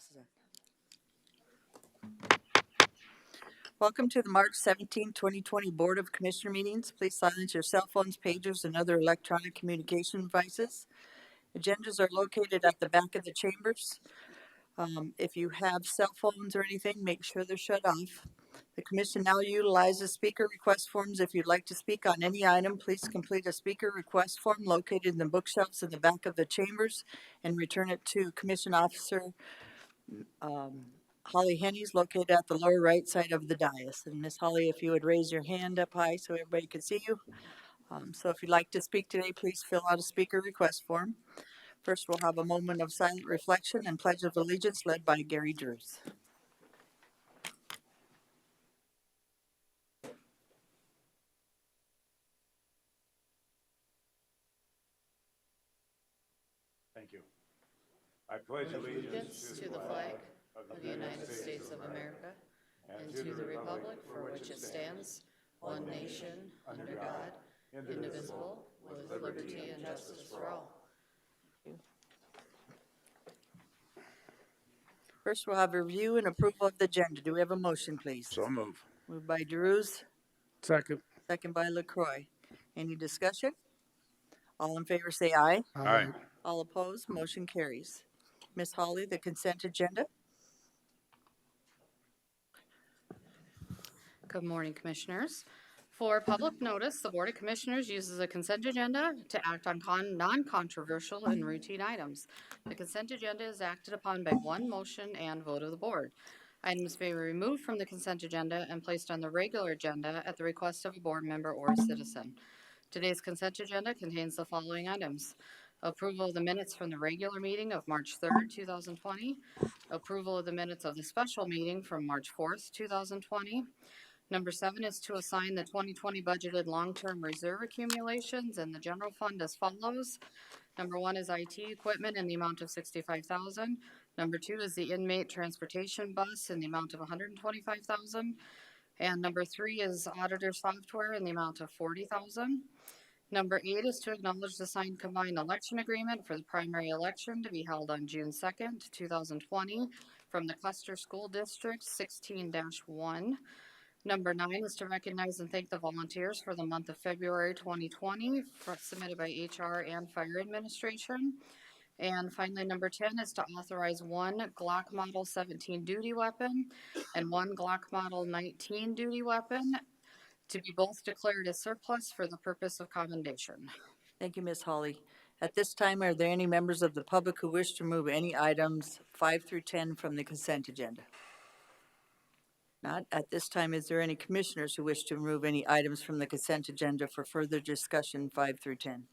glasses on. Welcome to the March 17, 2020 Board of Commissioner meetings. Please silence your cell phones, pagers, and other electronic communication devices. Agendas are located at the back of the chambers. If you have cell phones or anything, make sure they're shut off. The commission now utilizes speaker request forms. If you'd like to speak on any item, please complete a speaker request form located in the bookshelves in the back of the chambers and return it to Commission Officer Holly Henny's, located at the lower right side of the dais. And Miss Holly, if you would raise your hand up high so everybody could see you. So if you'd like to speak today, please fill out a speaker request form. First, we'll have a moment of silent reflection and Pledge of Allegiance led by Gary Drews. Thank you. I pledge allegiance to the flag of the United States of America and to the republic for which it stands, one nation, under God, indivisible, with liberty and justice for all. First, we'll have a review and approval of the agenda. Do we have a motion, please? So move. Moved by Drews, Second. second by LaCroix. Any discussion? All in favor say aye. Aye. All opposed, motion carries. Ms. Holly, the consent agenda. Good morning, Commissioners. For public notice, the Board of Commissioners uses a consent agenda to act on non-controversial and routine items. The consent agenda is acted upon by one motion and vote of the Board. Items may be removed from the consent agenda and placed on the regular agenda at the request of a board member or a citizen. Today's consent agenda contains the following items: approval of the minutes from the regular meeting of March 3rd, 2020, approval of the minutes of the special meeting from March 4th, 2020. Number 7 is to assign the 2020 budgeted long-term reserve accumulations in the general fund as follows. Number 1 is IT equipment in the amount of $65,000. Number 2 is the inmate transportation bus in the amount of $125,000. And number 3 is auditor software in the amount of $40,000. Number 8 is to acknowledge the signed combined election agreement for the primary election to be held on June 2nd, 2020 from the Cluster School District 16-1. Number 9 is to recognize and thank the volunteers for the month of February 2020 submitted by HR and Fire Administration. And finally, number 10 is to authorize one Glock Model 17 duty weapon and one Glock Model 19 duty weapon to be both declared as surplus for the purpose of commendation. Thank you, Ms. Holly. At this time, are there any members of the public who wish to remove any items 5 through 10 from the consent agenda? Not at this time. Is there any commissioners who wish to remove any items from the consent agenda for further discussion 5 through 10?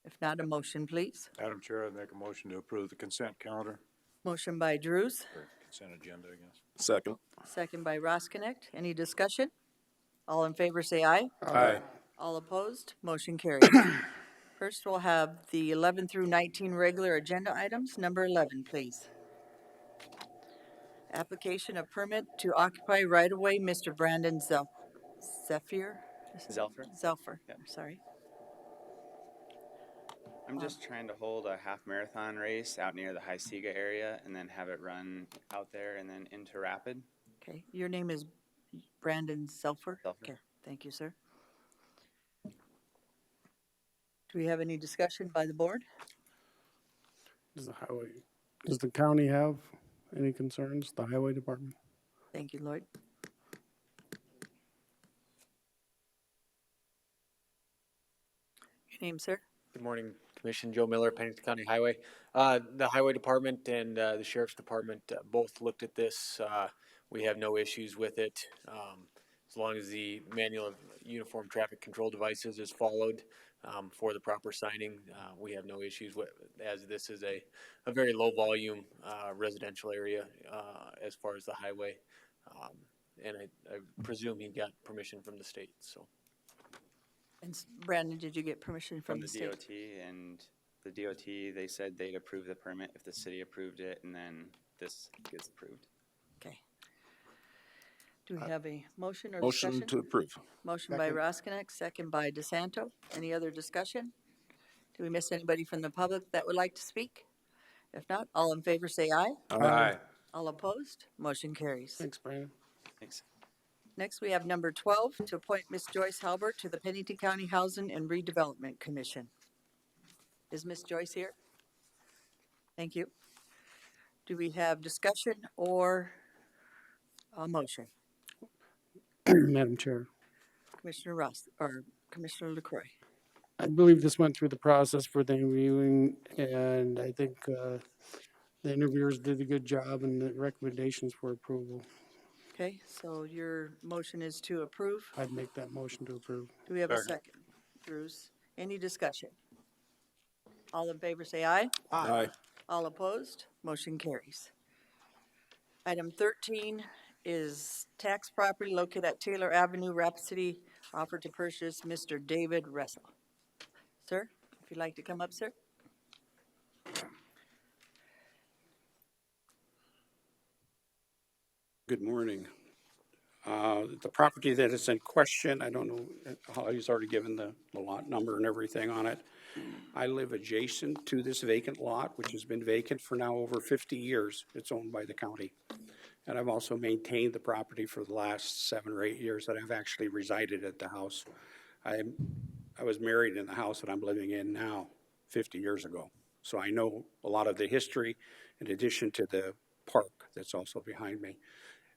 If not, a motion, please. Madam Chair, I'd make a motion to approve the consent calendar. Motion by Drews, Or consent agenda, I guess. Second. second by Roskinek. Any discussion? All in favor say aye. Aye. All opposed, motion carries. First, we'll have the 11 through 19 regular agenda items. Number 11, please. Application of permit to occupy right-of-way, Mr. Brandon Zelfer. Yep. I'm sorry. I'm just trying to hold a half marathon race out near the High Sega area and then have it run out there and then into Rapid. Okay, your name is Brandon Zelfer? Zelfer. Okay, thank you, sir. Do we have any discussion by the board? Does the county have any concerns, the highway department? Thank you, Lloyd. Your name, sir? Good morning, Commission. Joe Miller, Pennington County Highway. The Highway Department and the Sheriff's Department both looked at this. We have no issues with it. As long as the manual of uniform traffic control devices is followed for the proper signing, we have no issues with, as this is a very low volume residential area as far as the highway. And I presume he got permission from the state, so. And Brandon, did you get permission from the state? DOT, and the DOT, they said they'd approve the permit if the city approved it, and then this gets approved. Okay. Do we have a motion or Motion discussion? to approve. Motion by Roskinek, second by DeSanto. Any other discussion? Do we miss anybody from the public that would like to speak? If not, all in favor say aye. Aye. All opposed, motion carries. Thanks, Brandon. Thanks. Next, we have number 12, to appoint Ms. Joyce Halbert to the Pennington County Housing and Redevelopment Commission. Is Ms. Joyce here? Thank you. Do we have discussion or a motion? Madam Chair, Commissioner Ross, or Commissioner LaCroy? I believe this went through the process for the interviewing, and I think the interviewers did a good job and the recommendations for approval. Okay, so your motion is to approve. I'd make that motion to approve. Do we have a second? Bruce, any discussion? All in favor say aye. Aye. All opposed, motion carries. Item 13 is tax property located at Taylor Avenue, Rapid City, offered to purchase Mr. David Russell. Sir, if you'd like to come up, sir. Good morning. The property that is in question, I don't know how he's already given the lot number and everything on it. I live adjacent to this vacant lot, which has been vacant for now over 50 years. It's owned by the county. And I've also maintained the property for the last 7 or 8 years that I've actually resided at the house. I was married in the house that I'm living in now 50 years ago. So I know a lot of the history in addition to the park that's also behind me.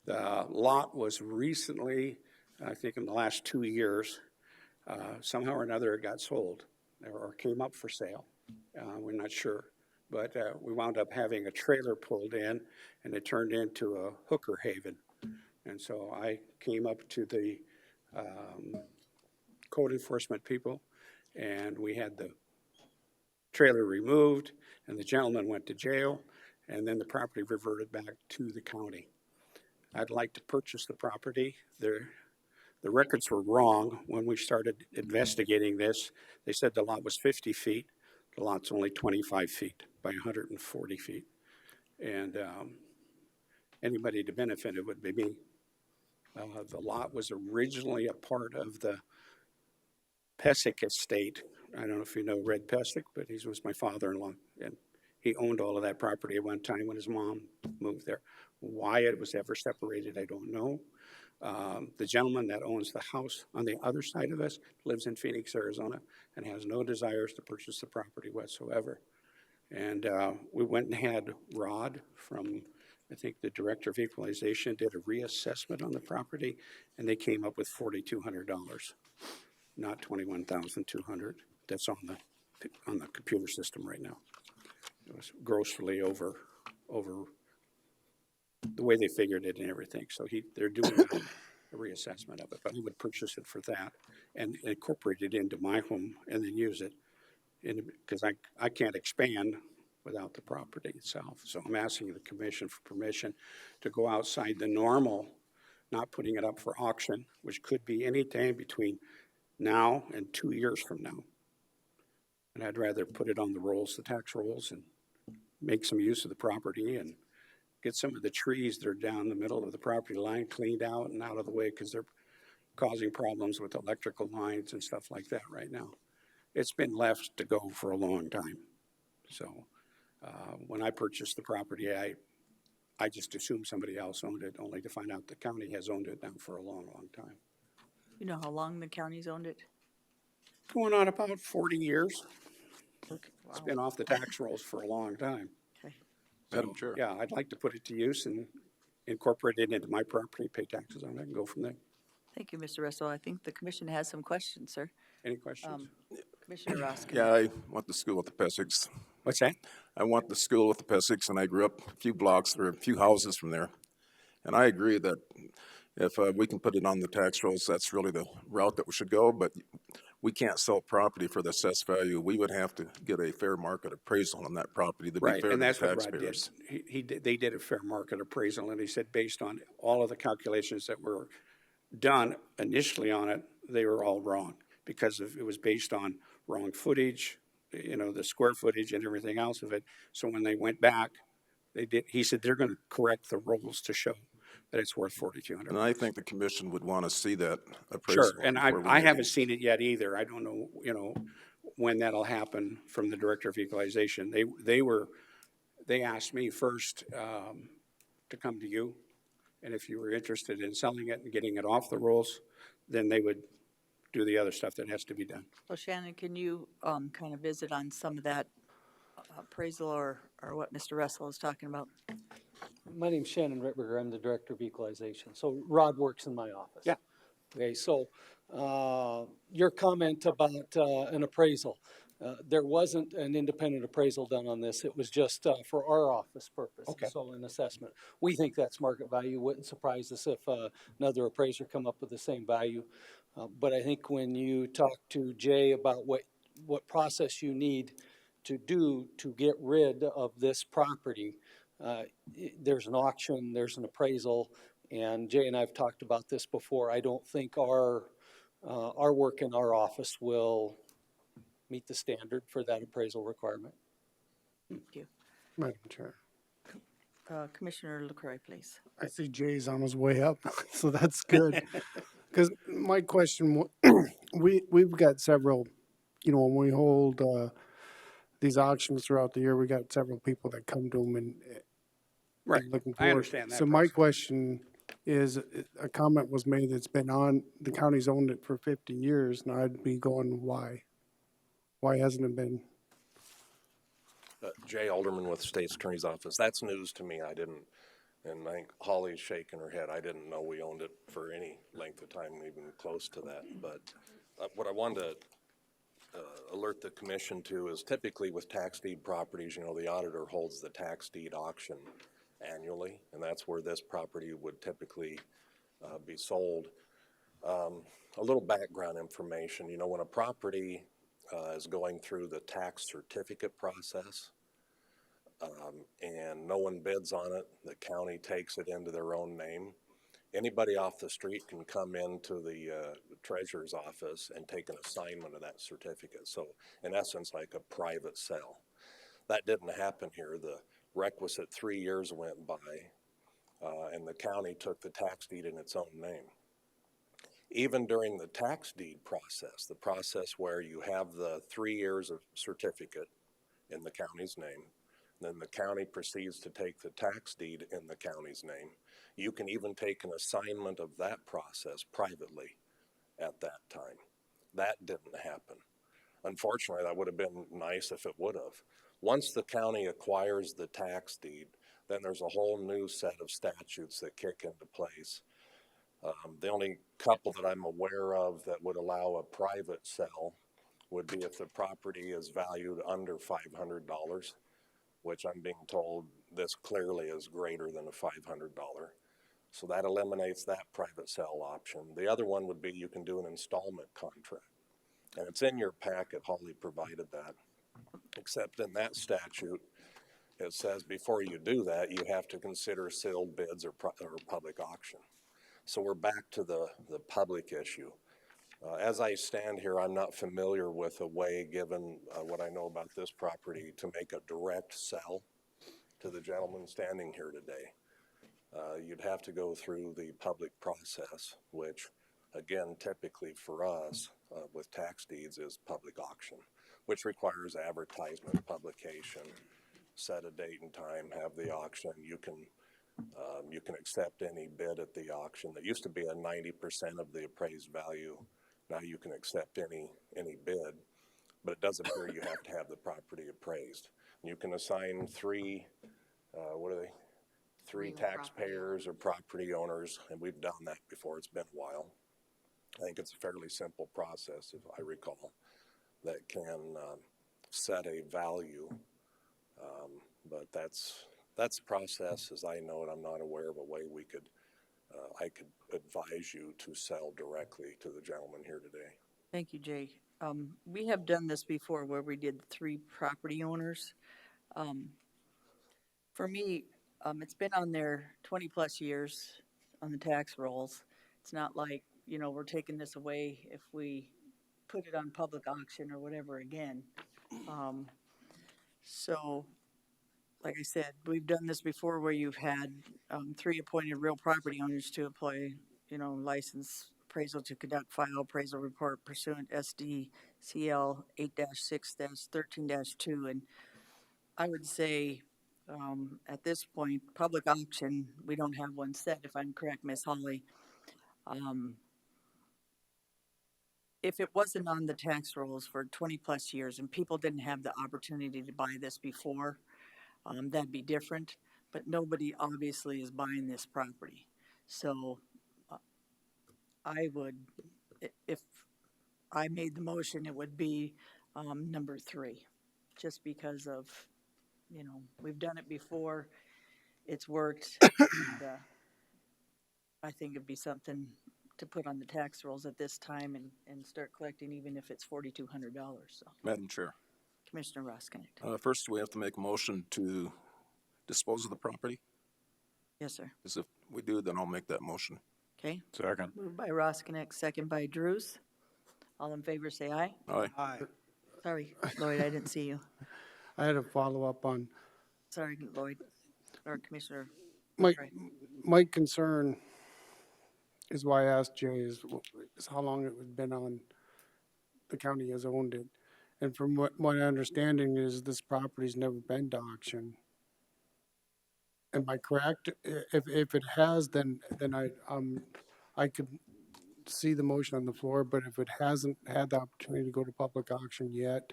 The lot was recently, I think in the last 2 years, somehow or another it got sold or came up for sale. We're not sure. But we wound up having a trailer pulled in and it turned into a hooker haven. And so I came up to the code enforcement people and we had the trailer removed and the gentleman went to jail and then the property reverted back to the county. I'd like to purchase the property. The records were wrong when we started investigating this. They said the lot was 50 feet. The lot's only 25 feet by 140 feet. And anybody to benefit it would be me. The lot was originally a part of the Pesic estate. I don't know if you know Red Pesic, but he was my father-in-law. And he owned all of that property at one time when his mom moved there. Why it was ever separated, I don't know. The gentleman that owns the house on the other side of us lives in Phoenix, Arizona, and has no desires to purchase the property whatsoever. And we went and had Rod from, I think the Director of Equalization, did a reassessment on the property, and they came up with $4,200, not $21,200. That's on the computer system right now. It was grossly over the way they figured it and everything. So they're doing a reassessment of it, but he would purchase it for that and incorporate it into my home and then use it because I can't expand without the property itself. So I'm asking the commission for permission to go outside the normal, not putting it up for auction, which could be any time between now and 2 years from now. And I'd rather put it on the rolls, the tax rolls, and make some use of the property and get some of the trees that are down the middle of the property line cleaned out and out of the way because they're causing problems with electrical lines and stuff like that right now. It's been left to go for a long time. So when I purchased the property, I just assumed somebody else owned it, only to find out the county has owned it now for a long, long time. You know how long the county's owned it? Going on about 40 years. Okay, It's wow. been off the tax rolls for a long time. Okay. So, yeah, I'd like to put it to use and incorporate it into my property, pay taxes on it, and go from there. Thank you, Mr. Russell. I think the commission has some questions, sir. Any questions? Commissioner Ross. Yeah, I went to school with the Pesics. What's that? I went to school with the Pesics, and I grew up a few blocks or a few houses from there. And I agree that if we can put it on the tax rolls, that's really the route that we should go. But we can't sell property for the assessed value. We would have to get a fair market appraisal on that property to be Right, fair to and the that's what Rod did. taxpayers. They did a fair market appraisal, and he said based on all of the calculations that were done initially on it, they were all wrong because it was based on wrong footage, the square footage and everything else of it. So when they went back, he said they're going to correct the rolls to show that it's worth $4,200. And I think the commission would want to see that appraisal. Sure, and before we I make haven't it. seen it yet either. I don't know, when that'll happen from the Director of Equalization. they asked me first to come to you, and if you were interested in selling it and getting it off the rolls, then they would do the other stuff that has to be done. So Shannon, can you kind of visit on some of that appraisal or what Mr. Russell is talking about? My name's Shannon Ritberger. I'm the Director of Equalization. So Rod works in my office. Yeah. Okay, so your comment about an appraisal. There wasn't an independent appraisal done on this. It was just for our office purpose. Okay. So an assessment. We think that's market value. Wouldn't surprise us if another appraiser come up with the same value. But I think when you talk to Jay about what process you need to do to get rid of this property, there's an auction, there's an appraisal, and Jay and I have talked about this before. I don't think our work in our office will meet the standard for that appraisal requirement. Thank you. Madam Chair. Commissioner LaCroy, please. I see Jay's on his way up, so that's good. Because my question, we've got several, when we hold these auctions throughout the year, we got several people that come to them and Right, looking I forward. understand that So my process. question is, a comment was made that's been on, the county's owned it for 50 years, and I'd be going, why? Why hasn't it been? Jay Alderman with State's Attorney's Office. That's news to me. I didn't, and I think Holly's shaking her head. I didn't know we owned it for any length of time, even close to that. But what I wanted to alert the commission to is typically with tax deed properties, the auditor holds the tax deed auction annually, and that's where this property would typically be sold. A little background information, when a property is going through the tax certificate process, and no one bids on it, the county takes it into their own name. Anybody off the street can come into the treasurer's office and take an assignment of that certificate. So in essence, like a private sale. That didn't happen here. The requisite 3 years went by, and the county took the tax deed in its own name. Even during the tax deed process, the process where you have the 3 years of certificate in the county's name, then the county proceeds to take the tax deed in the county's name. You can even take an assignment of that process privately at that time. That didn't happen. Unfortunately, that would have been nice if it would have. Once the county acquires the tax deed, then there's a whole new set of statutes that kick into place. The only couple that I'm aware of that would allow a private sale would be if the property is valued under $500, which I'm being told this clearly is greater than a $500. So that eliminates that private sale option. The other one would be you can do an installment contract. And it's in your packet, Holly provided that. Except in that statute, it says before you do that, you have to consider sealed bids or public auction. So we're back to the public issue. As I stand here, I'm not familiar with a way, given what I know about this property, to make a direct sell to the gentleman standing here today. You'd have to go through the public process, which, again, typically for us with tax deeds is public auction, which requires advertisement, publication, set a date and time, have the auction. You can accept any bid at the auction. That used to be a 90% of the appraised value. Now you can accept any bid, but it does appear you have to have the property appraised. You can assign three taxpayers or property owners, and we've done that before. It's been a while. I think it's a fairly simple process, if I recall, that can set a value, but that's the process as I know it. I'm not aware of a way I could advise you to sell directly to the gentleman here today. Thank you, Jay. We have done this before where we did 3 property owners. For me, it's been on there 20 plus years on the tax rolls. It's not like, we're taking this away if we put it on public auction or whatever again. So, like I said, we've done this before where you've had 3 appointed real property owners to apply, license appraisal to conduct final appraisal report pursuant SDCL 8-6-13-2. And I would say at this point, public auction, we don't have one set, if I'm correct, Ms. Holly. If it wasn't on the tax rolls for 20+ years and people didn't have the opportunity to buy this before, that'd be different. But nobody obviously is buying this property. So I would, if I made the motion, it would be number 3, just because of, we've done it before, it's worked. And, I think it'd be something to put on the tax rolls at this time and start collecting, even if it's $4,200. So, Madam Chair, Commissioner Roskinek. first we have to make a motion to dispose of the property. Yes, sir. Because if we do, then I'll make that motion. Okay. Second. Moved by Roskinek, second by Drews. All in favor, say aye. Aye. Sorry, Lloyd, I didn't see you. I had a follow-up on, Sorry, Lloyd, or Commissioner. my, Right. my concern is why I asked Jay is how long it had been on, the county has owned it. And from what my understanding is, this property's never been to auction. Am I correct? If it has, then I could see the motion on the floor, but if it hasn't had the opportunity to go to public auction yet,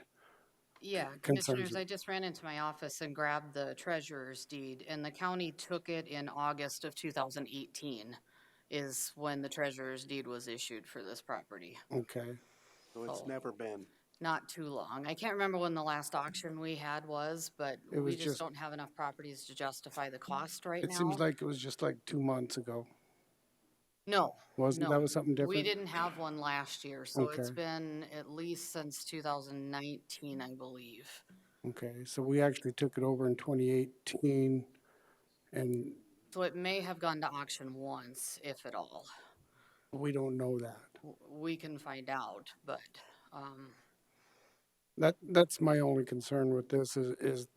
Yeah, concerns commissioners, me. I just ran into my office and grabbed the treasurer's deed, and the county took it in August of 2018 is when the treasurer's deed was issued for this property. okay. So it's Oh. never been. Not too long. I can't remember when the last auction we had was, but It we was just just- don't have enough properties to justify the cost right It now. seems like it was just like 2 months ago. No. Wasn't, no. that was something We different? didn't have one last year, so it's Okay. been at least since 2019, I believe. Okay, so we actually took it over in 2018 and So it may have gone to auction once, if at all. we don't know that. We can find out, but, That's my only concern with this is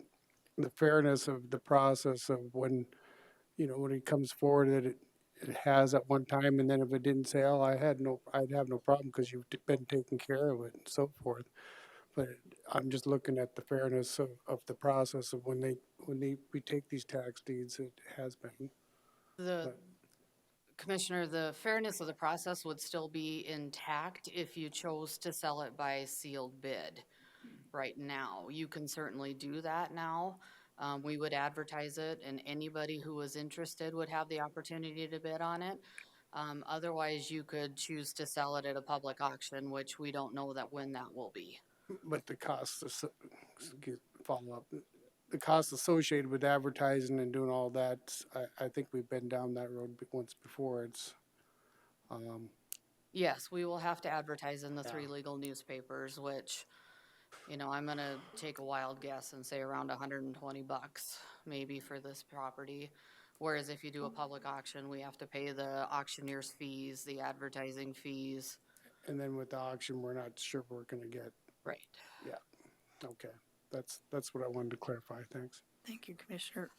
the fairness of the process of when, when it comes forward that it has at one time, and then if it didn't say, oh, I'd have no problem because you've been taking care of it and so forth. But I'm just looking at the fairness of the process of when we take these tax deeds, it has been. the, Commissioner, the fairness of the process would still be intact if you chose to sell it by sealed bid right now. You can certainly do that now. We would advertise it, and anybody who was interested would have the opportunity to bid on it. Otherwise, you could choose to sell it at a public auction, which we don't know when that will be. But the costs, follow up, the costs associated with advertising and doing all that, I think we've been down that road once before. It's, Yes, we will have to advertise in the 3 legal newspapers, which, I'm gonna take a wild guess and say around $120 maybe for this property. Whereas if you do a public auction, we have to pay the auctioneer's fees, the advertising fees. and then with the auction, we're not sure we're gonna get, Right. yeah, okay. That's what I wanted to clarify, thanks. Thank you, Commissioner.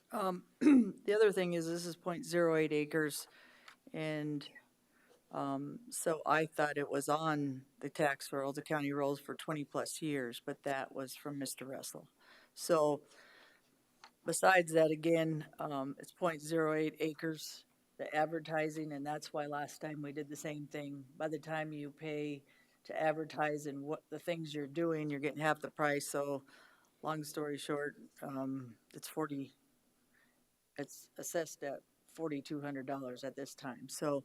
The other thing is this is 0.08 acres, and so I thought it was on the tax roll, the county rolls for 20+ years, but that was from Mr. Russell. So besides that, again, it's 0.08 acres, the advertising, and that's why last time we did the same thing. By the time you pay to advertise and what the things you're doing, you're getting half the price. So long story short, it's assessed at $4,200 at this time. So,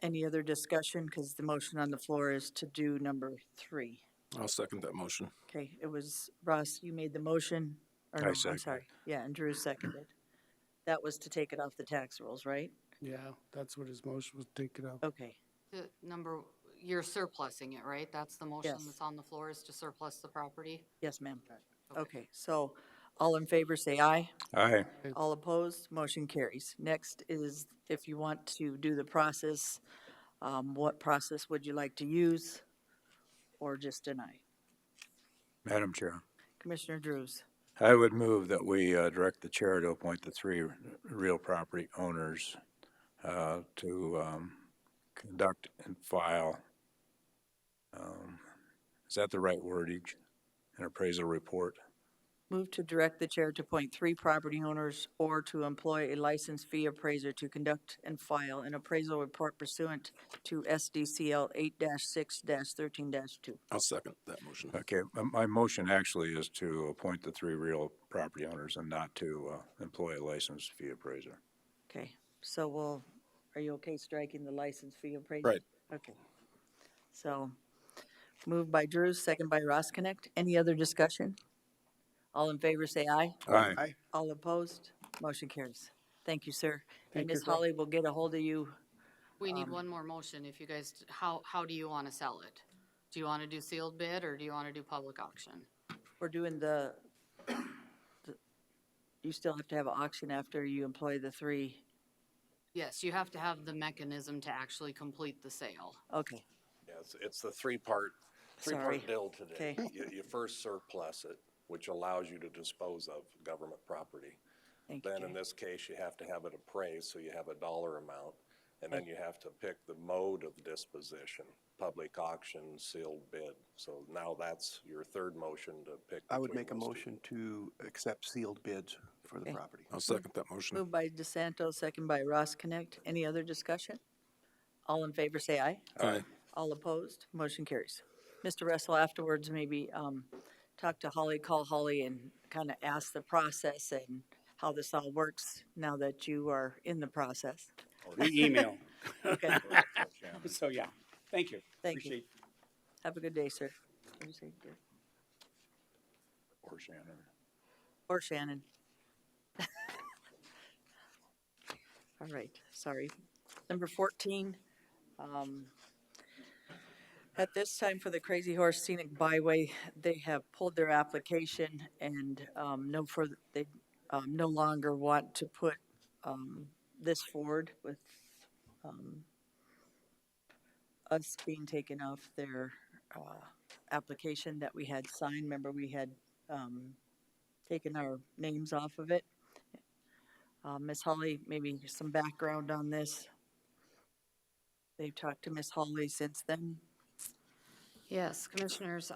any other discussion? Because the motion on the floor is to do number 3. I'll second that motion. Okay, it was Ross, you made the motion? Or no, I'm sorry. Yeah, and Drew seconded. That was to take it off the tax rolls, right? Yeah, that's what his motion was, take it out. Okay, You're surplusing it, right? That's the motion Yes. that's on the floor, is to surplus the property? yes, ma'am. Okay, so all in favor, say aye. Aye. All opposed, motion carries. Next is if you want to do the process, what process would you like to use? Or just deny? Madam Chair, Commissioner Drews. I would move that we direct the chair to appoint the 3 real property owners to conduct and file, is that the right wordage? An appraisal report Move to direct the chair to appoint 3 property owners or to employ a licensed fee appraiser to conduct and file an appraisal report pursuant to SDCL 8-6-13-2. I'll second that motion. Okay, my motion actually is to appoint the 3 real property owners and not to employ a licensed fee appraiser. Okay, so are you okay striking the license fee appraiser? Right. Okay. So, moved by Drews, second by Ross Connect. Any other discussion? All in favor, say aye. Aye. All opposed? Motion carries. Thank you, sir. And Thank you, Ms. Carl. Holly will get a hold of you. We need one more motion if you guys, how do you want to sell it? Do you want to do sealed bid or do you want to do public auction? We're doing you still have to have an auction after you employ the 3. Yes, you have to have the mechanism to actually complete the sale. Okay, Yes, it's the three-part Sorry. deal today. Okay. You first surplus it, which allows you to dispose of government property. thank you, Then in Jay. this case, you have to have it appraised, so you have a dollar amount. And then you have to pick the mode of disposition, public auction, sealed bid. So now that's your third motion to pick. I would between make a those two. motion to accept sealed bids for the Okay. property. I'll second that motion. Moved by DeSanto, second by Ross Connect. Any other discussion? All in favor, say aye. Aye. All opposed? Motion carries. Mr. Russell, afterwards, maybe talk to Holly, call Holly and kind of ask the process and how this all works now that you are in the process. We email. Okay, So, yeah, thank you. Thank you. Appreciate have a good day, sir. What do you say, Gary? Or Shannon. Or Shannon. All right, sorry. Number 14, at this time for the Crazy Horse Scenic Byway, they have pulled their application and they no longer want to put this forward with us being taken off their application that we had signed. Remember, we had taken our names off of it. Ms. Holly, maybe some background on this. They've talked to Ms. Holly since then. Yes, Commissioners,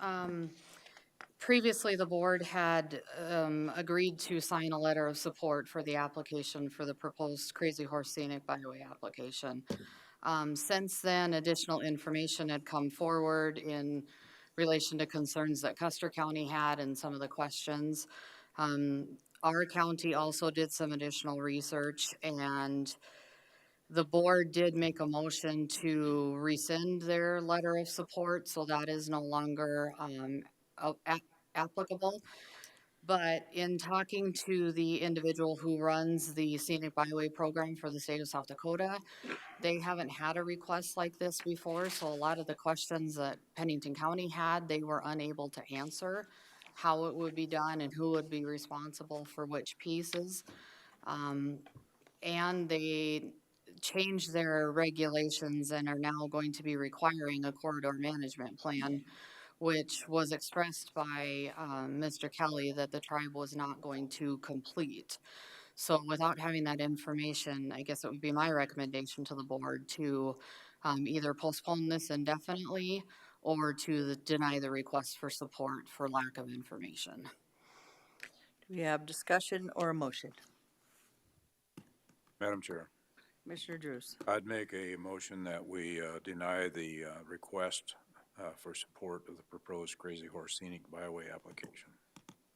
previously the board had agreed to sign a letter of support for the application for the proposed Crazy Horse Scenic Byway application. Since then, additional information had come forward in relation to concerns that Custer County had and some of the questions. Our county also did some additional research, and the board did make a motion to rescind their letter of support, so that is no longer applicable. But in talking to the individual who runs the Scenic Byway program for the state of South Dakota, they haven't had a request like this before, so a lot of the questions that Pennington County had, they were unable to answer how it would be done and who would be responsible for which pieces. And they changed their regulations and are now going to be requiring a corridor management plan, which was expressed by Mr. Kelly that the tribe was not going to complete. So without having that information, I guess it would be my recommendation to the board to either postpone this indefinitely or to deny the request for support for lack of information. Do we have discussion or a motion? Madam Chair, Commissioner Drews. I'd make a motion that we deny the request for support of the proposed Crazy Horse Scenic Byway application.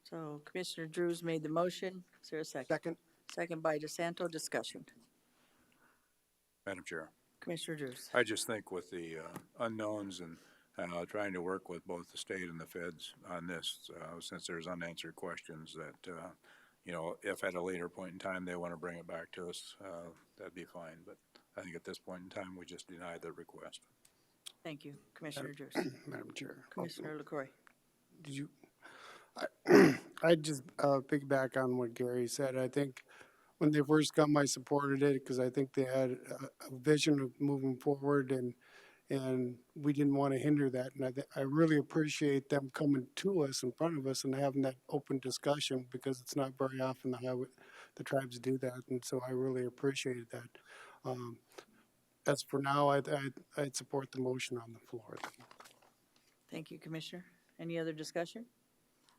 So Commissioner Drews made the motion. Is there a second? Second. Second by DeSanto. Discussion. Madam Chair, Commissioner Drews. I just think with the unknowns and trying to work with both the state and the feds on this, since there's unanswered questions that, if at a later point in time they want to bring it back to us, that'd be fine. But I think at this point in time, we just deny the request. Thank you, Commissioner Drews. Madam Chair. Commissioner LaCroy. Did you, I just piggyback on what Gary said. I think when they first come, I supported it because I think they had a vision of moving forward, and we didn't want to hinder that. And I really appreciate them coming to us in front of us and having that open discussion, because it's not very often the tribes do that, and so I really appreciated that. As for now, I'd support the motion on the floor. Thank you, Commissioner. Any other discussion?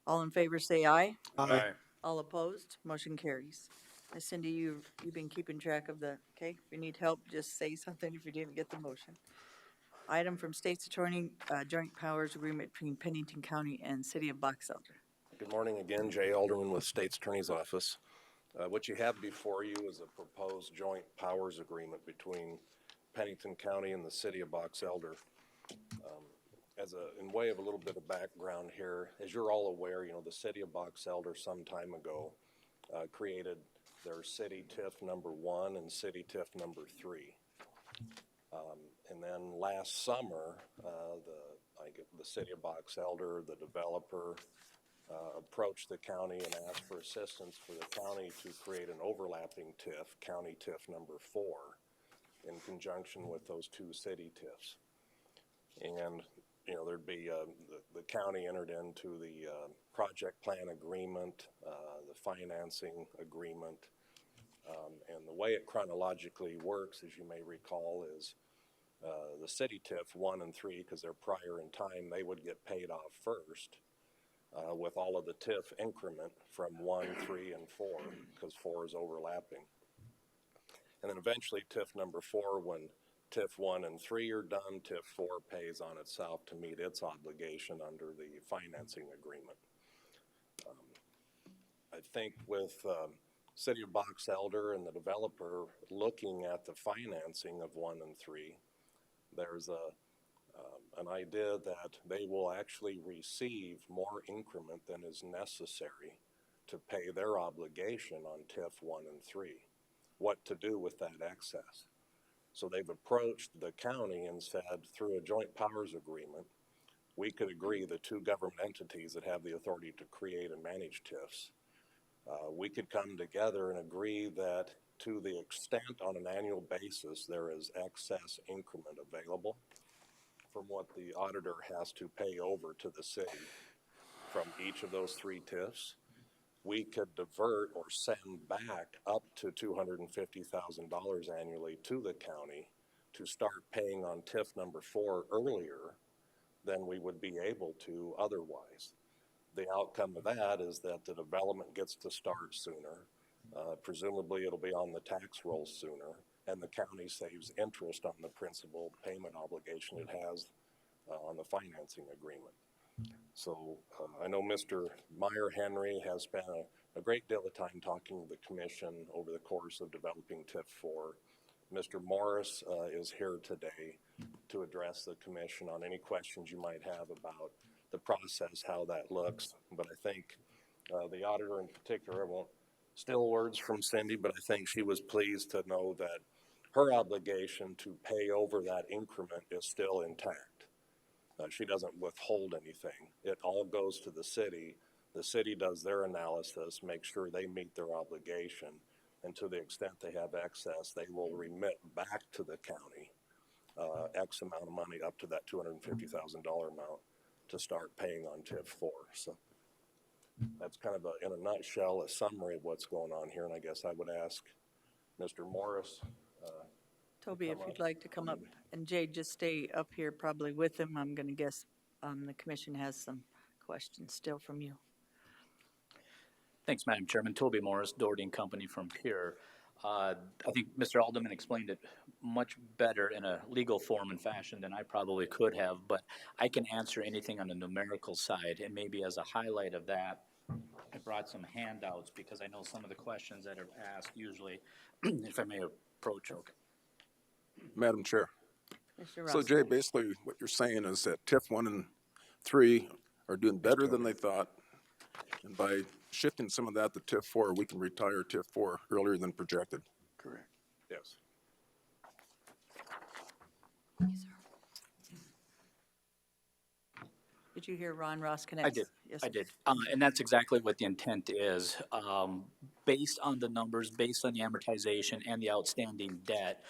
All in favor, say aye. Aye. All opposed, motion carries. Miss Cindy, you've been keeping track of the, okay? If you need help, just say something if you didn't get the motion. Item from State's Attorney, Joint Powers Agreement between Pennington County and City of Box Elder. Good morning again, Jay Alderman with State's Attorney's Office. What you have before you is a proposed joint powers agreement between Pennington County and the City of Box Elder. In way of a little bit of background here, as you're all aware, the City of Box Elder some time ago created their City TIF number 1 and City TIF number 3. And then last summer, the City of Box Elder, the developer, approached the county and asked for assistance for the county to create an overlapping TIF, County TIF number 4, in conjunction with those two city TIFs. And, there'd be, the county entered into the project plan agreement, the financing agreement, and the way it chronologically works, as you may recall, is the city TIF 1 and 3, because they're prior in time, they would get paid off first. With all of the TIF increment from 1, 3, and 4, because 4 is overlapping. And then eventually TIF number 4, when TIF 1 and 3 are done, TIF 4 pays on itself to meet its obligation under the financing agreement. I think with City of Box Elder and the developer looking at the financing of 1 and 3, there's an idea that they will actually receive more increment than is necessary to pay their obligation on TIF 1 and 3. What to do with that excess? So they've approached the county and said, through a joint powers agreement, we could agree, the two government entities that have the authority to create and manage TIFs, we could come together and agree that to the extent on an annual basis there is excess increment available from what the auditor has to pay over to the city from each of those 3 TIFs, we could divert or send back up to $250,000 annually to the county to start paying on TIF number 4 earlier than we would be able to otherwise. The outcome of that is that the development gets to start sooner. Presumably it'll be on the tax roll sooner, and the county saves interest on the principal payment obligation it has on the financing agreement. So I know Mr. Meyer Henry has spent a great deal of time talking to the commission over the course of developing TIF 4. Mr. Morris is here today to address the commission on any questions you might have about the process, how that looks. But I think the auditor in particular, I won't steal words from Cindy, but I think she was pleased to know that her obligation to pay over that increment is still intact. She doesn't withhold anything. It all goes to the city. The city does their analysis, make sure they meet their obligation, and to the extent they have excess, they will remit back to the county X amount of money up to that $250,000 amount to start paying on TIF 4. So that's kind of in a nutshell, a summary of what's going on here, and I guess I would ask Mr. Morris. Toby, if you'd like to come up, and Jay, just stay up here probably with him. I'm going to guess the commission has some questions still from you. Thanks, Madam Chairman. Toby Morris, Doherty and Company from Pure. I think Mr. Alderman explained it much better in a legal form and fashion than I probably could have, but I can answer anything on the numerical side, and maybe as a highlight of that, I brought some handouts because I know some of the questions that are asked usually, if I may approach, okay. Madam Chair. Mr. So Ross. Jay, basically what you're saying is that TIF 1 and 3 are doing better than they thought. And by shifting some of that to TIF 4, we can retire TIF 4 earlier than projected. Correct. Yes. Did you hear Ron Ross Connect? I did. Yes. I did. And that's exactly what the intent is. Based on the numbers, based on the amortization and the outstanding debt,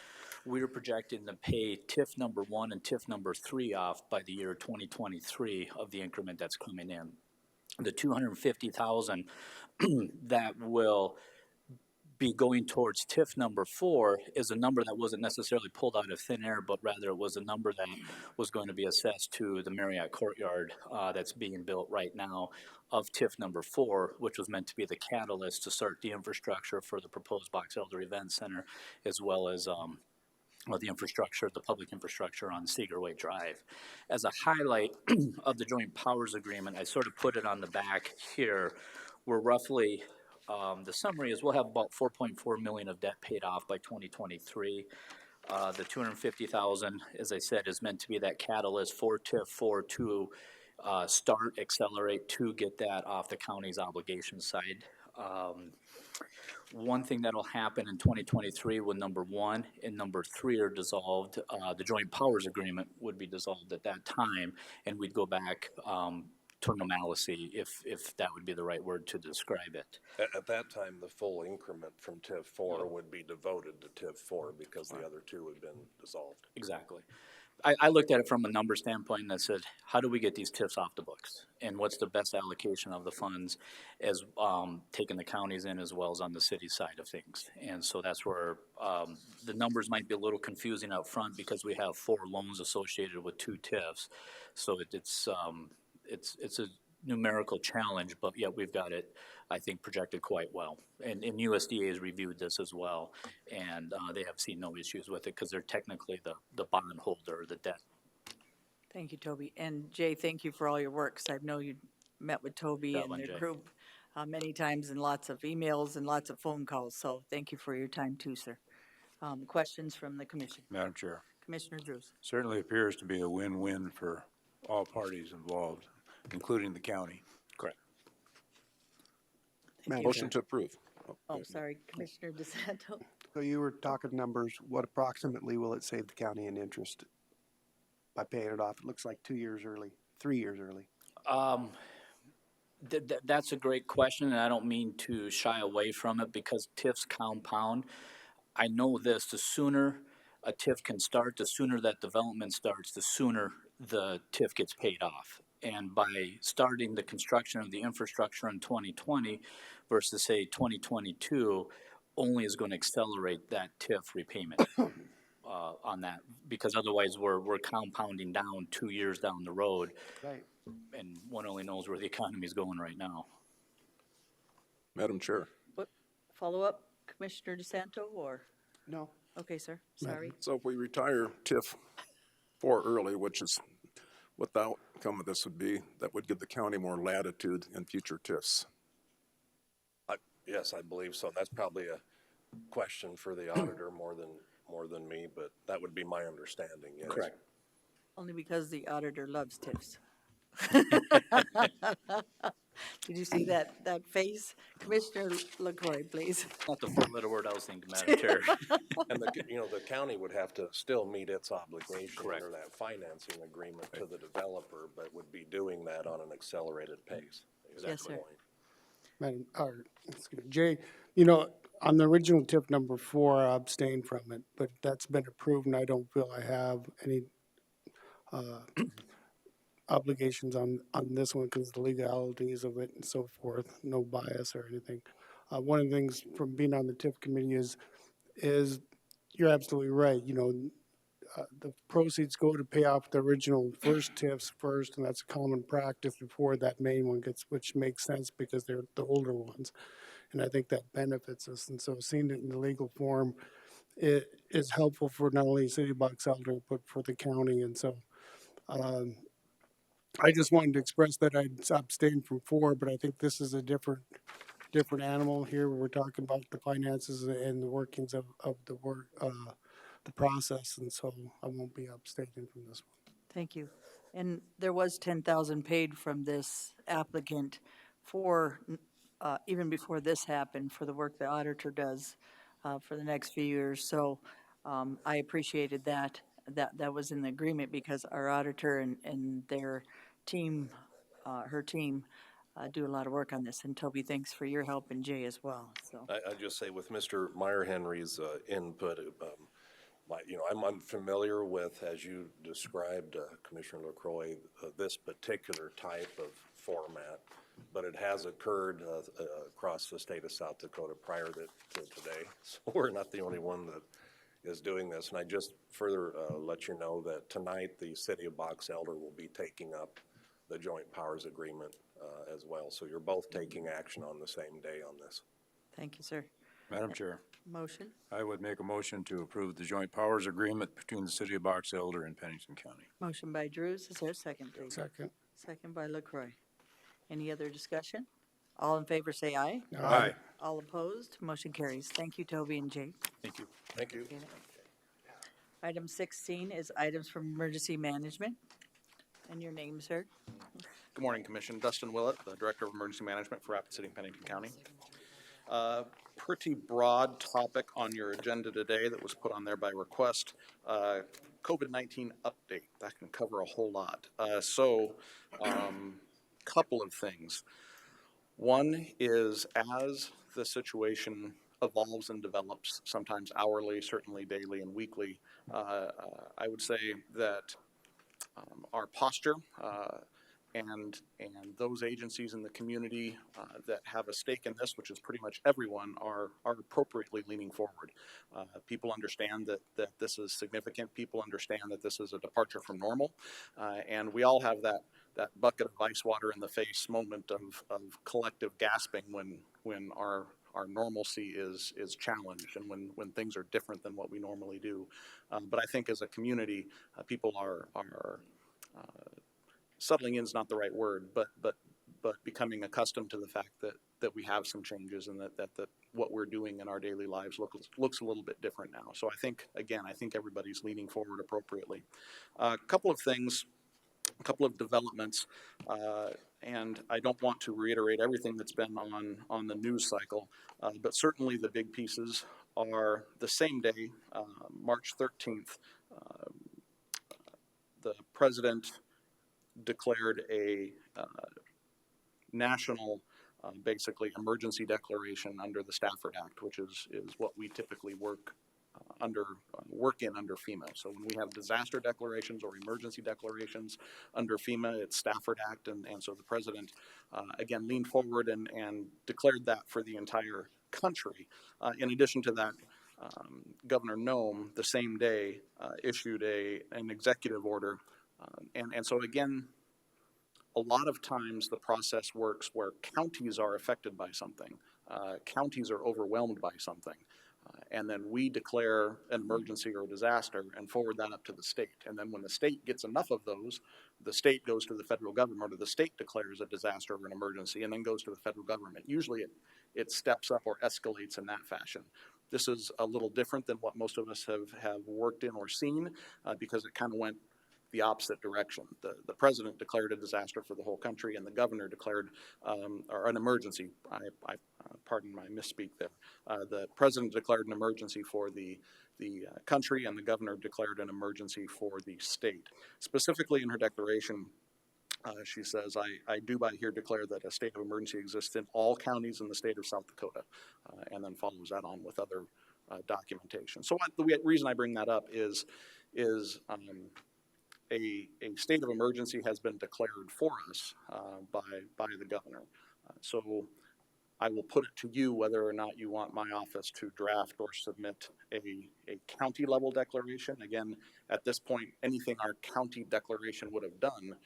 we're projecting to pay TIF number 1 and TIF number 3 off by the year 2023 of the increment that's coming in. The $250,000 that will be going towards TIF number 4 is a number that wasn't necessarily pulled out of thin air, but rather it was a number that was going to be assessed to the Marriott Courtyard that's being built right now of TIF number 4, which was meant to be the catalyst to start the infrastructure for the proposed Box Elder Event Center, as well as the infrastructure, the public infrastructure on Cedar Way Drive. As a highlight of the joint powers agreement, I sort of put it on the back here. We're roughly, the summary is we'll have about 4.4 million of debt paid off by 2023. The 250,000, as I said, is meant to be that catalyst for TIF 4 to start, accelerate, to get that off the county's obligation side. One thing that'll happen in 2023 when number 1 and number 3 are dissolved, the joint powers agreement would be dissolved at that time, and we'd go back to normalcy, if that would be the right word to describe it. At that time, the full increment from TIF 4 would be devoted to TIF 4 because the other two had been dissolved. Exactly. I looked at it from a number standpoint and I said, how do we get these TIFs off the books? And what's the best allocation of the funds as taking the counties in as well as on the city side of things? And so that's where the numbers might be a little confusing up front because we have 4 loans associated with 2 TIFs. So it's a numerical challenge, but yet we've got it, I think, projected quite well. And USDA has reviewed this as well, and they have seen no issues with it because they're technically the bond holder or the debt. Thank you, Toby. And Jay, thank you for all your work, 'cause I know you met with Toby That and one, their Jay. group many times, and lots of emails and lots of phone calls. So thank you for your time too, sir. Questions from the commission? Madam Chair, Commissioner Drews. certainly appears to be a win-win for all parties involved, including the county. Correct. Motion to approve. Oh, sorry, Commissioner DeSanto. So you were talking numbers, what approximately will it save the county in interest by paying it off? It looks like 2 years early, 3 years early. That's a great question, and I don't mean to shy away from it because TIFs compound. I know this, the sooner a TIF can start, the sooner that development starts, the sooner the TIF gets paid off. And by starting the construction of the infrastructure in 2020 versus, say, 2022, only is going to accelerate that TIF repayment on that, because otherwise we're compounding down 2 years down the road. Right. And one only knows where the economy is going right now. Madam Chair. What, follow up, Commissioner DeSanto, or? No. Okay, sir, sorry. So if we retire TIF 4 early, which is what the outcome of this would be, that would give the county more latitude in future TIFs. Yes, I believe so. That's probably a question for the auditor more than me, but that would be my understanding, yes. Correct. Only because the auditor loves TIFs. Did you see that face? Commissioner LaCroy, please. Not the 4-letter word I was thinking, Madam Chair. And the county would have to still meet its obligation Correct. under that financing agreement to the developer, but would be doing that on an accelerated pace. Yes, sir. Madam, or, excuse me, Jay, on the original TIF number 4, I abstained from it, but that's been approved and I don't feel I have any obligations on this one because of the legalities of it and so forth, no bias or anything. One of the things from being on the TIF committee is you're absolutely right. The proceeds go to pay off the original first TIFs first, and that's a common practice before that main one gets, which makes sense because they're the older ones. And I think that benefits us. And so seeing it in the legal form, it is helpful for not only City of Box Elder, but for the county. And so I just wanted to express that I'd abstained from 4, but I think this is a different animal here. We're talking about the finances and the workings of the work, the process, and so I won't be abstaining from this one. Thank you. And there was 10,000 paid from this applicant for, even before this happened, for the work the auditor does for the next few years. So I appreciated that was in the agreement because our auditor and their team, her team, do a lot of work on this. And Toby, thanks for your help, and Jay as well. So I just say with Mr. Meyer Henry's input, I'm unfamiliar with, as you described, Commissioner LaCroy, this particular type of format. but it has occurred across the state of South Dakota prior to today. So we're not the only one that is doing this. And I just further let you know that tonight the city of Box Elder will be taking up the joint powers agreement as well. So you're both taking action on the same day on this. Thank you, sir. Madam Chair, Motion? I would make a motion to approve the joint powers agreement between the city of Box Elder and Pennington County. Motion by Drews. Is there a second, please? Second. Second by LaCroy. Any other discussion? All in favor, say aye. Aye. All opposed? Motion carries. Thank you, Toby and Jake. Thank you. Thank you. Item 16 is items from emergency management. And your name, sir? Good morning, Commission. Dustin Willett, the Director of Emergency Management for Rapid City and Pennington County. Pretty broad topic on your agenda today that was put on there by request. COVID-19 update. That can cover a whole lot. Couple of things. One is as the situation evolves and develops, sometimes hourly, certainly daily and weekly, I would say that our posture and those agencies in the community that have a stake in this, which is pretty much everyone, are appropriately leaning forward. People understand that this is significant. People understand that this is a departure from normal, and we all have that bucket of ice water in the face moment of collective gasping when our normalcy is challenged and when things are different than what we normally do. But I think as a community, people are settling in is not the right word, but becoming accustomed to the fact that we have some changes and that what we're doing in our daily lives looks a little bit different now. So I think everybody's leaning forward appropriately. A couple of things, a couple of developments, and I don't want to reiterate everything that's been on the news cycle, but certainly the big pieces are the same day, March 13th, the president declared a national, basically emergency declaration under the Stafford Act, which is what we typically work in under FEMA. So when we have disaster declarations or emergency declarations under FEMA, it's Stafford Act, and so the president again leaned forward and declared that for the entire country. In addition to that, Governor Noem the same day issued an executive order. And so again, a lot of times the process works where counties are affected by something. Counties are overwhelmed by something. And then we declare an emergency or a disaster and forward that up to the state. And then when the state gets enough of those, the state goes to the federal government, or the state declares a disaster or an emergency and then goes to the federal government. Usually it steps up or escalates in that fashion. This is a little different than what most of us have worked in or seen because it kind of went the opposite direction. The president declared a disaster for the whole country, and the governor declared or an emergency. I pardon my misspeak there. The president declared an emergency for the country, and the governor declared an emergency for the state. Specifically in her declaration, she says, I do by here declare that a state of emergency exists in all counties in the state of South Dakota, and then follows that on with other documentation. So the reason I bring that up is a state of emergency has been declared for us by the governor. So I will put it to you whether or not you want my office to draft or submit a county level declaration. Again, at this point, anything our county declaration would have done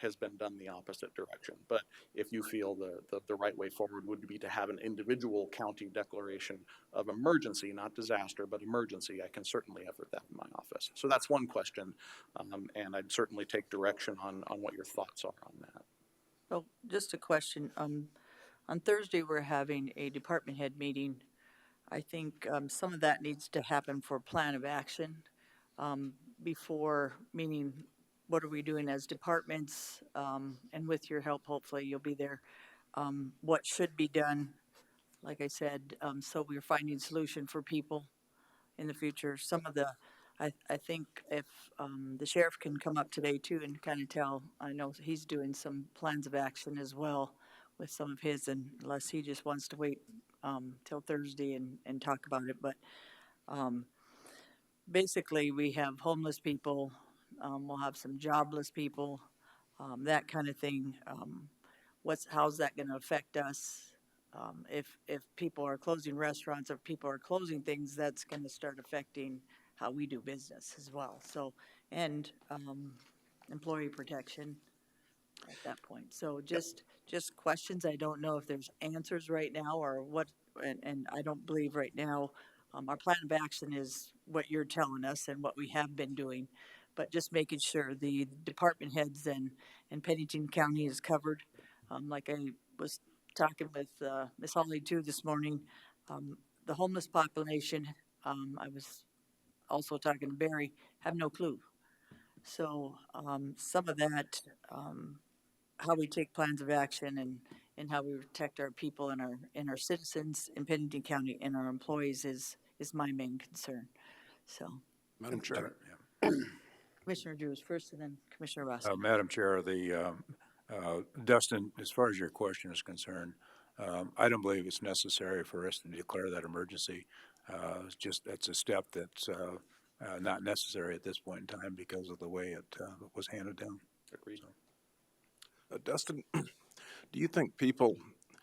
has been done the opposite direction. But if you feel the right way forward would be to have an individual county declaration of emergency, not disaster, but emergency, I can certainly effort that in my office. So that's one question, and I'd certainly take direction on what your thoughts are on that. So just a question. On Thursday, we're having a department head meeting. I think some of that needs to happen for plan of action before, meaning what are we doing as departments, and with your help, hopefully you'll be there. What should be done, like I said, so we're finding solution for people in the future. Some of I think if the sheriff can come up today too and kind of tell, I know he's doing some plans of action as well with some of his, and unless he just wants to wait till Thursday and talk about it. But basically we have homeless people, we'll have some jobless people, that kind of thing. how's that gonna affect us? If people are closing restaurants, if people are closing things, that's gonna start affecting how we do business as well, so, and, employee protection at that point. So just questions. I don't know if there's answers right now or what, and I don't believe right now, our plan of action is what you're telling us and what we have been doing. But just making sure the department heads and Pennington County is covered. Like I was talking with, Ms. Holly too this morning, the homeless population, I was also talking to Barry, have no clue. So, some of that, how we take plans of action and how we protect our people and our citizens in Pennington County and our employees is my main concern. So, Madam Chair. Commissioner Drew is first, and then Commissioner Ross. Madam Chair, Dustin, as far as your question is concerned, I don't believe it's necessary for us to declare that emergency. It's just, that's a step that's not necessary at this point in time because of the way it was handed down. Agreed. Dustin, do you think people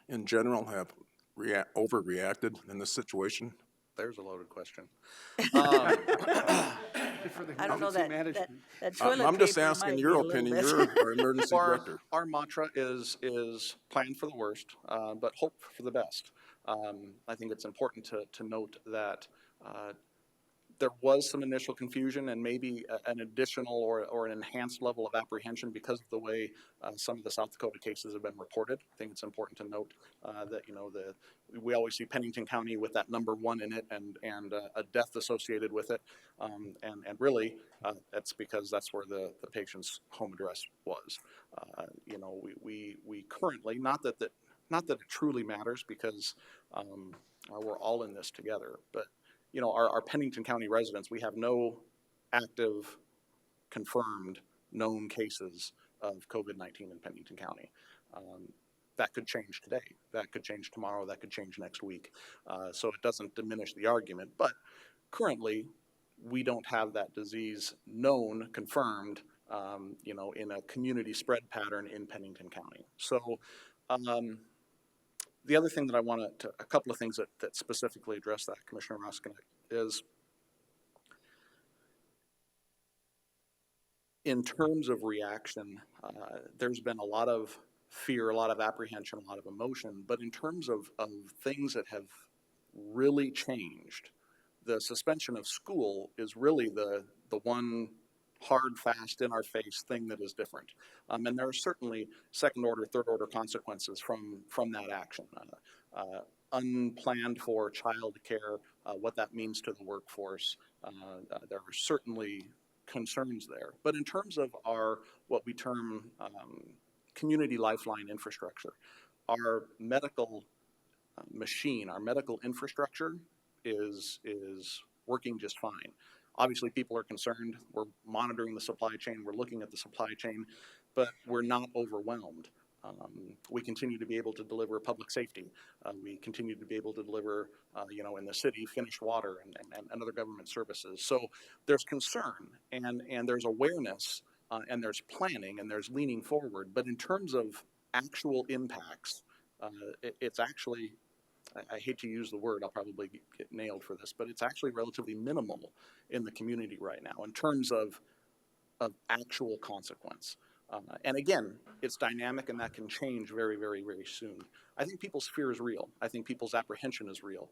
in general have overreacted in this situation? There's a loaded question. I don't know that toilet I'm just paper asking might your get a little opinion. bit. You're our emergency director. Our mantra is plan for the worst, but hope for the best. I think it's important to note that there was some initial confusion and maybe an additional or an enhanced level of apprehension because of the way some of the South Dakota cases have been reported. I think it's important to note that, we always see Pennington County with that number 1 in it and a death associated with it. And really, that's because that's where the patient's home address was. We currently, not that it truly matters because we're all in this together, but our Pennington County residents, we have no active, confirmed, known cases of COVID-19 in Pennington County. That could change today. That could change tomorrow. That could change next week. So it doesn't diminish the argument. But currently, we don't have that disease known, confirmed, in a community spread pattern in Pennington County. So the other thing that I want to, a couple of things that specifically address that, Commissioner Roskinek, is in terms of reaction, there's been a lot of fear, a lot of apprehension, a lot of emotion, but in terms of things that have really changed, the suspension of school is really the one hard, fast, in-our-face thing that is different. And there are certainly second-order, third-order consequences from that action. Unplanned for child care, what that means to the workforce. There are certainly concerns there. But in terms of what we term community lifeline infrastructure, our medical machine, our medical infrastructure is working just fine. Obviously, people are concerned. We're monitoring the supply chain. We're looking at the supply chain, but we're not overwhelmed. We continue to be able to deliver public safety. We continue to be able to deliver, in the city, finished water and other government services. So there's concern and there's awareness and there's planning and there's leaning forward. But in terms of actual impacts, it's actually, I hate to use the word, I'll probably get nailed for this, but it's actually relatively minimal in the community right now in terms of actual consequence. And again, it's dynamic and that can change very, very, very soon. I think people's fear is real. I think people's apprehension is real.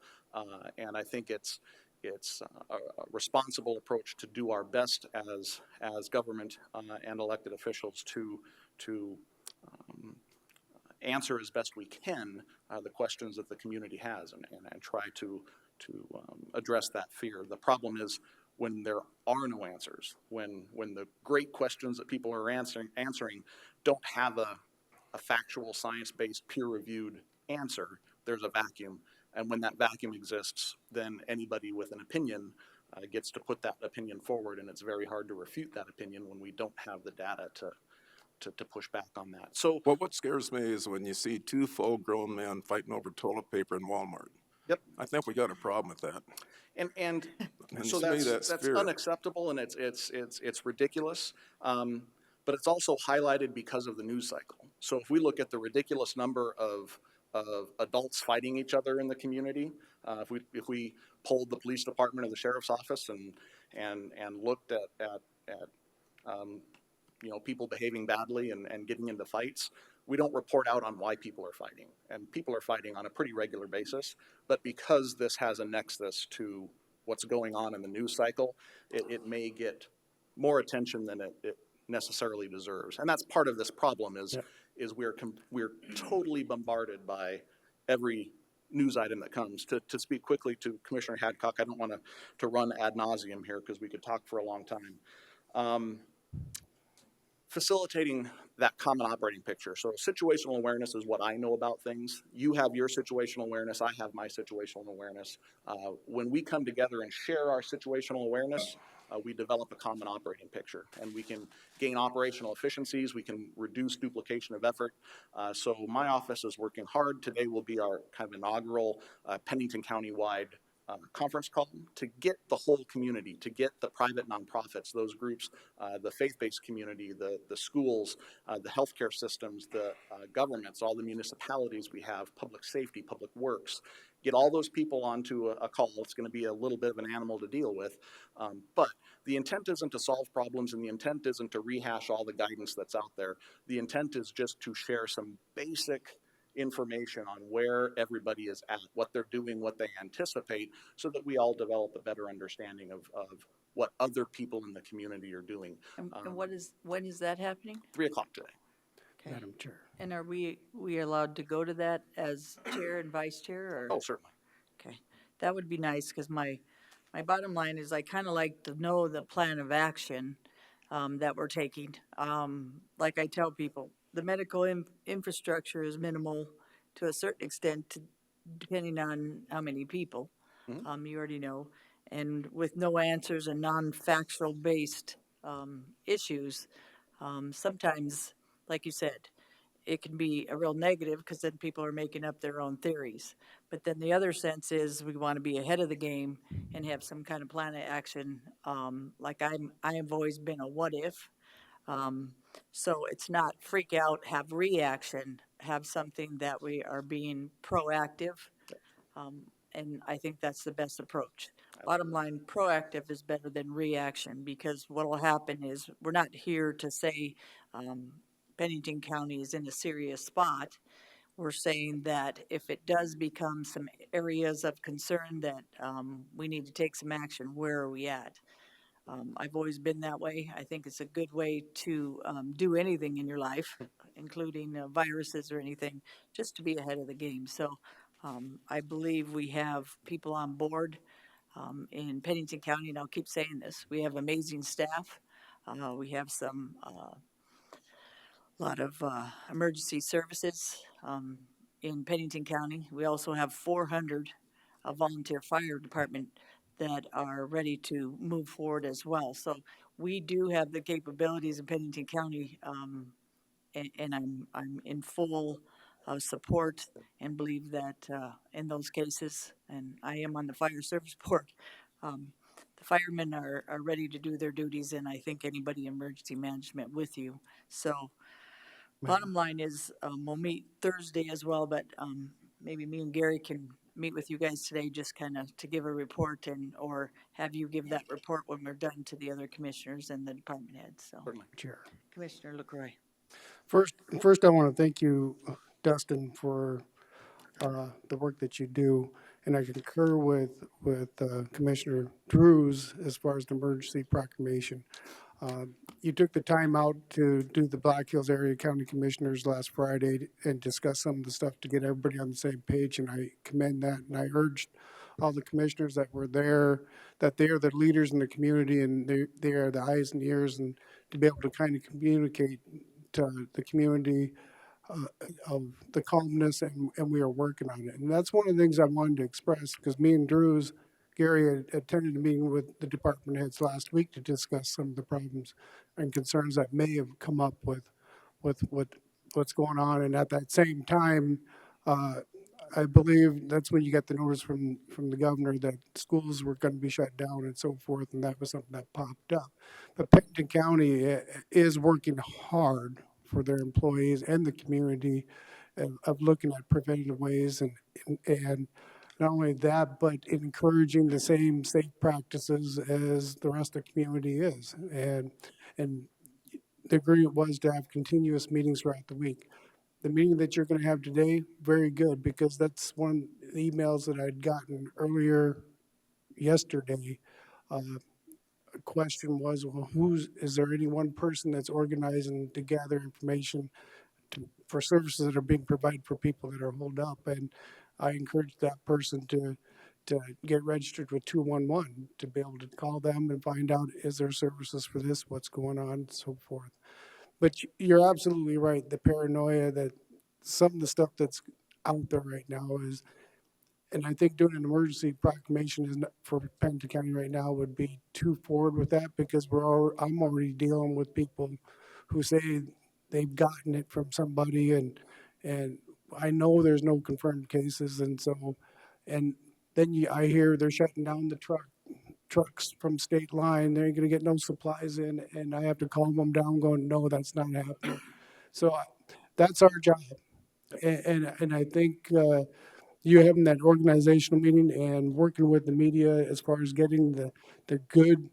And I think it's a responsible approach to do our best as government and elected officials to answer as best we can the questions that the community has and try to address that fear. The problem is when there are no answers, when the great questions that people are answering don't have a factual, science-based, peer-reviewed answer, there's a vacuum. And when that vacuum exists, then anybody with an opinion gets to put that opinion forward, and it's very hard to refute that opinion when we don't have the data to push back on that. So, well, what scares me is when you see 2 full-grown men fighting over toilet paper in Walmart. Yep. I think we got a problem with that. And so that's unacceptable, and it's ridiculous. but it's also highlighted because of the news cycle. So if we look at the ridiculous number of adults fighting each other in the community, if we polled the police department or the sheriff's office and looked at people behaving badly and getting into fights, we don't report out on why people are fighting. And people are fighting on a pretty regular basis, but because this has a nexus to what's going on in the news cycle, it may get more attention than it necessarily deserves. And that's part of this problem is we're totally bombarded by every news item that comes. To speak quickly to Commissioner Hadcock, I don't want to run ad nauseum here because we could talk for a long time. Facilitating that common operating picture. So situational awareness is what I know about things. You have your situational awareness. I have my situational awareness. When we come together and share our situational awareness, we develop a common operating picture, and we can gain operational efficiencies. We can reduce duplication of effort. So my office is working hard. Today will be our kind of inaugural Pennington County-wide conference call to get the whole community, to get the private nonprofits, those groups, the faith-based community, the schools, the healthcare systems, the governments, all the municipalities we have, public safety, public works, get all those people onto a call. It's going to be a little bit of an animal to deal with, but the intent isn't to solve problems, and the intent isn't to rehash all the guidance that's out there. The intent is just to share some basic information on where everybody is at, what they're doing, what they anticipate, so that we all develop a better understanding of what other people in the community are doing. And when is that happening? 3 o'clock today. Okay. Madam Chair. And are we allowed to go to that as chair and vice chair, or? Oh, certainly. Okay, that would be nice, because my bottom line is I kind of like to know the plan of action that we're taking. Like I tell people, the medical infrastructure is minimal to a certain extent, depending on how many people. You already know. And with no answers and non-factual based issues, sometimes, like you said, it can be a real negative, because then people are making up their own theories. But then the other sense is we want to be ahead of the game and have some kind of plan of action. Like I have always been a what if. So it's not freak out, have reaction, have something that we are being proactive. And I think that's the best approach. Bottom line, proactive is better than reaction, because what will happen is we're not here to say Pennington County is in a serious spot. We're saying that if it does become some areas of concern that we need to take some action, where are we at? I've always been that way. I think it's a good way to do anything in your life, including viruses or anything, just to be ahead of the game. So I believe we have people on board in Pennington County, and I'll keep saying this. We have amazing staff. We have some lot of emergency services in Pennington County. We also have 400 volunteer fire department that are ready to move forward as well. So we do have the capabilities in Pennington County, and I'm in full support and believe that in those cases, and I am on the fire service board, the firemen are ready to do their duties, and I think anybody in emergency management with you. So bottom line is we'll meet Thursday as well, but maybe me and Gary can meet with you guys today, just kind of to give a report, or have you give that report when we're done to the other commissioners and the department heads. So, Chair. Commissioner LaCroix. First, I want to thank you, Dustin, for the work that you do, and I concur with Commissioner Drews as far as the emergency proclamation. You took the time out to do the Black Hills Area County Commissioners last Friday and discuss some of the stuff to get everybody on the same page, and I commend that. And I urged all the commissioners that were there that they are the leaders in the community, and they are the eyes and ears, and to be able to kind of communicate to the community of the calmness, and we are working on it. And that's one of the things I wanted to express, because me and Gary had attended a meeting with the department heads last week to discuss some of the problems and concerns that may have come up with what's going on. And at that same time, I believe that's when you got the notice from the governor that schools were going to be shut down and so forth, and that was something that popped up. But Pennington County is working hard for their employees and the community of looking at preventative ways and not only that, but encouraging the same safe practices as the rest of the community is. And the agreement was to have continuous meetings throughout the week. The meeting that you're going to have today, very good, because that's one of the emails that I'd gotten earlier yesterday. A question was, well, is there any one person that's organizing to gather information for services that are being provided for people that are holed up? And I encouraged that person to get registered with 211 to be able to call them and find out, is there services for this, what's going on, and so forth. But you're absolutely right. The paranoia that some of the stuff that's out there right now is, and I think doing an emergency proclamation is not, for Pennington County right now would be too forward with that because I'm already dealing with people who say they've gotten it from somebody and I know there's no confirmed cases and so, and then I hear they're shutting down the trucks from state line. They're going to get no supplies in, and I have to calm them down, going, no, that's not happening. So that's our job, and I think you having that organizational meeting and working with the media as far as getting the good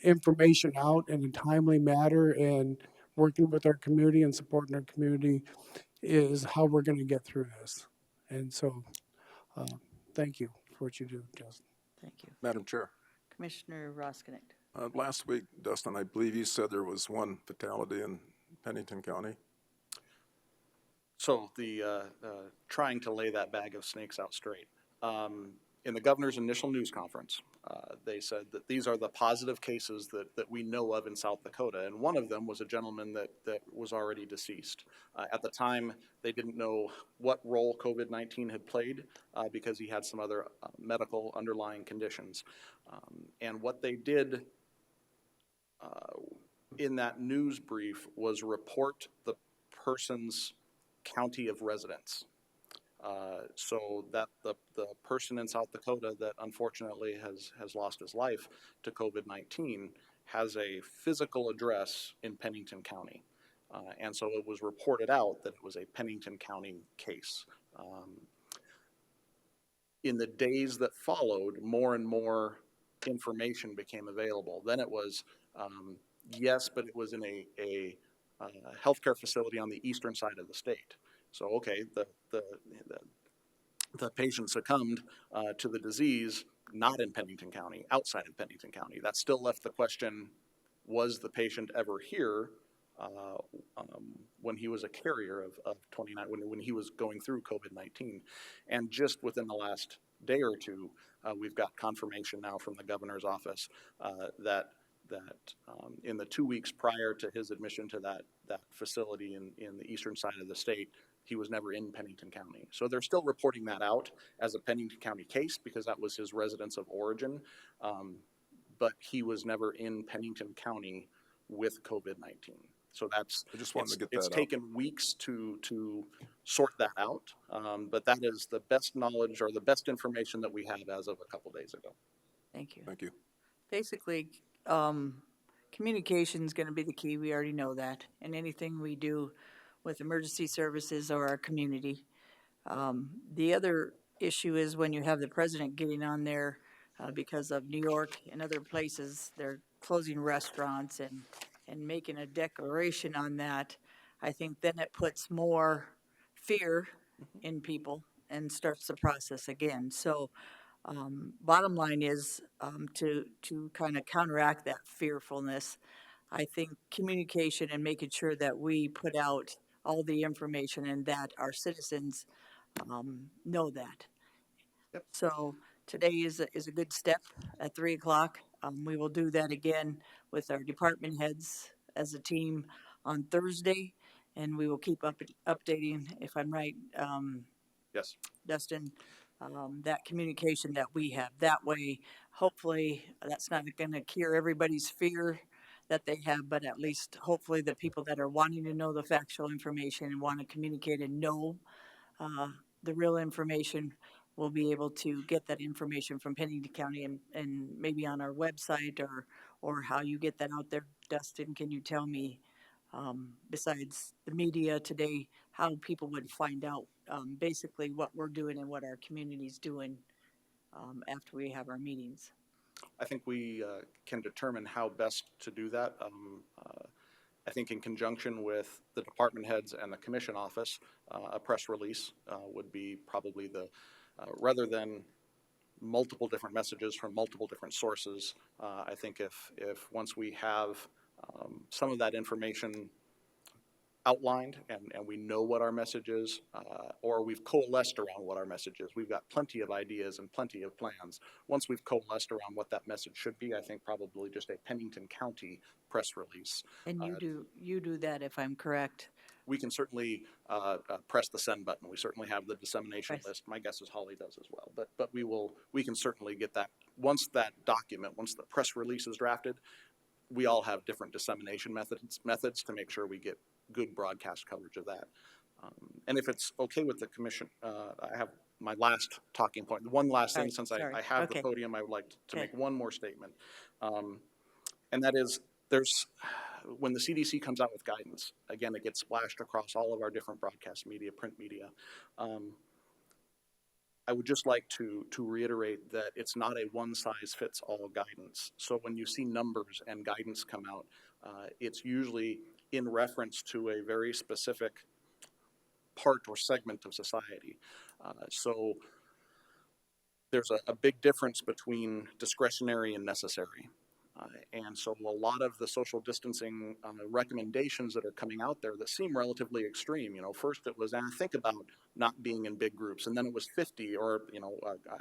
information out in a timely manner and working with our community and supporting our community is how we're going to get through this. And so, thank you for what you do, Justin. Thank you. Madam Chair, Commissioner Roskinek. last week, Dustin, I believe you said there was one fatality in Pennington County. So trying to lay that bag of snakes out straight. In the governor's initial news conference, they said that these are the positive cases that we know of in South Dakota. And one of them was a gentleman that was already deceased. At the time, they didn't know what role COVID-19 had played because he had some other medical underlying conditions. And what they did in that news brief was report the person's county of residence. So that the person in South Dakota that unfortunately has lost his life to COVID-19 has a physical address in Pennington County. And so it was reported out that it was a Pennington County case. In the days that followed, more and more information became available. Then it was, yes, but it was in a healthcare facility on the eastern side of the state. So, okay, the patient succumbed to the disease not in Pennington County, outside of Pennington County. That still left the question, was the patient ever here when he was a carrier of 29, when he was going through COVID-19? And just within the last day or two, we've got confirmation now from the governor's office that in the 2 weeks prior to his admission to that facility in the eastern side of the state, he was never in Pennington County. So they're still reporting that out as a Pennington County case because that was his residence of origin. But he was never in Pennington County with COVID-19. So I just wanted to get that it's out. taken weeks to sort that out. But that is the best knowledge or the best information that we have as of a couple days ago. Thank you. Thank you. Basically, communication is going to be the key. We already know that. And anything we do with emergency services or our community. The other issue is when you have the president getting on there because of New York and other places, they're closing restaurants and making a declaration on that. I think then it puts more fear in people and starts the process again. So bottom line is to kind of counteract that fearfulness. I think communication and making sure that we put out all the information and that our citizens know that. Yep. So today is a good step at 3 o'clock. We will do that again with our department heads as a team on Thursday, and we will keep updating, if I'm right, Yes. Dustin, that communication that we have. That way, hopefully, that's not going to cure everybody's fear that they have, but at least hopefully the people that are wanting to know the factual information and want to communicate and know the real information, we'll be able to get that information from Pennington County and maybe on our website or how you get that out there. Dustin, can you tell me, besides the media today, how people would find out basically what we're doing and what our community's doing after we have our meetings? I think we can determine how best to do that. I think in conjunction with the department heads and the commission office, a press release would be probably rather than multiple different messages from multiple different sources. I think if once we have some of that information outlined and we know what our message is, or we've coalesced around what our message is. We've got plenty of ideas and plenty of plans. Once we've coalesced around what that message should be, I think probably just a Pennington County press release. And you do that, if I'm correct. We can certainly press the send button. We certainly have the dissemination list. My guess is Holly does as well. But we can certainly get that once the press release is drafted. We all have different dissemination methods to make sure we get good broadcast coverage of that. And if it's okay with the commission, I have my last talking point. One last thing, since I have the podium, I would like to make one more statement. And that is, when the CDC comes out with guidance, again, it gets splashed across all of our different broadcast media, print media. I would just like to reiterate that it's not a one-size-fits-all guidance. So when you see numbers and guidance come out, it's usually in reference to a very specific part or segment of society. So there's a big difference between discretionary and necessary. And so a lot of the social distancing recommendations that are coming out there that seem relatively extreme, first it was, think about not being in big groups, and then it was 50, or,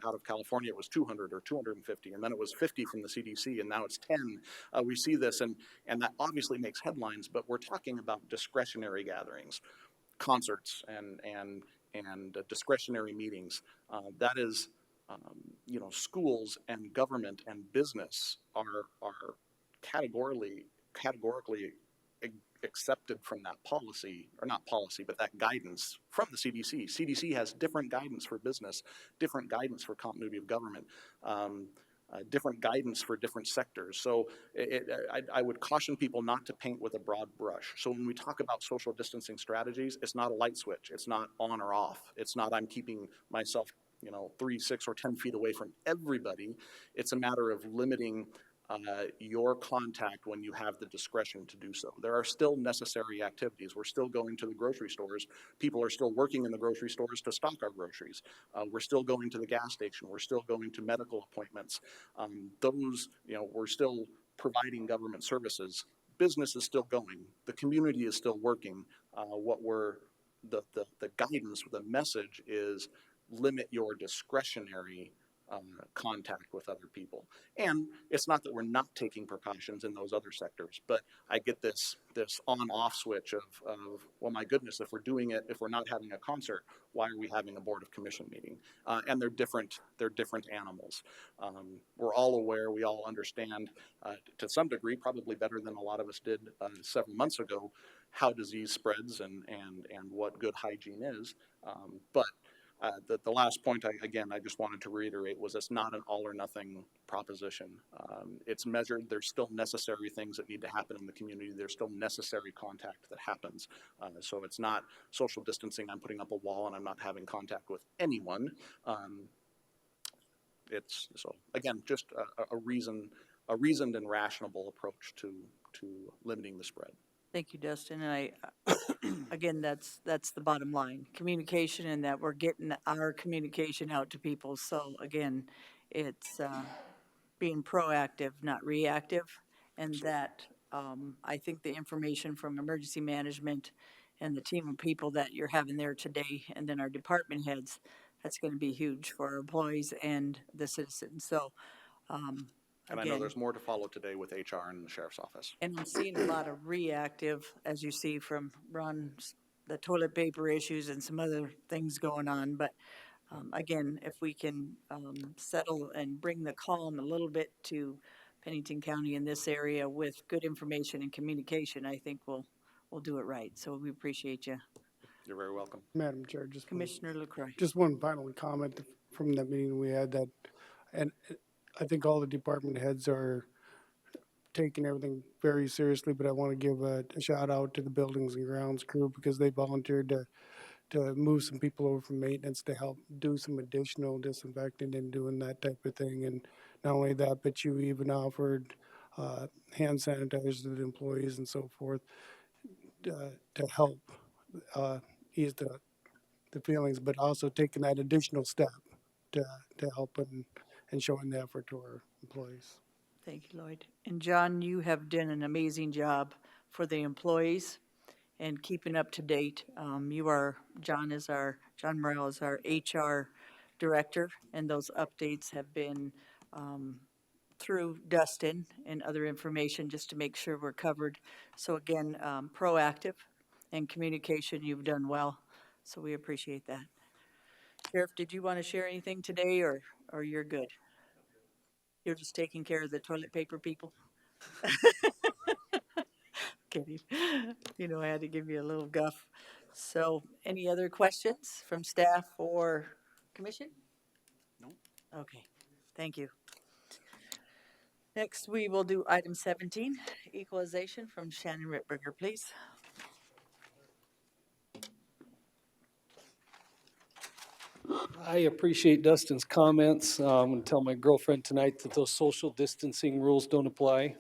out of California it was 200 or 250, and then it was 50 from the CDC, and now it's 10. We see this, and that obviously makes headlines, but we're talking about discretionary gatherings, concerts, and discretionary meetings. That is, schools and government and business are categorically accepted from that policy, or not policy, but that guidance from the CDC. CDC has different guidance for business, different guidance for continuity of government, different guidance for different sectors. So I would caution people not to paint with a broad brush. So when we talk about social distancing strategies, it's not a light switch. It's not on or off. It's not I'm keeping myself 3, 6, or 10 feet away from everybody. It's a matter of limiting your contact when you have the discretion to do so. There are still necessary activities. We're still going to the grocery stores. People are still working in the grocery stores to stock our groceries. We're still going to the gas station. We're still going to medical appointments. We're still providing government services. Business is still going. The community is still working. The guidance, the message is limit your discretionary contact with other people. And it's not that we're not taking precautions in those other sectors, but I get this on-off switch of, well, my goodness, if we're not having a concert, why are we having a Board of Commission meeting? And they're different animals. We're all aware, we all understand, to some degree, probably better than a lot of us did several months ago, how disease spreads and what good hygiene is. But the last point, I just wanted to reiterate, was it's not an all or nothing proposition. It's measured. There's still necessary things that need to happen in the community. There's still necessary contact that happens. So it's not social distancing. I'm putting up a wall and I'm not having contact with anyone. Again, just a reasoned and rational approach to limiting the spread. Thank you, Dustin. And again, that's the bottom line, communication, and that we're getting our communication out to people. So again, it's being proactive, not reactive. And that I think the information from emergency management and the team of people that you're having there today, and then our department heads, that's going to be huge for our employees and the citizens. So and I know there's more to follow today with HR and the sheriff's office. And I'm seeing a lot of reactive, as you see from Ron's, the toilet paper issues and some other things going on. But again, if we can settle and bring the calm a little bit to Pennington County in this area with good information and communication, I think we'll do it right. So we appreciate you. You're very welcome. Madam Chair, just Commissioner LaCroy. just one final comment from that meeting we had that, and I think all the department heads are taking everything very seriously, but I want to give a shout out to the buildings and grounds crew because they volunteered to move some people over from maintenance to help do some additional disinfecting and doing that type of thing. And not only that, but you even offered hand sanitizers to the employees and so forth to help ease the feelings, but also taking that additional step to, to help and showing the effort to our employees. Thank you, Lloyd. And John, you have done an amazing job for the employees and keeping up to date. John Morrell is our HR director, and those updates have been through Dustin and other information just to make sure we're covered. So again, proactive and communication, you've done well. So we appreciate that. Sheriff, did you want to share anything today or you're good? You're just taking care of the toilet paper people? Kidding. You know, I had to give you a little guff. So any other questions from staff or commission? No. Okay, thank you. Next, we will do item 17, equalization from Shannon Ritberger, please. I appreciate Dustin's comments. I'm going to tell my girlfriend tonight that those social distancing rules don't apply.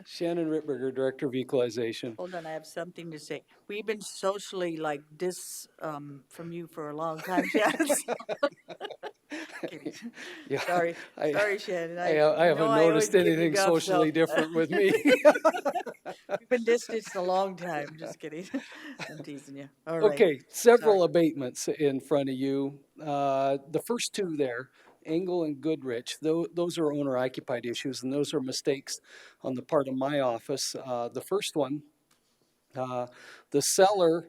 Shannon Ritberger, Director of Equalization. Hold on, I have something to say. We've been socially from you for a long time, Shannon. Kidding. Yeah, Sorry, Shannon. I know haven't I always noticed give you anything guff, socially so- different with me. We've been distanced a long time, just kidding. I'm teasing you. All right. Okay, several Sorry. abatements in front of you. The first two there, Engel and Goodrich, those are owner occupied issues, and those are mistakes on the part of my office. The first one, the seller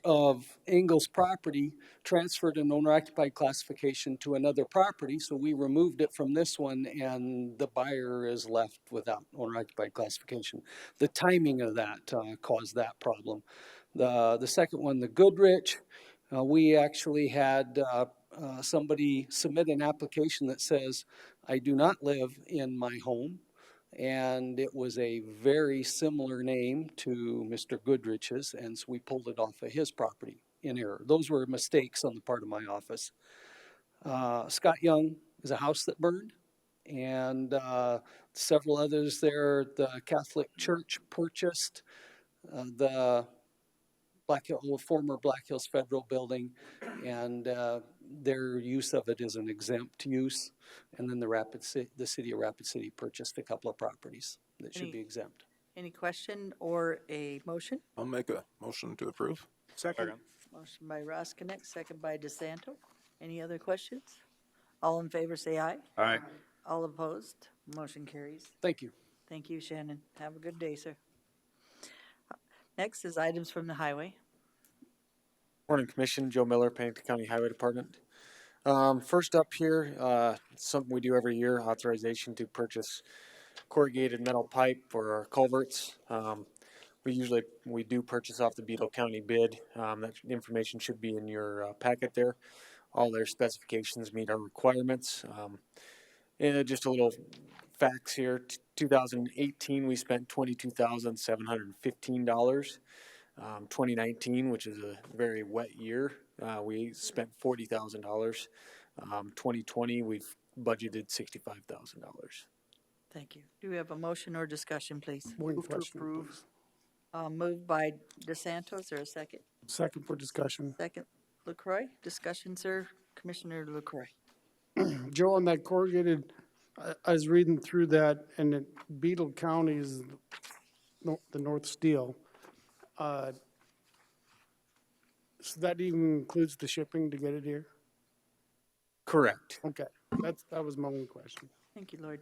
of Engel's property transferred an owner-occupied classification to another property, so we removed it from this one, and the buyer is left without owner-occupied classification. The timing of that caused that problem. The second one, the Goodrich, we actually had somebody submit an application that says, I do not live in my home. And it was a very similar name to Mr. Goodrich's, and so we pulled it off of his property in error. Those were mistakes on the part of my office. Scott Young is a house that burned, and several others there. The Catholic Church purchased the former Black Hills Federal Building, and their use of it is an exempt use. And then the city of Rapid City purchased a couple of properties that should be exempt. Any question or a motion? I'll make a motion to approve. Second. Motion by Ross Connect, second by DeSanto. Any other questions? All in favor, say aye. Aye. All opposed, motion carries. Thank you. Thank you, Shannon. Have a good day, sir. Next is items from the highway. Morning, Commission. Joe Miller, Pennington County Highway Department. First up here, something we do every year, authorization to purchase corrugated metal pipe for our culverts. We do purchase off the Beetle County bid. That information should be in your packet there. All their specifications meet our requirements. And just a little facts here. 2018, we spent $22,715. 2019, which is a very wet year, we spent $40,000. 2020, we've budgeted $65,000. Thank you. Do we have a motion or discussion, please? One Move to question, approve. please. Moved by DeSanto. Is there a second? Second for discussion. Second, LaCroy. Discussion, sir. Commissioner LaCroy. Joe, on that corrugated, I was reading through that, and Beetle County is the North Steel. So that even includes the shipping to get it here? Correct. Okay, that was my only question. Thank you, Lord.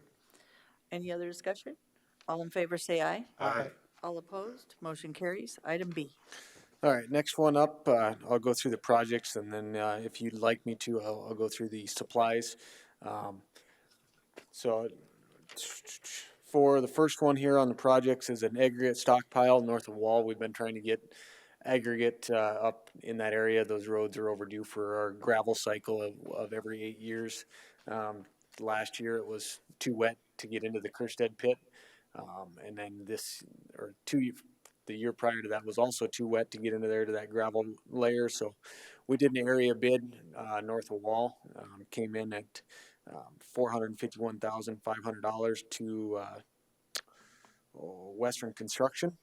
Any other discussion? All in favor, say aye. Aye. All opposed, motion carries. Item B. All right, next one up, I'll go through the projects, and then if you'd like me to, I'll go through the supplies. So for the first one here on the projects is an aggregate stockpile north of Wall. We've been trying to get aggregate up in that area. Those roads are overdue for our gravel cycle of every 8 years. Last year it was too wet to get into the Kerstead pit. And then the year prior to that was also too wet to get into there to that gravel layer. So we did an area bid north of Wall, came in at $451,500 to Western Construction.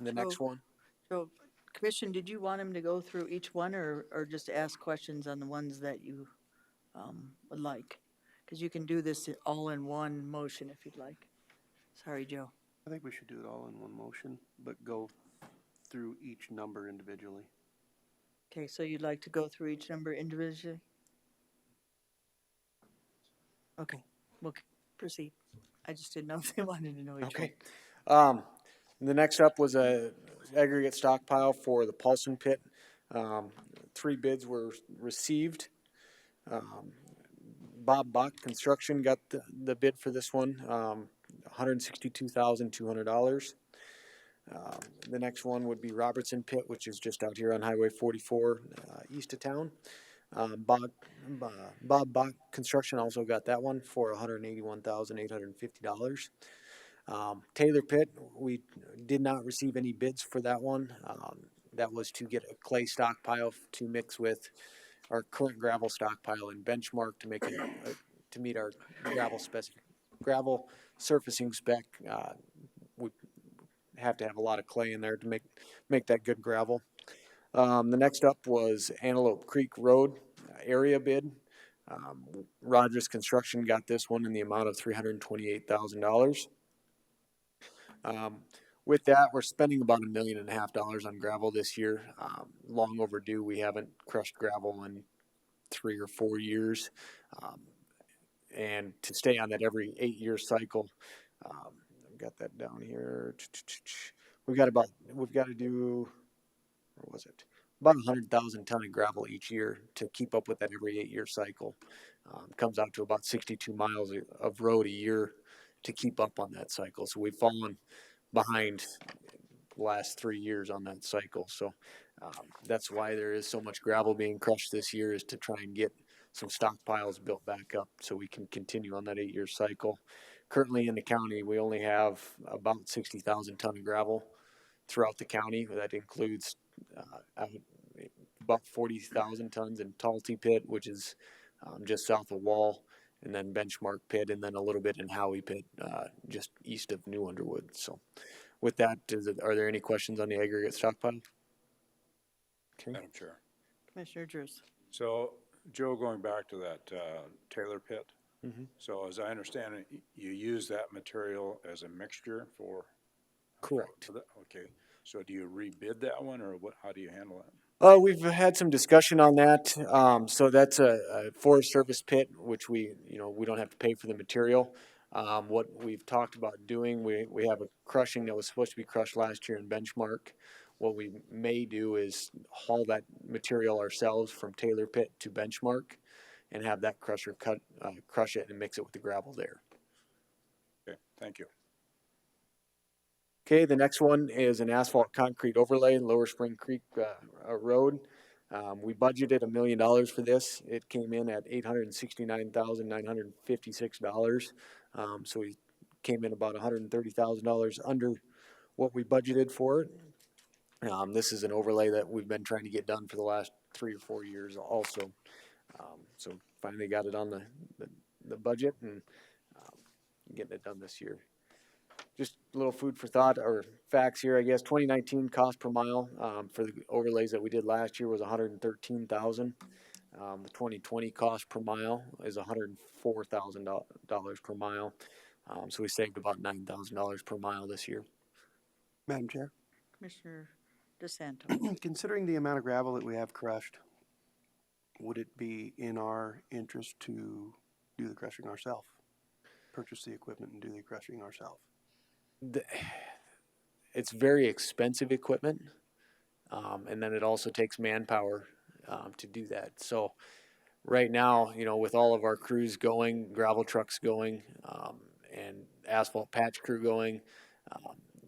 The next one. So, Commission, did you want him to go through each one or just ask questions on the ones that you would like? Because you can do this all in one motion if you'd like. Sorry, Joe. I think we should do it all in one motion, but go through each number individually. Okay, so you'd like to go through each number individually? Okay, we'll proceed. I just didn't know if they wanted to know each one. Okay. The next up was a aggregate stockpile for the Paulson pit. 3 bids were received. Bob Bach Construction got the bid for this one, $162,200. The next one would be Robertson Pit, which is just out here on Highway 44, east of town. Bob Bach Construction also got that one for $181,850. Taylor Pit, we did not receive any bids for that one. That was to get a clay stockpile to mix with our current gravel stockpile and benchmark to make it to meet our gravel surfacing spec. We have to have a lot of clay in there to make that good gravel. The next up was Antelope Creek Road area bid. Rogers Construction got this one in the amount of $328,000. With that, we're spending about $1.5 million on gravel this year. Long overdue. We haven't crushed gravel in 3 or 4 years. And to stay on that every 8-year cycle, I've got that down here. We've got to do, what was it? About 100,000 ton of gravel each year to keep up with that every 8-year cycle. Comes out to about 62 miles of road a year to keep up on that cycle. So we've fallen behind the last 3 years on that cycle. So that's why there is so much gravel being crushed this year, is to try and get some stockpiles built back up so we can continue on that 8-year cycle. Currently in the county, we only have about 60,000 ton of gravel throughout the county. That includes about 40,000 tons in Talty Pit, which is just south of Wall, and then Benchmark Pit, and then a little bit in Howie Pit, just east of New Underwood. So with that, are there any questions on the aggregate stockpile? Okay. Madam Chair. Commissioner Drews. So, Joe, going back to that Taylor pit, Mm-hmm. so as I understand it, you use that material as a mixture for? Correct. Okay, so do you rebid that one, or what? How do you handle that? We've had some discussion on that. So that's a Forest Service pit, which we don't have to pay for the material. What we've talked about doing, we have a crushing that was supposed to be crushed last year in Benchmark. What we may do is haul that material ourselves from Taylor Pit to Benchmark and have that crusher crush it and mix it with the gravel there. Okay, thank you. Okay, the next one is an asphalt concrete overlay in Lower Spring Creek Road. We budgeted $1 million for this. It came in at $869,956. So we came in about $130,000 under what we budgeted for it. This is an overlay that we've been trying to get done for the last 3 or 4 years also. So finally got it on the budget and getting it done this year. Just a little food for thought or facts here, I guess. 2019 cost per mile for the overlays that we did last year was $113,000. The 2020 cost per mile is $104,000 per mile. So we saved about $9,000 per mile this year. Madam Chair, Commissioner DeSanto. considering the amount of gravel that we have crushed, would it be in our interest to do the crushing ourselves? Purchase the equipment and do the crushing ourselves? It's very expensive equipment, and then it also takes manpower to do that. So right now, with all of our crews going, gravel trucks going, and asphalt patch crew going,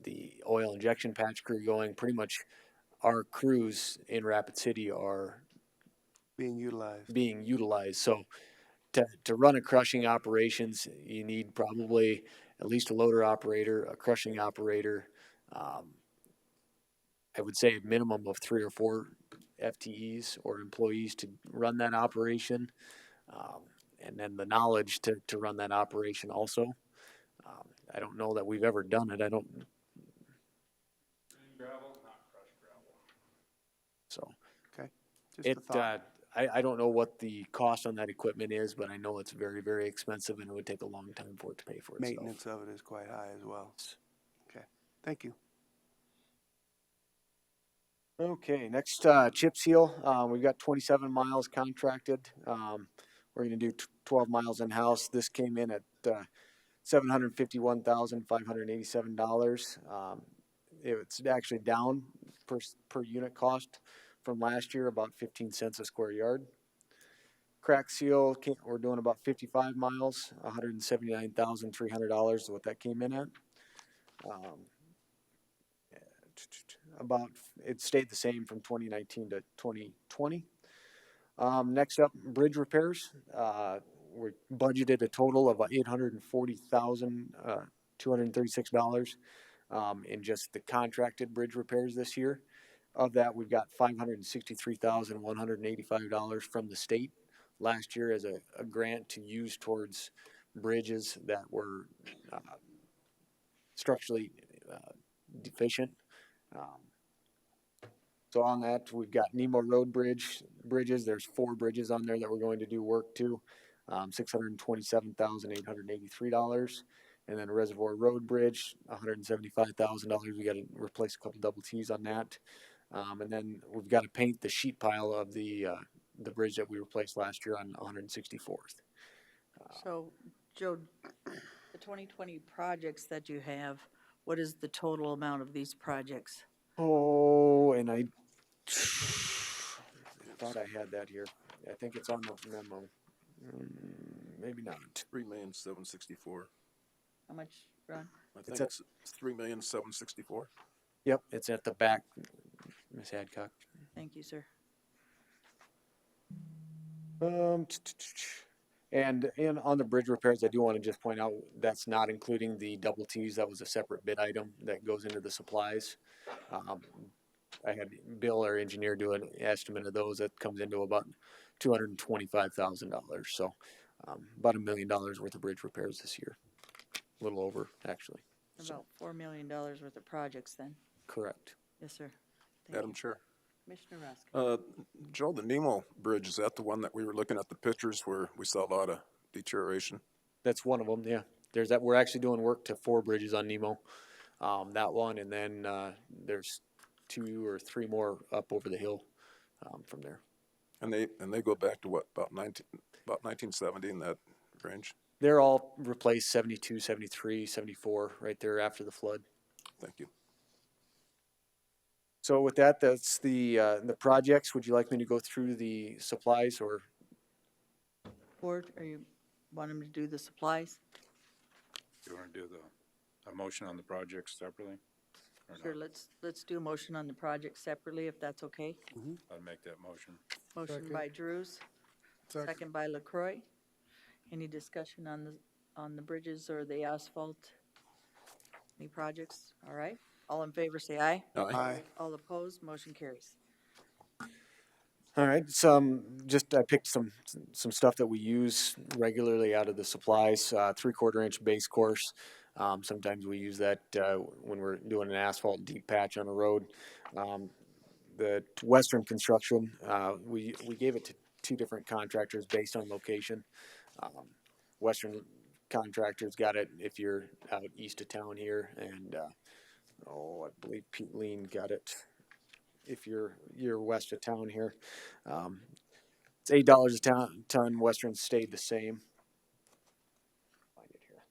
the oil injection patch crew going. Pretty much our crews in Rapid City are Being utilized. being utilized. So to run a crushing operations, you need probably at least a loader operator, a crushing operator. I would say a minimum of 3 or 4 FTEs or employees to run that operation, and then the knowledge to run that operation also. I don't know that we've ever done it. I don't. Gravel, not crushed gravel. So Okay, just a it. thought. I don't know what the cost on that equipment is, but I know it's very, very expensive, and it would take a long time for it to pay for itself. Maintenance of it is quite high as well. Okay, thank you. Okay, next, chip seal. We've got 27 miles contracted. We're gonna do 12 miles in-house. This came in at, $751,587. It's actually down per unit cost from last year, about 15 cents a square yard. Crack seal, we're doing about 55 miles, $179,300 is what that came in at. It stayed the same from 2019 to 2020. Next up, bridge repairs. We budgeted a total of $840,236 in just the contracted bridge repairs this year. Of that, we've got $563,185 from the state last year as a grant to use towards bridges that were structurally deficient. So on that, we've got Nemo Road bridges. There's 4 bridges on there that we're going to do work to, $627,883. And then Reservoir Road Bridge, $175,000. We got to replace a couple double T's on that. And then we've got to paint the sheet pile of the bridge that we replaced last year on 164th. So, Joe, the 2020 projects that you have, what is the total amount of these projects? Oh, and I thought I had that here. I think it's on the memo. Maybe not. 3,764,000. How much, Ron? I think it's 3,764,000. Yep, it's at the back, Miss Hadcock. Thank you, sir. And on the bridge repairs, I do want to just point out that's not including the double T's. That was a separate bid item that goes into the supplies. I had Bill, our engineer, do an estimate of those. That comes into about $225,000. So about $1 million worth of bridge repairs this year. A little over, actually. About $4 million worth of projects then. Correct. Yes, sir. Thank Madam you. Chair. Commissioner Roscoe. Joe, the Nemo Bridge, is that the one that we were looking at the pictures where we saw a lot of deterioration? That's one of them, yeah. There's that. We're actually doing work to 4 bridges on Nemo. That one, and then there's 2 or 3 more up over the hill from there. And they go back to what, about 1970 in that range? They're all replaced 72, 73, 74, right there after the flood. Thank you. So with that, that's the projects. Would you like me to go through the supplies or? Board, are you want him to do the supplies? You want to do a motion on the projects separately? Or Sure, not? let's do a motion on the project separately, if that's okay. I'd make that motion. Motion Second. by Drews, second by LaCroy. Any discussion on the bridges or the asphalt? Any projects? All right. All in favor, say aye. Aye. All opposed, motion carries. All right, I picked some stuff that we use regularly out of the supplies. 3/4 inch base course. Sometimes we use that when we're doing an asphalt deep patch on a road. The Western Construction, we gave it to 2 different contractors based on location. Western Contractors got it if you're out east of town here, and I believe Pete Lean got it if you're west of town here. It's $8 a ton. Western stayed the same. Find it here.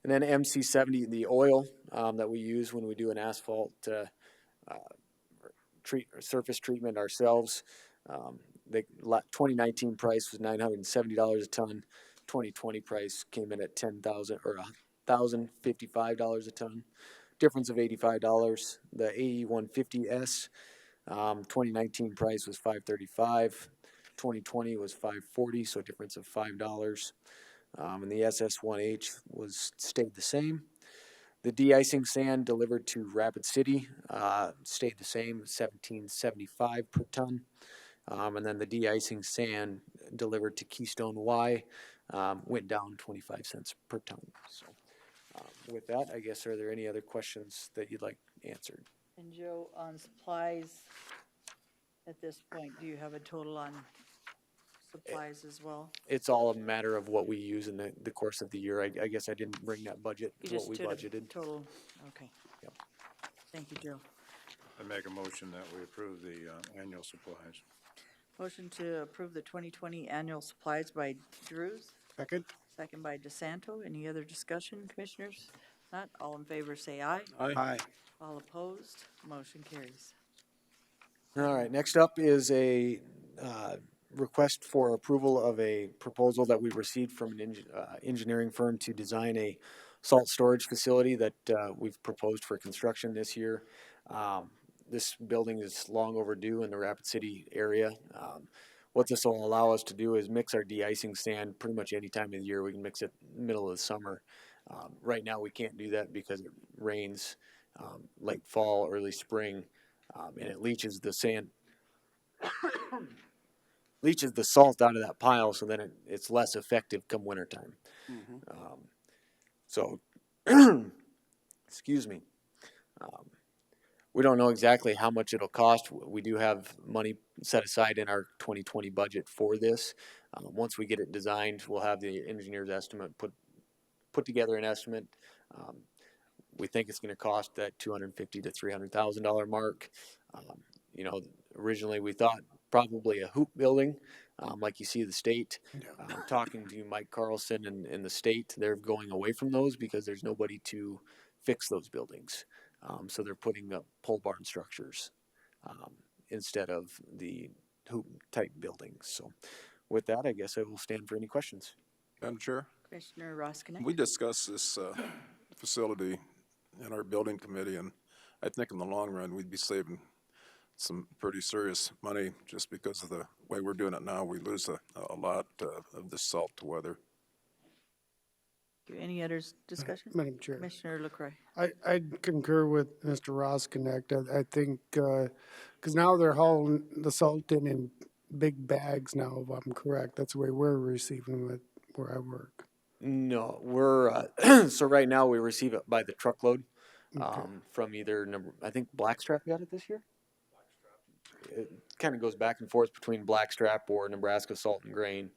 And then MC70, the oil that we use when we do an asphalt surface treatment ourselves. The 2019 price was $970 a ton. 2020 price came in at $10,000 or $1,055 a ton, difference of $85. The AE 150S, 2019 price was $535. 2020 was $540, so difference of $5. And the SS1H stayed the same. The de-icing sand delivered to Rapid City stayed the same, $17.75 per ton. And then the de-icing sand delivered to Keystone Y went down 25 cents per ton. So with that, I guess, are there any other questions that you'd like answered? And Joe, on supplies, at this point, do you have a total on supplies as well? It's all a matter of what we use in the course of the year. I guess I didn't bring that budget, You what just we did a budgeted. total, okay. Yep. Thank you, Joe. I make a motion that we approve the annual supplies. Motion to approve the 2020 annual supplies by Drews, Second? second by DeSanto. Any other discussion, commissioners? Not, all in favor say aye. Aye. All opposed, motion carries. All right, next up is a request for approval of a proposal that we received from an engineering firm to design a salt storage facility that we've proposed for construction this year. This building is long overdue in the Rapid City area. What this will allow us to do is mix our de-icing sand pretty much any time of the year. We can mix it middle of the summer. Right now we can't do that because it rains late fall, early spring, and it leaches the sand, leaches the salt out of that pile, so then it's less effective come wintertime. So, excuse me. We don't know exactly how much it'll cost. We do have money set aside in our 2020 budget for this. Once we get it designed, we'll have the engineer's estimate put together an estimate. We think it's going to cost that $250,000 to $300,000 mark. You know, originally we thought probably a hoop building, like you see the state. Talking to Mike Carlson and the state, they're going away from those because there's nobody to fix those buildings. So they're putting up pole barn structures instead of the hoop type buildings. So with that, I guess I will stand for any questions. Madam Chair, Commissioner Roskinek? we discussed this facility in our building committee, and I think in the long run, we'd be saving some pretty serious money just because of the way we're doing it now. We lose a lot of the salt to weather. Any other discussion? Madam Chair, Commissioner LaCroix? I concur with Mr. Roskinek. I think, because now they're hauling the salt in big bags now, if I'm correct. That's the way we're receiving it where I work. No, we're, so right now we receive it by the truckload, from either I think Blackstrap got it this year. It kind of goes back and forth between Blackstrap or Nebraska Salt and Grain.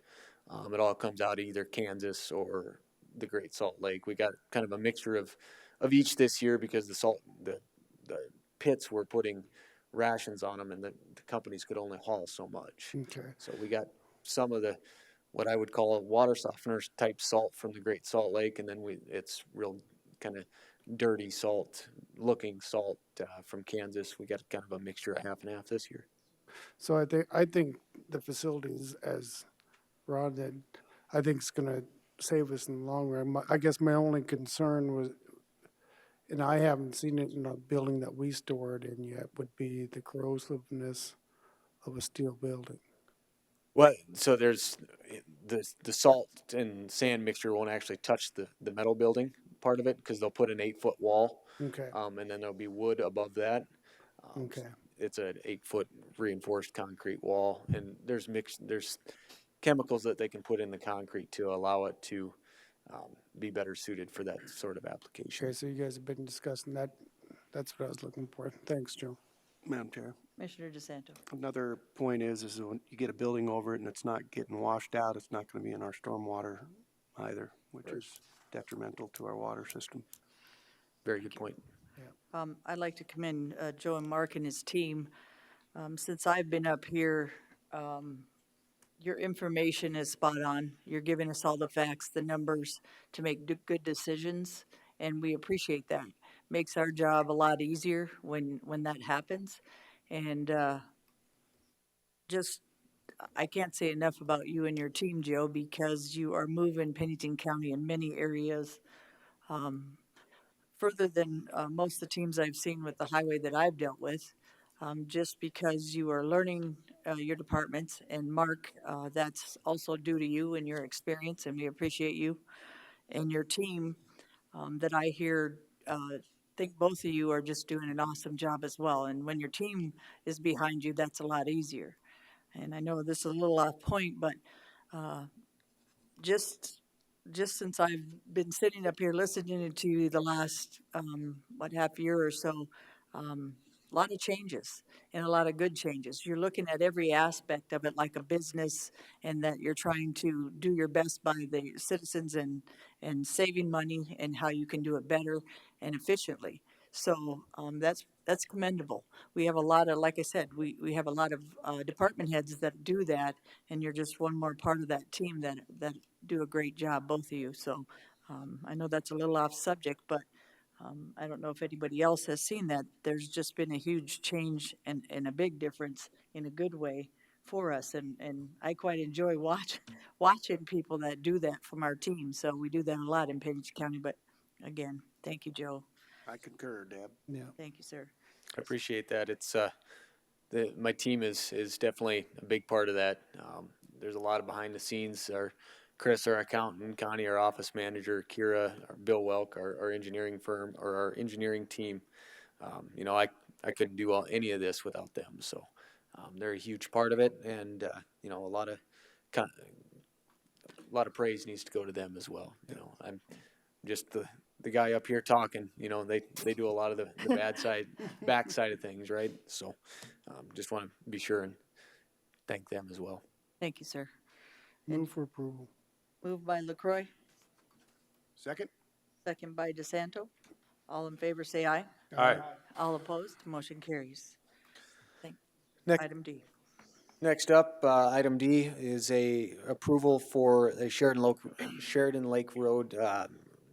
It all comes out of either Kansas or the Great Salt Lake. We got kind of a mixture of each this year because the pits were putting rations on them and the companies could only haul so much. Okay. So we got some of the, what I would call a water softeners type salt from the Great Salt Lake, and then it's real kind of dirty salt looking salt from Kansas. We got kind of a mixture of half and half this year. So I think the facilities, as Rod did, I think it's gonna save us in the long run. I guess my only concern was, and I haven't seen it in a building that we store it in yet, would be the corrosiveness of a steel building. Well, so there's the salt and sand mixture won't actually touch the metal building part of it because they'll put an 8-foot wall. Okay. And then there'll be wood above that. Okay. It's an 8-foot reinforced concrete wall, and there's chemicals that they can put in the concrete to allow it to be better suited for that sort of application. Okay, so you guys have been discussing that. That's what I was looking for. Thanks, Joe. Madam Chair, Commissioner DeSanto? another point is when you get a building over it and it's not getting washed out, it's not gonna be in our stormwater either, which is detrimental to our water system. Very good point. I'd like to commend Joe and Mark and his team. Since I've been up here, your information is spot on. You're giving us all the facts, the numbers to make good decisions, and we appreciate that. Makes our job a lot easier when that happens. And I can't say enough about you and your team, Joe, because you are moving Pennington County in many areas further than most of the teams I've seen with the highway that I've dealt with, just because you are learning your departments. And Mark, that's also due to you and your experience, and we appreciate you and your team that I hear. Think both of you are just doing an awesome job as well. And when your team is behind you, that's a lot easier. And I know this is a little off point, but uh, just just since I've been sitting up here listening to you the last half year or so, a lot of changes and a lot of good changes. You're looking at every aspect of it like a business, and that you're trying to do your best by the citizens and saving money and how you can do it better and efficiently. So that's commendable. We have a lot of, like I said, we have a lot of department heads that do that, and you're just one more part of that team that do a great job, both of you. So I know that's a little off subject, but I don't know if anybody else has seen that. There's just been a huge change and a big difference in a good way for us. And I quite enjoy watching people that do that from our team. So we do that a lot in Pennington County. But again, thank you, Joe. I concur, Deb. Yeah. Thank you, sir. I appreciate that. It's, my team is definitely a big part of that. There's a lot of behind the scenes. Chris, our accountant, Connie, our office manager, Kira, Bill Welk, our engineering firm, or our engineering team. I couldn't do any of this without them. So they're a huge part of it, and a lot of praise needs to go to them as well. I'm just the guy up here talking. They do a lot of the back side of things, right? So just want to be sure and thank them as well. Thank you, sir. Move for approval. Moved by LaCroix, Second? second by DeSanto. All in favor, say aye. Aye. All opposed, motion carries. Next. Item D. Next up, item D is a approval for a Sheridan Lake Road,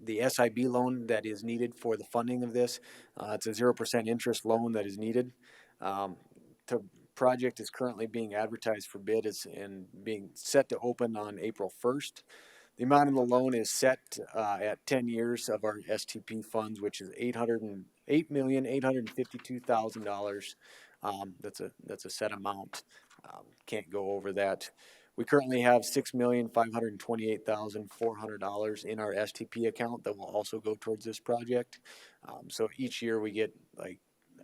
the SIB loan that is needed for the funding of this. It's a 0% interest loan that is needed. The project is currently being advertised for bid and being set to open on April 1st. The amount of the loan is set at 10 years of our STP funds, which is $808,852,000. That's a set amount. Can't go over that. We currently have $6,528,400 in our STP account that will also go towards this project. So each year we get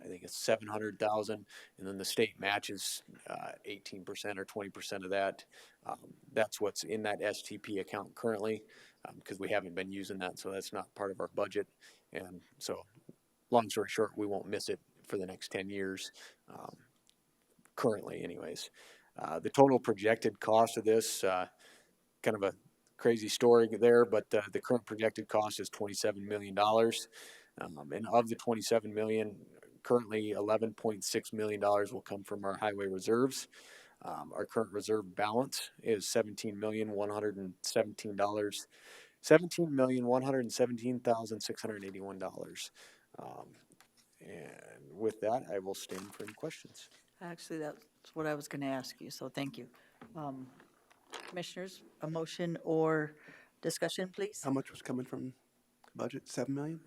I think it's 700,000, and then the state matches 18% or 20% of that. That's what's in that STP account currently, because we haven't been using that, so that's not part of our budget. And so, long story short, we won't miss it for the next 10 years, currently anyways. The total projected cost of this, kind of a crazy story there, but the current projected cost is $27 million. And of the $27 million, currently $11.6 million will come from our highway reserves. Our current reserve balance is $17,117,681. And with that, I will stand for any questions. Actually, that's what I was going to ask you, so thank you. Commissioners, a motion or discussion, please? How much was coming from budget? 7 million?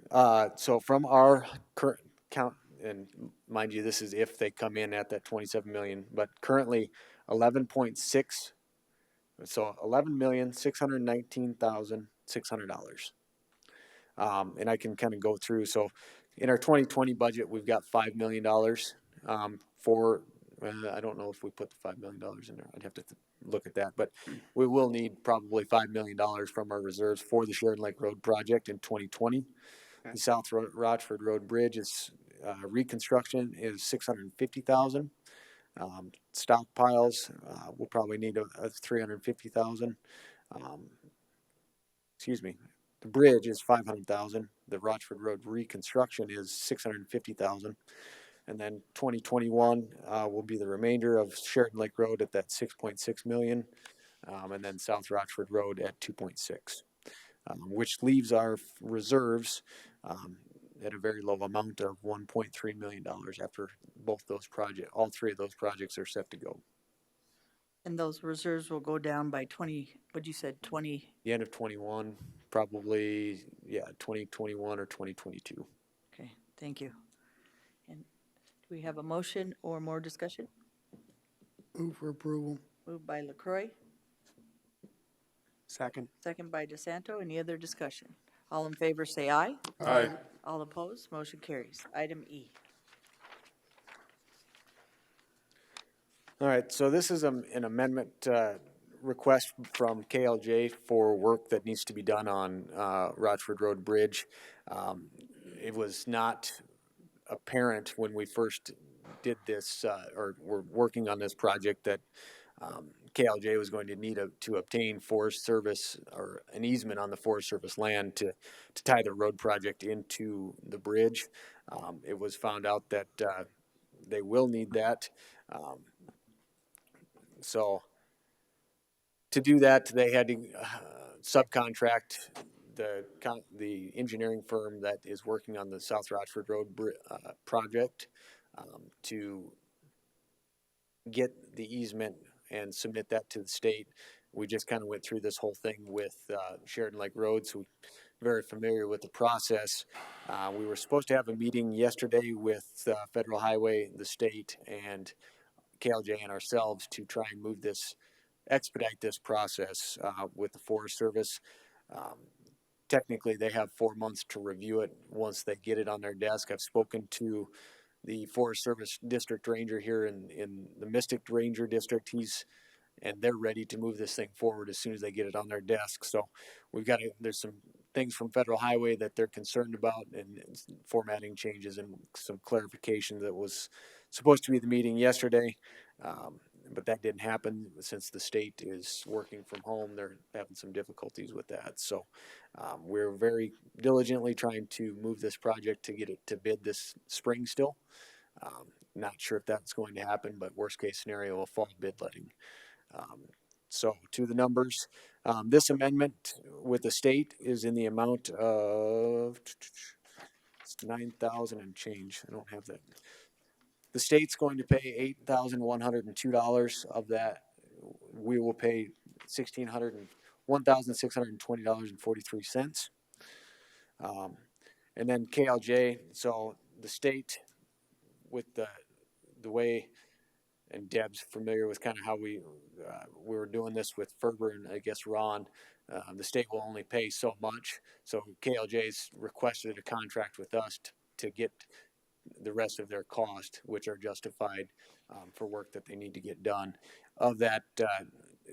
So from our current count, and mind you, this is if they come in at that 27 million, but currently 11.6, so $11,619,600. And I can kind of go through. So in our 2020 budget, we've got $5 million for, I don't know if we put the $5 million in there. I'd have to look at that, but we will need probably $5 million from our reserves for the Sheridan Lake Road project in 2020. Okay. The South Rochford Road Bridge is reconstruction is $650,000. Stockpiles, we'll probably need a $350,000. Excuse me. The bridge is $500,000. The Rochford Road reconstruction is $650,000. And then 2021 will be the remainder of Sheridan Lake Road at that 6.6 million, and then South Rochford Road at 2.6, which leaves our reserves at a very low amount of $1.3 million after all three of those projects are set to go. And those reserves will go down by 20, what'd you said, 20? The end of 21, probably, 2021 or 2022. Okay, thank you. And do we have a motion or more discussion? Move for approval. Moved by LaCroy, Second. second by DeSanto. Any other discussion? All in favor, say aye. Aye. All opposed, motion carries. Item E. All right, so this is an amendment request from KLJ for work that needs to be done on Rochford Road Bridge. It was not apparent when we first did this, or were working on this project, that KLJ was going to need to obtain Forest Service or an easement on the Forest Service land to tie the road project into the bridge. It was found out that they will need that. So to do that, they had to subcontract the engineering firm that is working on the South Rochford Road project to get the easement and submit that to the state. We just kind of went through this whole thing with Sheridan Lake Road, so we're very familiar with the process. We were supposed to have a meeting yesterday with Federal Highway, the state, and KLJ and ourselves to try and expedite this process with the Forest Service. Technically, they have 4 months to review it once they get it on their desk. I've spoken to the Forest Service district ranger here in the Mystic Ranger District. And they're ready to move this thing forward as soon as they get it on their desk. So there's some things from Federal Highway that they're concerned about, and formatting changes and some clarification that was supposed to be the meeting yesterday. But that didn't happen since the state is working from home. They're having some difficulties with that. So we're very diligently trying to move this project to get it to bid this spring still. Not sure if that's going to happen, but worst case scenario, a fall bid letting. So to the numbers, this amendment with the state is in the amount of $9,000 and change. I don't have that. The state's going to pay $8,102 of that. We will pay $1,620.43. And then KLJ, so the state, with the way, and Deb's familiar with kind of how we were doing this with Ferber and I guess Ron, the state will only pay so much. So KLJ's requested a contract with us to get the rest of their cost, which are justified for work that they need to get done. Of that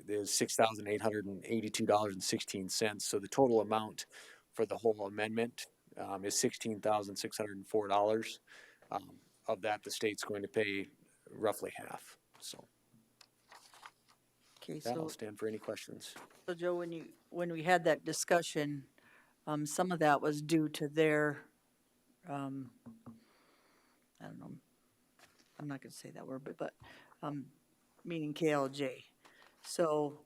is $6,882.16. So the total amount for the whole amendment is $16,604. Of that, the state's going to pay roughly half. So Okay, that'll so, stand for any questions. so Joe, when we had that discussion, some of that was due to their, I don't know, I'm not gonna say that word, but meaning KLJ. So,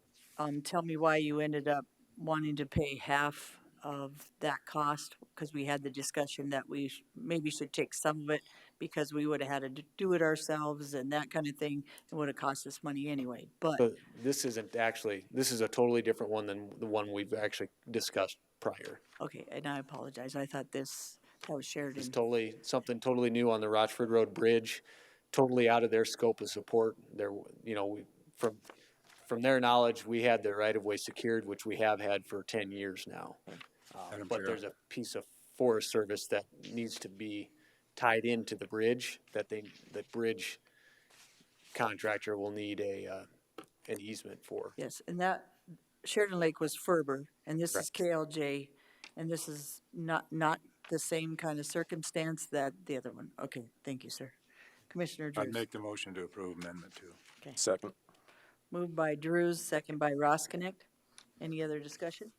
tell me why you ended up wanting to pay half of that cost, because we had the discussion that we maybe should take some of it because we would have had to do it ourselves and that kind of thing. It would have cost us money anyway, but, So this is a totally different one than the one we've actually discussed prior. okay, and I apologize. I thought that was Sheridan. It's something totally new on the Rochford Road Bridge, totally out of their scope of support. From their knowledge, we had the right-of-way secured, which we have had for 10 years now. But there's a piece of Forest Service that needs to be tied into the bridge that the bridge contractor will need an easement for. Yes, and that Sheridan Lake was Ferber, and this is Correct. KLJ, and this is not the same kind of circumstance that the other one. Okay, thank you, sir. Commissioner I'd Drews. make the motion to approve amendment 2. Okay. Second. Moved by Drews, second by Roskinick. Any other discussion?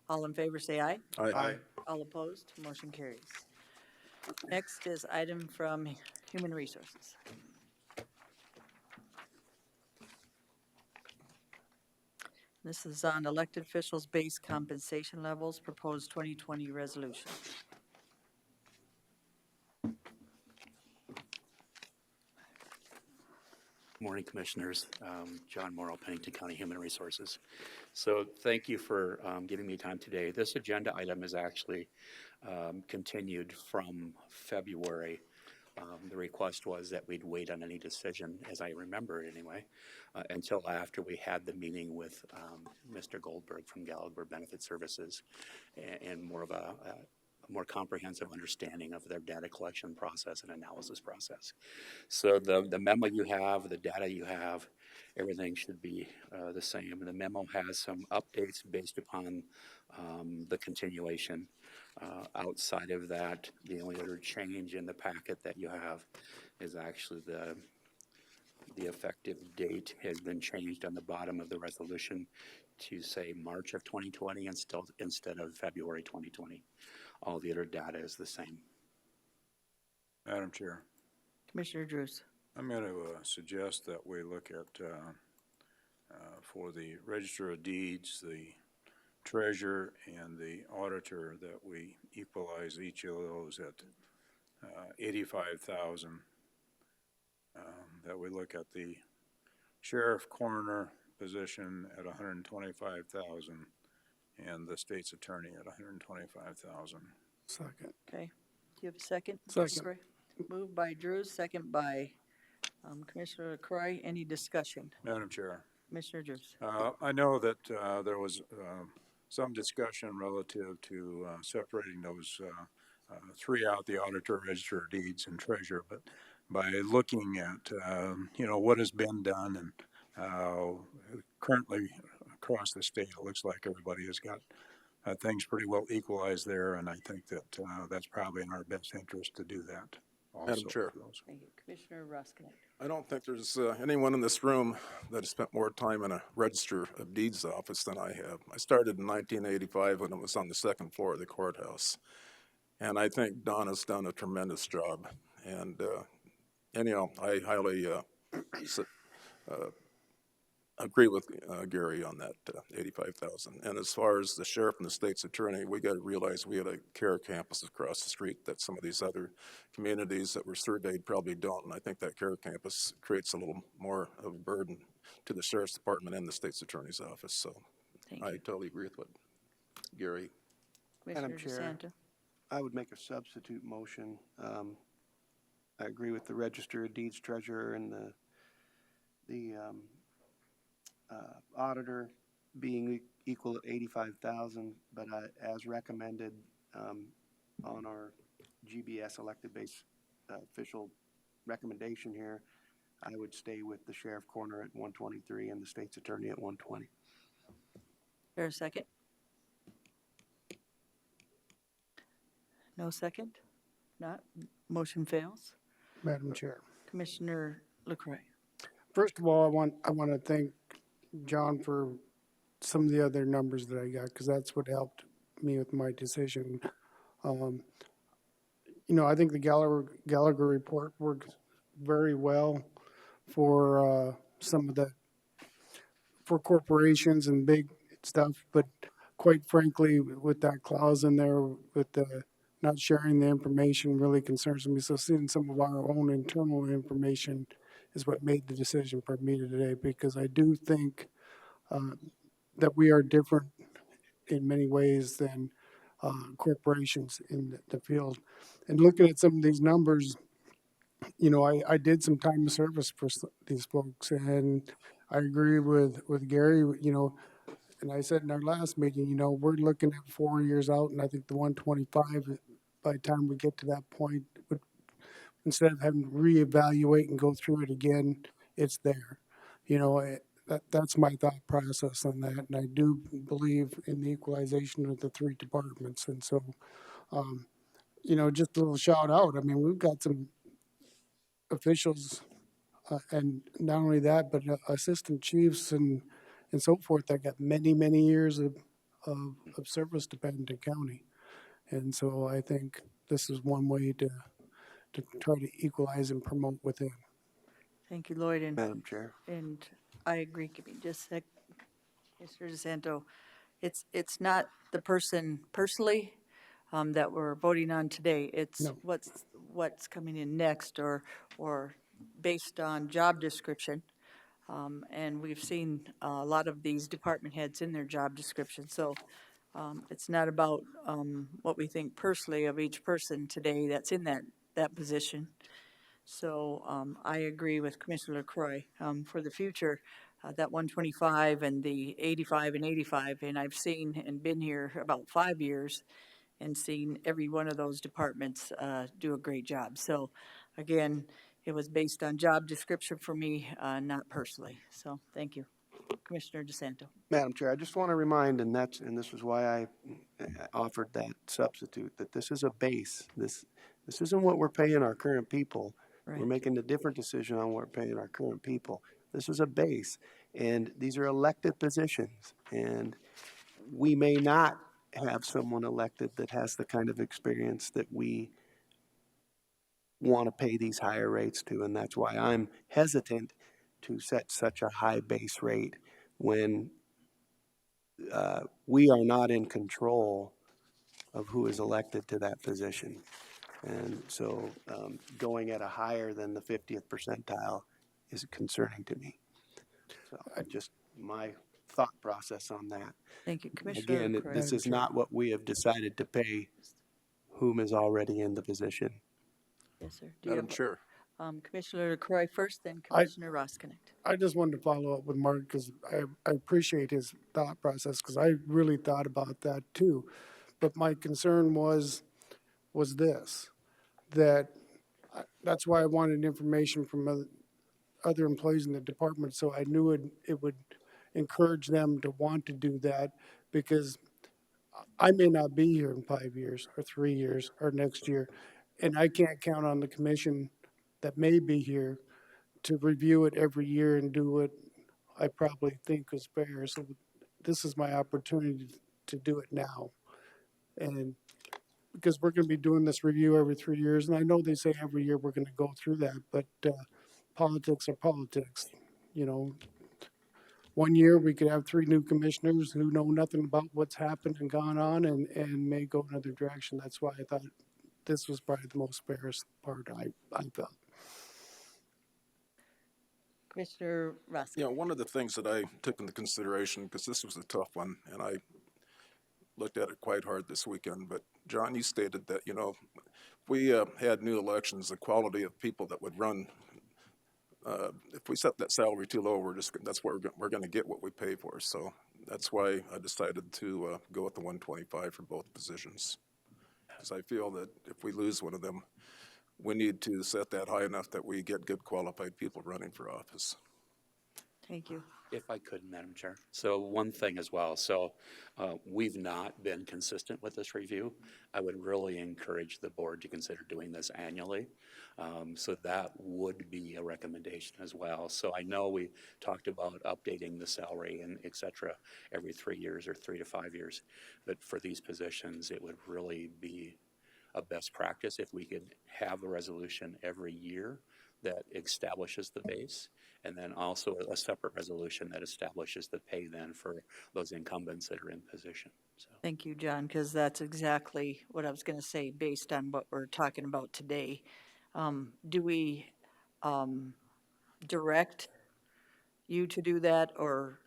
All in favor, say aye. Aye. All opposed, motion carries. Next is item from Human Resources. This is on elected officials' base compensation levels, proposed 2020 resolution. Morning, Commissioners. John Morrow, Pennington County Human Resources. So thank you for giving me time today. This agenda item is actually continued from February. The request was that we'd wait on any decision, as I remember it anyway, until after we had the meeting with Mr. Goldberg from Gallagher Benefit Services and more of a more comprehensive understanding of their data collection process and analysis process. So the memo you have, the data you have, everything should be the same. The memo has some updates based upon the continuation. Outside of that, the only other change in the packet that you have is actually the effective date has been changed on the bottom of the resolution to say March of 2020 instead of February 2020. All the other data is the same. Madam Chair, Commissioner Drews. I'm going to suggest that we look at, for the Register of Deeds, the treasurer and the auditor, that we equalize each of those at 85,000. That we look at the sheriff coroner position at 125,000 and the state's attorney at 125,000. Second. Okay. Do you have a second? Second. LaCroy? Moved by Drews, second by Commissioner LaCroy. Any discussion? Madam Chair, Commissioner Drews. I know that there was some discussion relative to separating those three out, the auditor, register of deeds, and treasurer, but by looking at, what has been done and currently across the state, it looks like everybody has got things pretty well equalized there, and I think that that's probably in our best interest to do that also. Madam Chair. Thank you. Commissioner Roskinek. I don't think there's anyone in this room that has spent more time in a Register of Deeds office than I have. I started in 1985 when it was on the second floor of the courthouse. And I think Don has done a tremendous job. And anyhow, I highly agree with Gary on that 85,000. And as far as the sheriff and the state's attorney, we got to realize we had a care campus across the street that some of these other communities that were surveyed probably don't. And I think that care campus creates a little more of a burden to the sheriff's department and the state's attorney's office. So I totally agree with what Gary. Commissioner Madam Chair. DeSanto. I would make a substitute motion. I agree with the Register of Deeds treasurer and the auditor being equal at 85,000, but as recommended on our GBS elected base official recommendation here, I would stay with the sheriff coroner at 123 and the state's attorney at 120. There a second? No second? Not? Motion fails. Madam Chair. Commissioner LaCroy. First of all, I want to thank John for some of the other numbers that I got, because that's what helped me with my decision. I think the Gallagher report works very well for some of the, for corporations and big stuff, but quite frankly, with that clause in there, with the not sharing the information really concerns me. So seeing some of our own internal information is what made the decision for me today, because I do think that we are different in many ways than corporations in the field. And looking at some of these numbers, I did some time of service for these folks, and I agree with Gary, and I said in our last meeting, we're looking at 4 years out, and I think the 125, by the time we get to that point, instead of having to reevaluate and go through it again, it's there. That's my thought process on that, and I do believe in the equalization of the three departments. And so, just a little shout out. I mean, we've got some officials, and not only that, but assistant chiefs and so forth that got many, many years of service to Pennington County. And so I think this is one way to try to equalize and promote within. Thank you, Lloyd. And Madam Chair. And I agree. Give me just a sec. Mr. DeSanto, it's not the person personally that we're voting on today. It's No. what's coming in next, or based on job description. And we've seen a lot of these department heads in their job description, so it's not about what we think personally of each person today that's in that position. So I agree with Commissioner LaCroix. For the future, that 125 and the 85 and 85, and I've seen and been here about 5 years and seen every one of those departments do a great job. So again, it was based on job description for me, not personally. So thank you. Commissioner DeSanto. Madam Chair, I just want to remind, and this is why I offered that substitute, that this is a base. This isn't what we're paying our current people. Right. We're making a different decision on what we're paying our current people. This is a base, and these are elected positions, and we may not have someone elected that has the kind of experience that we want to pay these higher rates to, and that's why I'm hesitant to set such a high base rate when we are not in control of who is elected to that position. And so going at a higher than the 50th percentile is concerning to me. So just my thought process on that. Thank you, Commissioner. Again, this is not what we have decided to pay whom is already in the position. Yes, sir. Do you Madam have, Chair. Commissioner LaCroix first, then Commissioner Roskinicht. I just wanted to follow up with Mark because I appreciate his thought process because I really thought about that too. But my concern was this, that's why I wanted information from other employees in the department so I knew it would encourage them to want to do that, because I may not be here in 5 years or 3 years or next year, and I can't count on the commission that may be here to review it every year and do what I probably think is fair. So this is my opportunity to do it now. And because we're going to be doing this review every 3 years, and I know they say every year we're going to go through that, but politics are politics. You know, 1 year we could have 3 new commissioners who know nothing about what's happened and gone on and may go another direction. That's why I thought this was probably the most fairest part I felt. Commissioner Roskinicht. You know, one of the things that I took into consideration, because this was a tough one, and I looked at it quite hard this weekend, but John, you stated that, you know, if we had new elections, the quality of people that would run, if we set that salary too low, that's where we're going to get what we pay for. So that's why I decided to go with the 125 for both positions. Because I feel that if we lose one of them, we need to set that high enough that we get good qualified people running for office. Thank you. If I could, Madam Chair. So one thing as well. So we've not been consistent with this review. I would really encourage the board to consider doing this annually. So that would be a recommendation as well. So I know we talked about updating the salary and et cetera every 3 years or 3 to 5 years. But for these positions, it would really be a best practice if we could have a resolution every year that establishes the base, and then also a separate resolution that establishes the pay then for those incumbents that are in position. So. Thank you, John, because that's exactly what I was going to say based on what we're talking about today. Do we direct you to do that or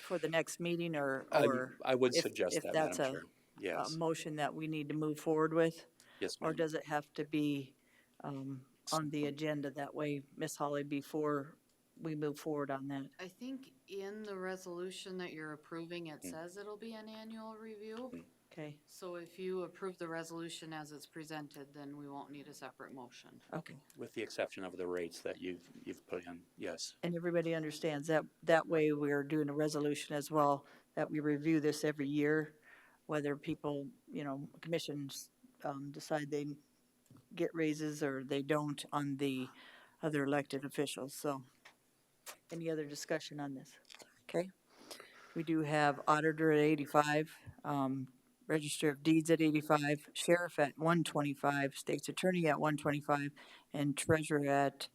for the next meeting or I would if, suggest if that, that's Madam Chair. Yes. a motion that we need to move forward with? Yes, Or ma'am. does it have to be on the agenda that way, Ms. Holly, before we move forward on that? I think in the resolution that you're approving, it says it'll be an annual review. Okay, So if you approve the resolution as it's presented, then we won't need a separate motion. okay. With the exception of the rates that you've put in, yes. And everybody understands that way we're doing a resolution as well, that we review this every year, whether people, you know, commissions decide they get raises or they don't on the other elected officials. So any other discussion on this? Okay. We do have auditor at 85, register of deeds at 85, sheriff at 125, state's attorney at 125, and treasurer at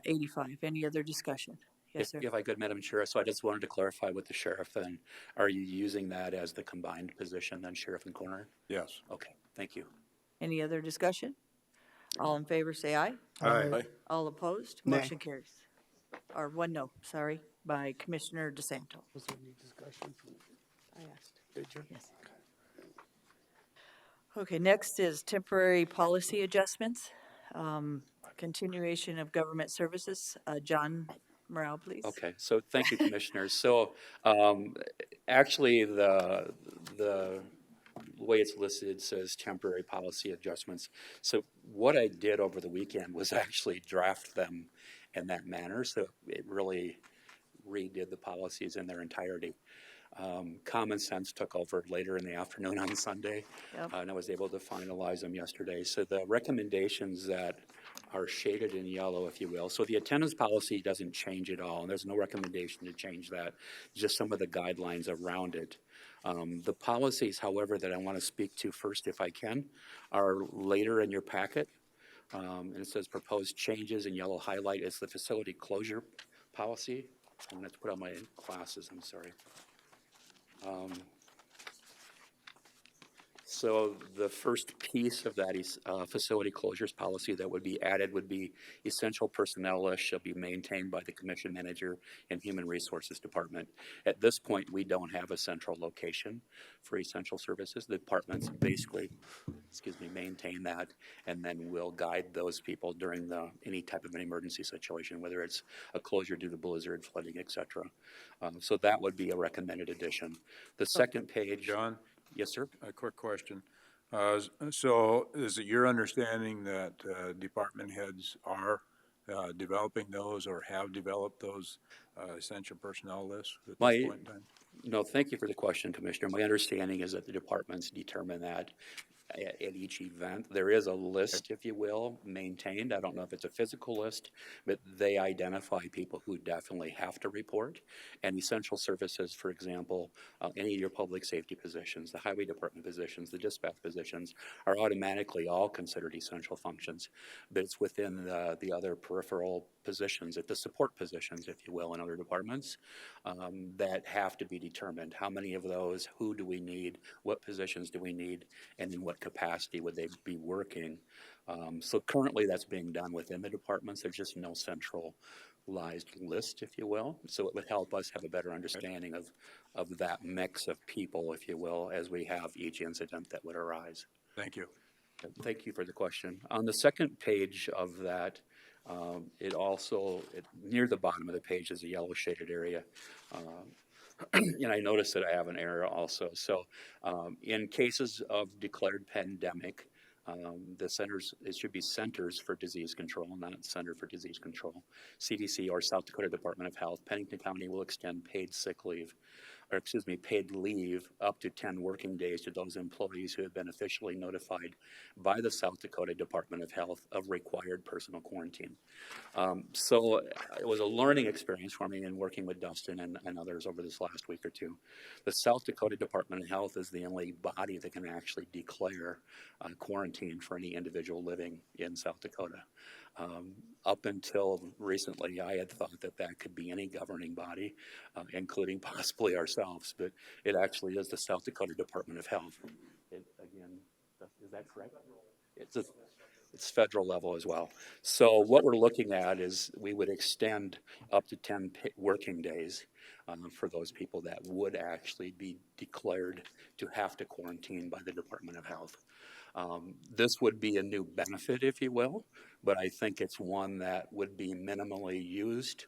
85. Any other discussion? Yes, sir. If I could, Madam Chair, so I just wanted to clarify with the sheriff then, are you using that as the combined position then, sheriff and coroner? Yes. Okay, thank you. Any other discussion? All in favor, say aye. Aye. All opposed, Nay. motion carries. Or one no, sorry, by Commissioner DeSanto. Was there any discussion? I asked. Did you? Yes. Okay, next is temporary policy adjustments. Continuation of government services. John Morrell, please. Okay, so thank you, Commissioners. So, actually, the way it's listed says temporary policy adjustments. So what I did over the weekend was actually draft them in that manner, so it really redid the policies in their entirety. Common sense took over later in the afternoon on Sunday, Yep. and I was able to finalize them yesterday. So the recommendations that are shaded in yellow, if you will. So the attendance policy doesn't change at all, and there's no recommendation to change that, just some of the guidelines around it. The policies, however, that I want to speak to first, if I can, are later in your packet. And it says proposed changes in yellow highlight is the facility closure policy. I'm going to have to put on my glasses, I'm sorry. So the first piece of that is facility closures policy that would be added would be essential personnel list shall be maintained by the commission manager and human resources department. At this point, we don't have a central location for essential services. The departments basically, maintain that, and then we'll guide those people during any type of an emergency situation, whether it's a closure due to blizzard, flooding, etc. So that would be a recommended addition. The second page. John? Yes, sir. A quick question. So is it your understanding that department heads are developing those or have developed those essential personnel lists at this point in time? No, thank you for the question, Commissioner. My understanding is that the departments determine that at each event. There is a list, if you will, maintained. I don't know if it's a physical list, but they identify people who definitely have to report. And essential services, for example, any of your public safety positions, the highway department positions, the dispatch positions are automatically all considered essential functions. But it's within the other peripheral positions, at the support positions, if you will, in other departments that have to be determined. How many of those, who do we need, what positions do we need, and in what capacity would they be working? So currently that's being done within the departments. There's just no centralized list, if you will. So it would help us have a better understanding of that mix of people, if you will, as we have each incident that would arise. Thank you. Thank you for the question. On the second page of that, near the bottom of the page is a yellow shaded area. And I noticed that I have an error also. So in cases of declared pandemic, it should be Centers for Disease Control, not Center for Disease Control. CDC or South Dakota Department of Health, Pennington County will extend paid leave up to 10 working days to those employees who have been officially notified by the South Dakota Department of Health of required personal quarantine. So it was a learning experience for me in working with Dustin and others over this last week or two. The South Dakota Department of Health is the only body that can actually declare quarantine for any individual living in South Dakota. Up until recently, I had thought that could be any governing body, including possibly ourselves, but it actually is the South Dakota Department of Health. Is that correct? It's federal level as well. So what we're looking at is we would extend up to 10 working days for those people that would actually be declared to have to quarantine by the Department of Health. This would be a new benefit, if you will, but I think it's one that would be minimally used.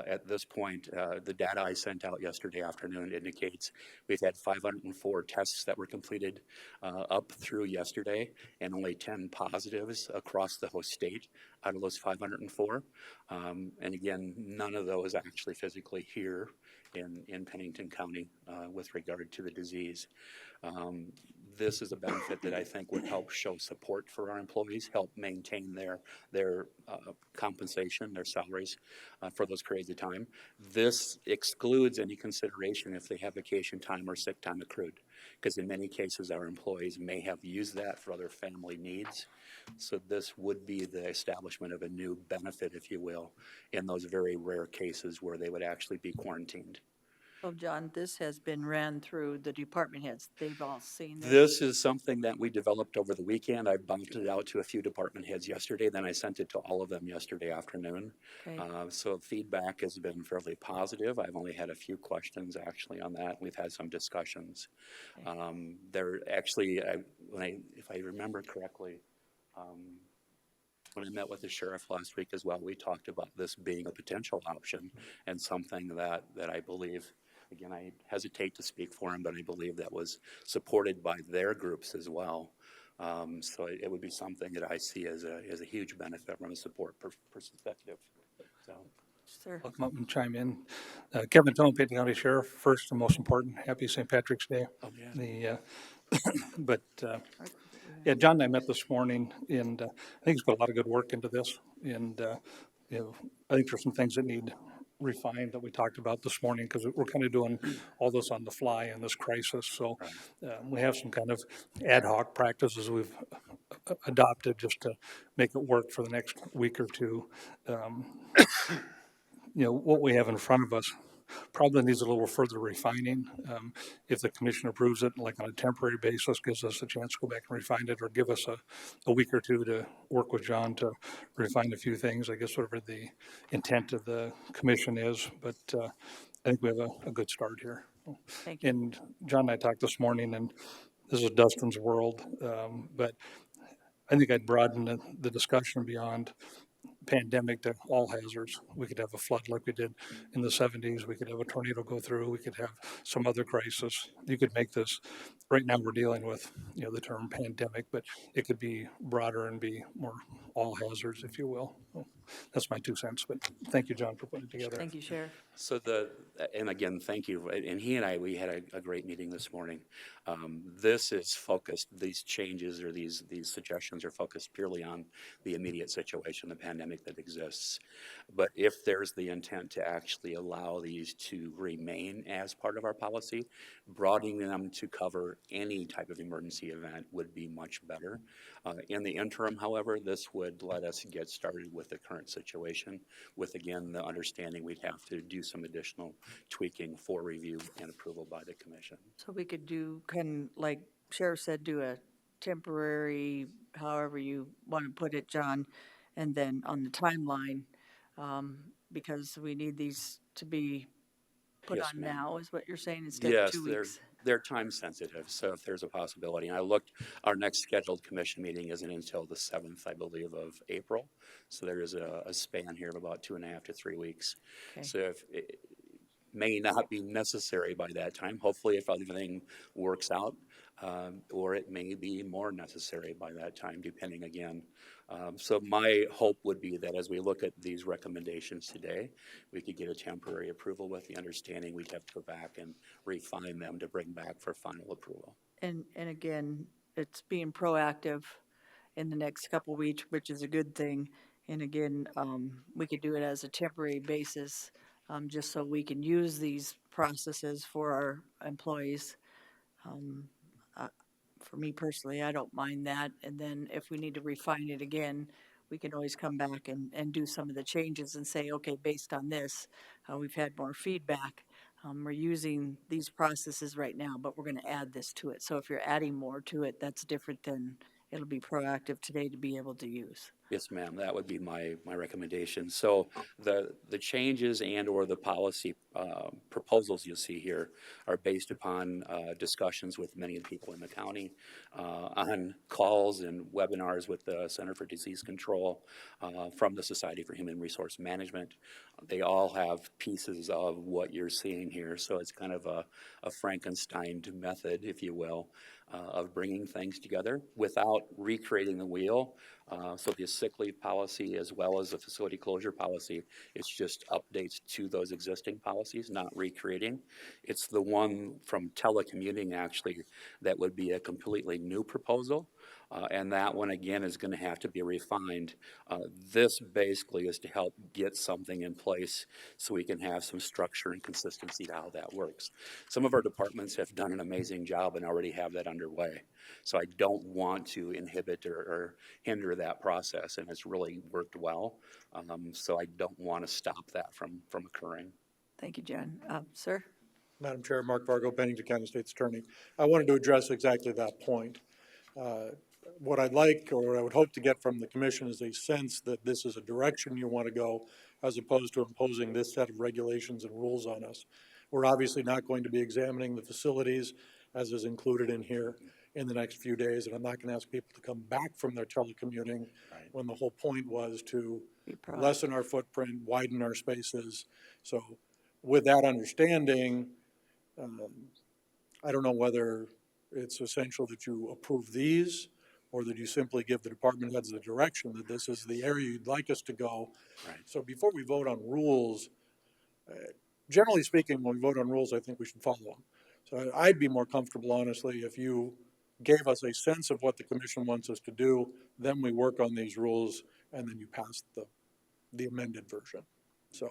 At this point, the data I sent out yesterday afternoon indicates we've had 504 tests that were completed up through yesterday, and only 10 positives across the whole state out of those 504. And again, none of those actually physically here in Pennington County with regard to the disease. This is a benefit that I think would help show support for our employees, help maintain their compensation, their salaries for those periods of time. This excludes any consideration if they have vacation time or sick time accrued, because in many cases our employees may have used that for other family needs. So this would be the establishment of a new benefit, if you will, in those very rare cases where they would actually be quarantined. Well, John, this has been ran through the department heads. They've all seen this. This is something that we developed over the weekend. I bumped it out to a few department heads yesterday, then I sent it to all of them yesterday afternoon. Okay. So feedback has been fairly positive. I've only had a few questions actually on that. We've had some discussions. There actually, if I remember correctly, when I met with the sheriff last week as well, we talked about this being a potential option and something that I believe, again, I hesitate to speak for him, but I believe that was supported by their groups as well. So it would be something that I see as a huge benefit from a support perspective. So. Sir. I'll come up and chime in. Kevin Tone, Pennington County Sheriff, first and most important, happy St. Patrick's Day. Oh, yeah. Yeah, John and I met this morning, and I think he's put a lot of good work into this. And, I think there's some things that need refined that we talked about this morning, because we're kind of doing all this on the fly in this crisis. So we have some kind of ad hoc practices we've adopted just to make it work for the next week or two. What we have in front of us probably needs a little further refining. If the commission approves it, like on a temporary basis, gives us a chance to go back and refine it, or give us a week or two to work with John to refine a few things, I guess whatever the intent of the commission is. But I think we have a good start here. Thank you. And John and I talked this morning, and this is Dustin's world, but I think I'd broaden the discussion beyond pandemic to all hazards. We could have a flood like we did in the 70s. We could have a tornado go through. We could have some other crisis. You could make this, right now we're dealing with, the term pandemic, but it could be broader and be more all hazards, if you will. So that's my 2 cents, but thank you, John, for putting it together. Thank you, Sheriff. So and again, thank you. And he and I, we had a great meeting this morning. This is focused, these changes or these suggestions are focused purely on the immediate situation, the pandemic that exists. But if there's the intent to actually allow these to remain as part of our policy, broadening them to cover any type of emergency event would be much better. In the interim, however, this would let us get started with the current situation with, again, the understanding we'd have to do some additional tweaking for review and approval by the commission. So we could do, kind of like Sheriff said, do a temporary, however you want to put it, John, and then on the timeline, because we need these to be put Yes, on ma'am. now, is what you're saying, instead of 2 weeks? They're time sensitive, so if there's a possibility, and I looked, our next scheduled commission meeting isn't until the 7th, I believe, of April. So there is a span here of about 2.5 to 3 weeks. Okay. So if it may not be necessary by that time, hopefully if everything works out, or it may be more necessary by that time, depending again. So my hope would be that as we look at these recommendations today, we could get a temporary approval with the understanding we'd have to go back and refine them to bring back for final approval. And again, it's being proactive in the next couple of weeks, which is a good thing. And again, we could do it as a temporary basis, just so we can use these processes for our employees. For me personally, I don't mind that. And then if we need to refine it again, we can always come back and do some of the changes and say, okay, based on this, we've had more feedback. We're using these processes right now, but we're going to add this to it. So if you're adding more to it, that's different than it'll be proactive today to be able to use. Yes, ma'am, that would be my recommendation. So the changes and or the policy proposals you see here are based upon discussions with many of the people in the county, on calls and webinars with the Center for Disease Control, from the Society for Human Resource Management. They all have pieces of what you're seeing here. So it's kind of a Frankenstein method, if you will, of bringing things together without recreating the wheel. So the sick leave policy as well as the facility closure policy, it's just updates to those existing policies, not recreating. It's the one from telecommuting actually that would be a completely new proposal. And that one again is going to have to be refined. This basically is to help get something in place so we can have some structure and consistency to how that works. Some of our departments have done an amazing job and already have that underway. So I don't want to inhibit or hinder that process, and it's really worked well. So I don't want to stop that from occurring. Thank you, John. Sir? Madam Chair, Mark Vargo, Pennington County State's Attorney. I wanted to address exactly that point. What I'd like, or what I would hope to get from the commission is a sense that this is a direction you want to go, as opposed to imposing this set of regulations and rules on us. We're obviously not going to be examining the facilities, as is included in here, in the next few days, and I'm not going to ask people to come back from their telecommuting when the whole point was to lessen our footprint, widen our spaces. So with that understanding, I don't know whether it's essential that you approve these, or that you simply give the department heads the direction that this is the area you'd like us to go. Right. So before we vote on rules, generally speaking, when we vote on rules, I think we should follow them. So I'd be more comfortable, honestly, if you gave us a sense of what the commission wants us to do, then we work on these rules, and then you pass the amended version. So,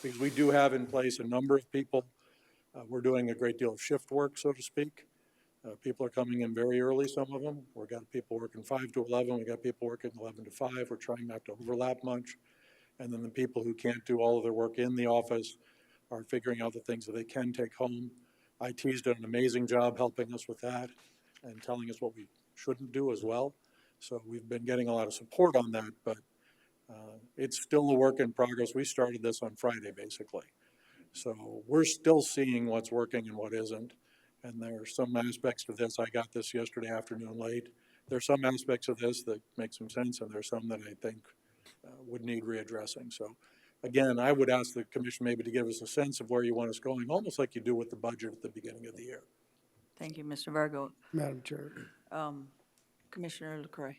because we do have in place a number of people, we're doing a great deal of shift work, so to speak. People are coming in very early, some of them. We've got people working 5 to 11. We've got people working 11 to 5. We're trying not to overlap much. And then the people who can't do all of their work in the office are figuring out the things that they can take home. IT's done an amazing job helping us with that and telling us what we shouldn't do as well. So we've been getting a lot of support on that, but it's still a work in progress. We started this on Friday, basically. So we're still seeing what's working and what isn't. And there are some aspects to this, I got this yesterday afternoon late. There's some aspects of this that make some sense, and there's some that I think would need readdressing. So again, I would ask the commission maybe to give us a sense of where you want us going, almost like you do with the budget at the beginning of the year. Thank you, Mr. Vargo. Madam Chair. Commissioner LaCroix.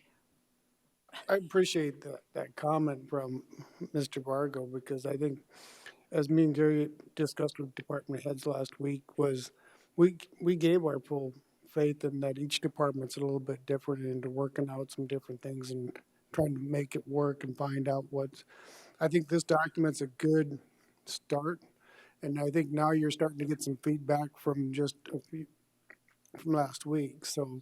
I appreciate that comment from Mr. Vargo, because I think, as me and Gary discussed with department heads last week, was we gave our full faith in that each department's a little bit different into working out some different things and trying to make it work and find out what's. I think this document's a good start, and I think now you're starting to get some feedback from just from last week. So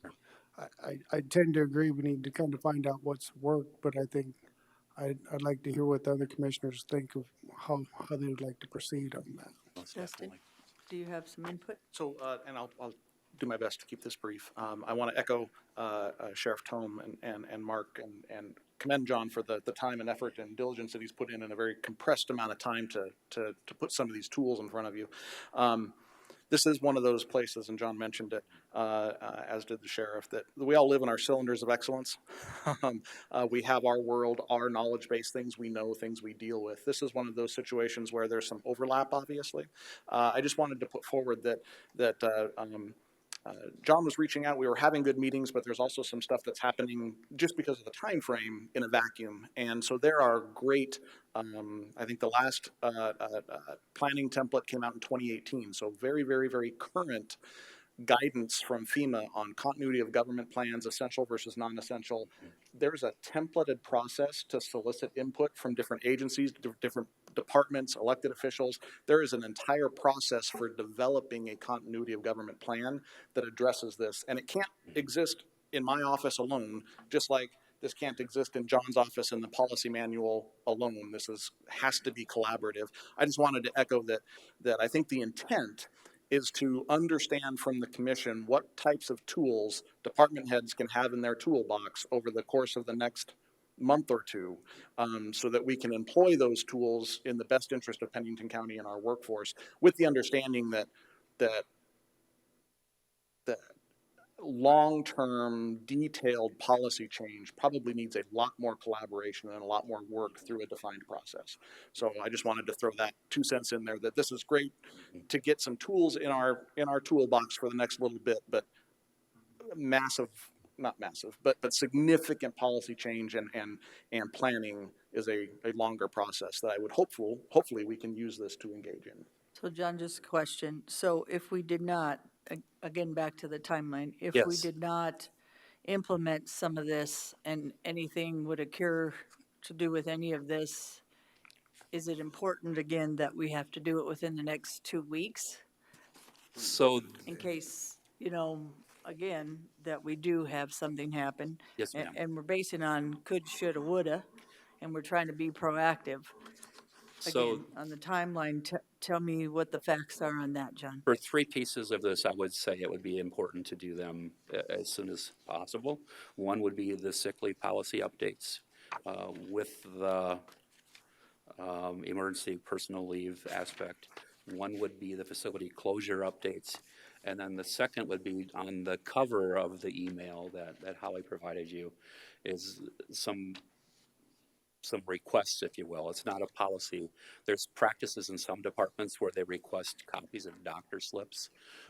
I tend to agree we need to kind of find out what's worked, but I think I'd like to hear what the other commissioners think of how they would like to proceed on that. Most Justin, definitely. do you have some input? So, and I'll do my best to keep this brief. I want to echo Sheriff Tome and Mark and commend John for the time and effort and diligence that he's put in a very compressed amount of time to put some of these tools in front of you. This is one of those places, and John mentioned it, as did the sheriff, that we all live in our cylinders of excellence. We have our world, our knowledge base, things we know, things we deal with. This is one of those situations where there's some overlap, obviously. I just wanted to put forward that John was reaching out. We were having good meetings, but there's also some stuff that's happening just because of the time frame in a vacuum. And so there are great, I think the last planning template came out in 2018. So very, very, very current guidance from FEMA on continuity of government plans, essential versus non-essential. There's a templated process to solicit input from different agencies, different departments, elected officials. There is an entire process for developing a continuity of government plan that addresses this. And it can't exist in my office alone, just like this can't exist in John's office and the policy manual alone. This has to be collaborative. I just wanted to echo that I think the intent is to understand from the commission what types of tools department heads can have in their toolbox over the course of the next month or two, so that we can employ those tools in the best interest of Pennington County and our workforce, with the understanding that long-term detailed policy change probably needs a lot more collaboration and a lot more work through a defined process. So I just wanted to throw that 2 cents in there, that this is great to get some tools in our toolbox for the next little bit, but significant policy change and planning is a longer process that I would hopefully we can use this to engage in. So John, just a question. So if we did not, again, back to the timeline, if we Yes. did not implement some of this and anything would occur to do with any of this, is it important again that we have to do it within the next 2 weeks? So, In case, again, that we do have something happen? yes, ma'am. And we're basing on could, shoulda, woulda, and we're trying to be proactive. So Again, on the timeline, tell me what the facts are on that, John. for three pieces of this, I would say it would be important to do them as soon as possible. One would be the sick leave policy updates with the emergency personal leave aspect. One would be the facility closure updates. And then the second would be on the cover of the email that Holly provided you is some requests, if you will. It's not a policy. There's practices in some departments where they request copies of doctor slips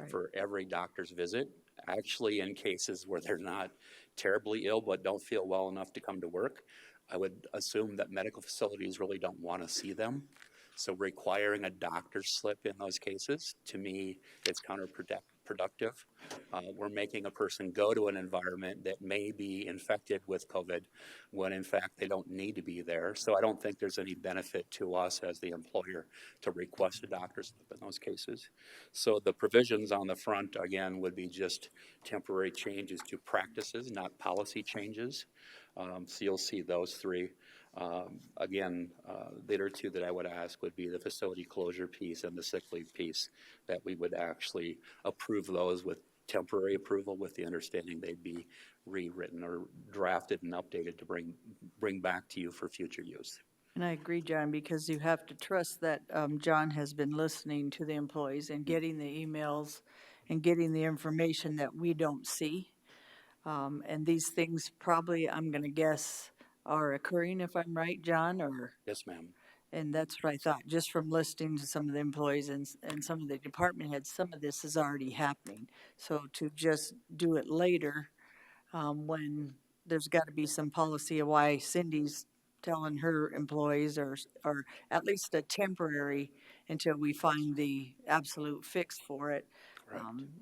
for every doctor's visit. Actually, in cases where they're not terribly ill but don't feel well enough to come to work, I would assume that medical facilities really don't want to see them. So requiring a doctor's slip in those cases, to me, it's counterproductive. We're making a person go to an environment that may be infected with COVID when in fact they don't need to be there. So I don't think there's any benefit to us as the employer to request a doctor's slip in those cases. So the provisions on the front, again, would be just temporary changes to practices, not policy changes. So you'll see those three. Again, the other two that I would ask would be the facility closure piece and the sick leave piece, that we would actually approve those with temporary approval with the understanding they'd be rewritten or drafted and updated to bring back to you for future use. And I agree, John, because you have to trust that John has been listening to the employees and getting the emails and getting the information that we don't see. And these things probably, I'm going to guess, are occurring, if I'm right, John, or? Yes, ma'am. And that's what I thought, just from listening to some of the employees and some of the department heads, some of this is already happening. So to just do it later, when there's got to be some policy of why Cindy's telling her employees, or at least a temporary until we find the absolute fix for it,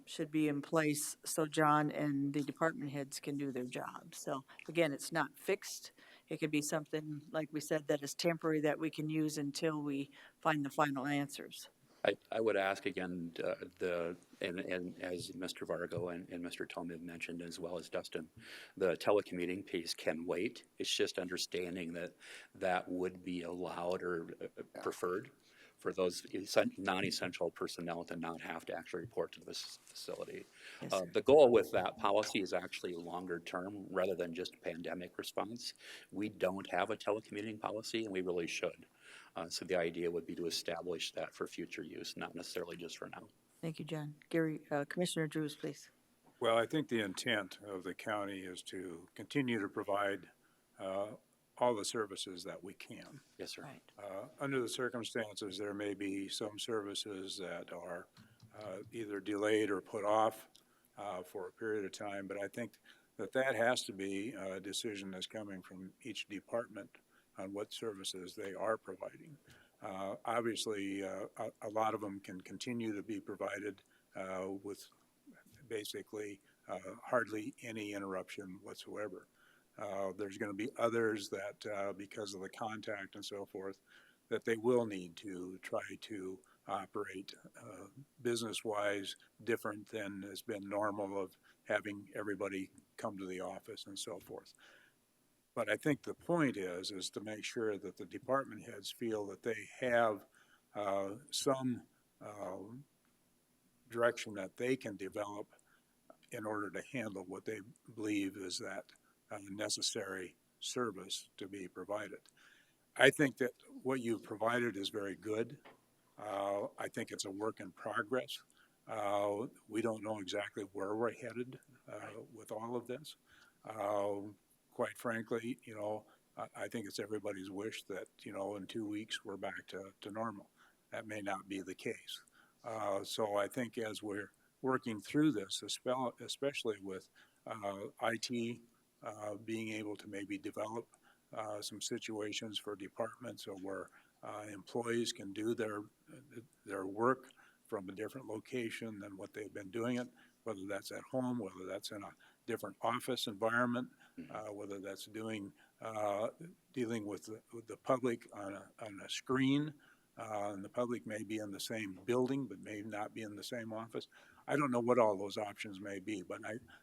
should be in place so John and the department heads can do their job. So again, it's not fixed. It could be something, like we said, that is temporary that we can use until we find the final answers. I would ask again, and as Mr. Vargo and Mr. Tomey have mentioned, as well as Dustin, the telecommuting piece can wait. It's just understanding that that would be allowed or preferred for those non-essential personnel to not have to actually report to this facility. The goal with that policy is actually longer term rather than just pandemic response. We don't have a telecommuting policy, and we really should. So the idea would be to establish that for future use, not necessarily just for now. Thank you, John. Gary, Commissioner Drews, please. Well, I think the intent of the county is to continue to provide all the services that we can. Yes, sir. Right. Under the circumstances, there may be some services that are either delayed or put off for a period of time, but I think that has to be a decision that's coming from each department on what services they are providing. Obviously, a lot of them can continue to be provided with basically hardly any interruption whatsoever. There's going to be others that, because of the contact and so forth, that they will need to try to operate business-wise different than has been normal of having everybody come to the office and so forth. But I think the point is to make sure that the department heads feel that they have some direction that they can develop in order to handle what they believe is that necessary service to be provided. I think that what you've provided is very good. I think it's a work in progress. We don't know exactly where we're headed with all of this. Quite frankly, I think it's everybody's wish that, in 2 weeks we're back to normal. That may not be the case. So I think as we're working through this, especially with IT being able to maybe develop some situations for departments or where employees can do their work from a different location than what they've been doing it, whether that's at home, whether that's in a different office environment, whether that's dealing with the public on a screen, and the public may be in the same building but may not be in the same office. I don't know what all those options may be, but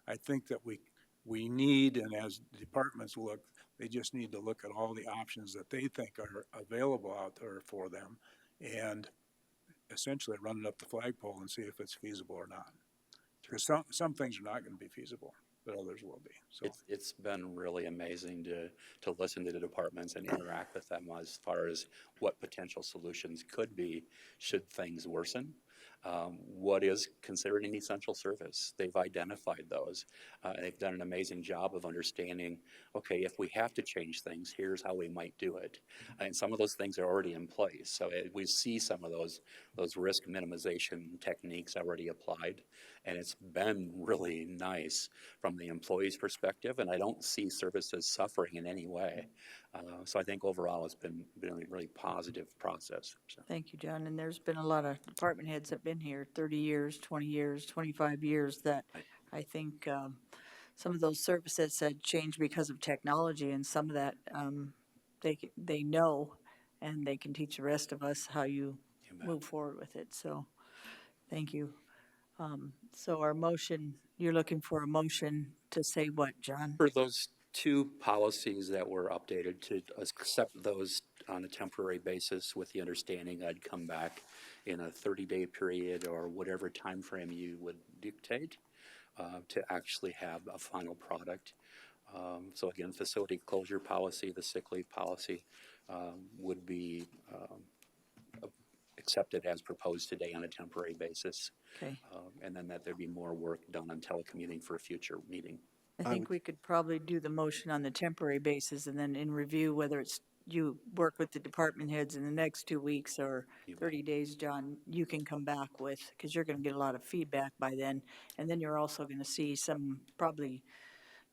I think that we need, and as departments look, They just need to look at all the options that they think are available out there for them and essentially run it up the flagpole and see if it's feasible or not. Because some things are not going to be feasible, but others will be. So It's been really amazing to listen to the departments and interact with them as far as what potential solutions could be should things worsen. What is considered an essential service? They've identified those. They've done an amazing job of understanding, okay, if we have to change things, here's how we might do it. And some of those things are already in place. So we see some of those risk minimization techniques already applied. And it's been really nice from the employee's perspective, and I don't see services suffering in any way. So I think overall it's been a really positive process. So. Thank you, John. And there's been a lot of department heads that have been here 30 years, 20 years, 25 years that I think some of those services had changed because of technology, and some of that they know, and they can teach the rest of us how you move forward with it. So thank you. So our motion, you're looking for a motion to say what, John? For those two policies that were updated to accept those on a temporary basis with the understanding I'd come back in a 30-day period or whatever time frame you would dictate to actually have a final product. So again, facility closure policy, the sick leave policy would be accepted as proposed today on a temporary basis. Okay. And then that there'd be more work done on telecommuting for a future meeting. I think we could probably do the motion on the temporary basis, and then in review, whether it's you work with the department heads in the next 2 weeks or 30 days, John, you can come back with, because you're going to get a lot of feedback by then. And then you're also going to see some, probably,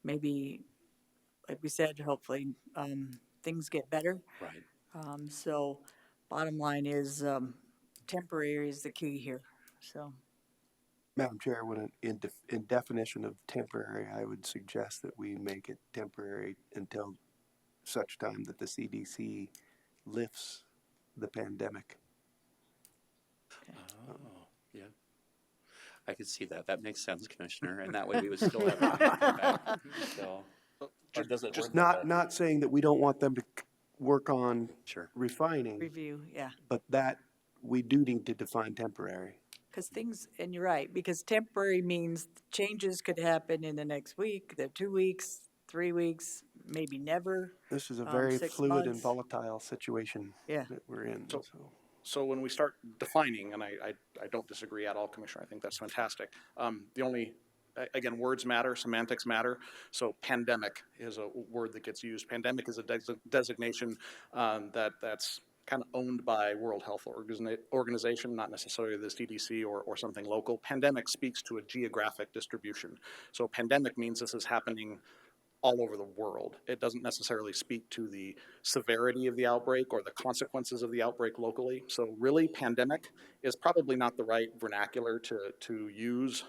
maybe, like we said, hopefully things get better. Right. So bottom line is temporary is the key here. So. Madam Chair, when in definition of temporary, I would suggest that we make it temporary until such time that the CDC lifts the pandemic. Oh, yeah. I could see that. That makes sense, Commissioner. And that way we would still have time to come back. So, or does it Just work? not saying that we don't want them to work on refining. Review, yeah. But that we do need to define temporary. Because things, and you're right, because temporary means changes could happen in the next week, the 2 weeks, 3 weeks, maybe never. This is a very 6 fluid and months. volatile situation that we're in. So when we start defining, and I don't disagree at all, Commissioner, I think that's fantastic. The only, again, words matter, semantics matter. So pandemic is a word that gets used. Pandemic is a designation that's kind of owned by World Health Organization, not necessarily the CDC or something local. Pandemic speaks to a geographic distribution. So pandemic means this is happening all over the world. It doesn't necessarily speak to the severity of the outbreak or the consequences of the outbreak locally. So really, pandemic is probably not the right vernacular to use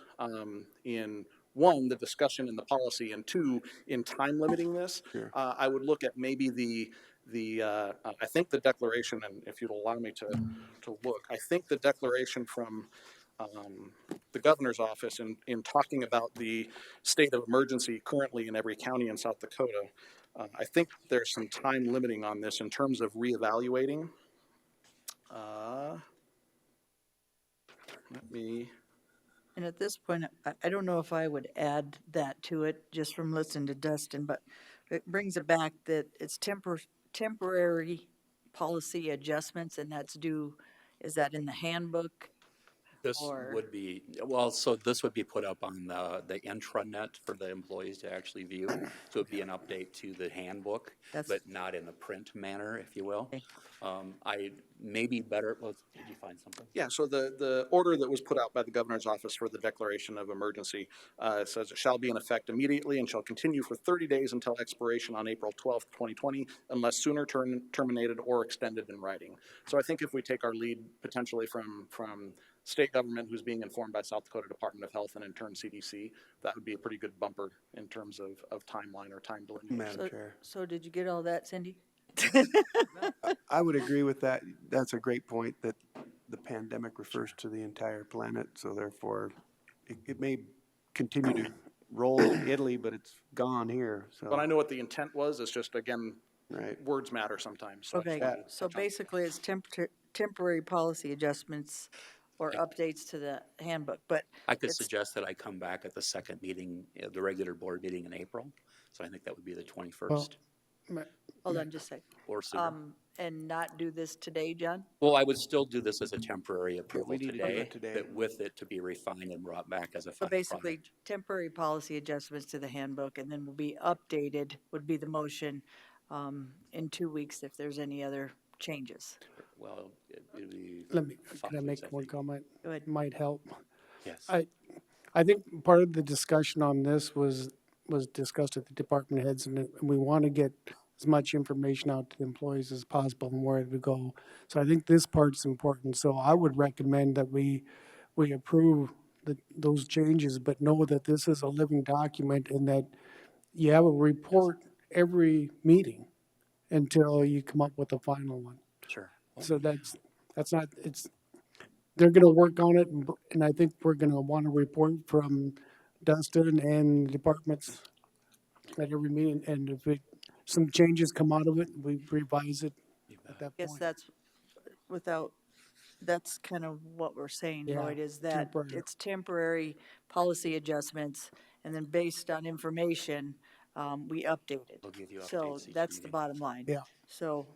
in, one, the discussion in the policy, and two, in time limiting this. I would look at maybe I think the declaration, and if you'd allow me to look, I think the declaration from the governor's office in talking about the state of emergency currently in every county in South Dakota, I think there's some time limiting on this in terms of reevaluating. And at this point, I don't know if I would add that to it just from listening to Dustin, but it brings it back that it's temporary policy adjustments, and that's due, is that in the handbook? This would be, well, so this would be put up on the intranet for the employees to actually view. So it'd be an update to the handbook, but not in the print manner, if you will. I may be better, well, did you find something? Yeah, so the order that was put out by the governor's office for the declaration of emergency says it shall be in effect immediately and shall continue for 30 days until expiration on April 12th, 2020, unless sooner terminated or extended in writing. So I think if we take our lead potentially from state government who's being informed by South Dakota Department of Health and in turn CDC, that would be a pretty good bumper in terms of timeline or time delineation. Madam Chair. So did you get all that, Cindy? I would agree with that. That's a great point, that the pandemic refers to the entire planet, so therefore it may continue to rolled in Italy, but it's gone here, so. But I know what the intent was, it's just, again, Right. words matter sometimes, so I just Okay, wanted to so touch on it. basically it's temporary policy adjustments or updates to the handbook, but I could it's, suggest that I come back at the second meeting, the regular board meeting in April. So I think that would be the 21st hold on just a sec. or sooner. And not do this today, John? Well, I would still do this as a temporary we approval need to do today, it today. but with it to be refined and brought back as a So final basically, product. temporary policy adjustments to the handbook and then will be updated, would be the motion, in 2 weeks if there's any other changes. Well, it'd be. Let me, 5 can I weeks, make one think. comment? Go ahead. Might help. Yes. I think part of the discussion on this was discussed at the department heads, and we want to get as much information out to the employees as possible and where to go. So I think this part's important. So I would recommend that we approve those changes, but know that this is a living document and that you have a report every meeting until you come up with the final one. Sure. So that's not, they're gonna work on it, and I think we're gonna want a report from Dustin and the departments at every meeting, and if some changes come out of it, we revise it at that Guess point. that's kind of what we're saying, Yeah, Lloyd, is that temporary. it's temporary policy adjustments, and then based on information, we update it. We'll give you So updates each that's the meeting. bottom line. Yeah. So,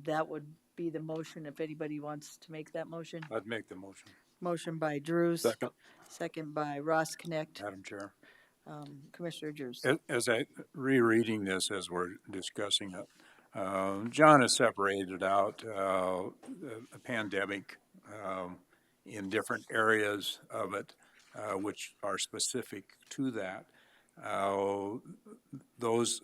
that would be the motion, if anybody wants to make that motion. I'd make the motion, Motion by Drews. Second. Second by Ross Connect, Madam Chair. Commissioner Drews. As I, rereading this as we're discussing it, John has separated out a pandemic in different areas of it, which are specific to that. Those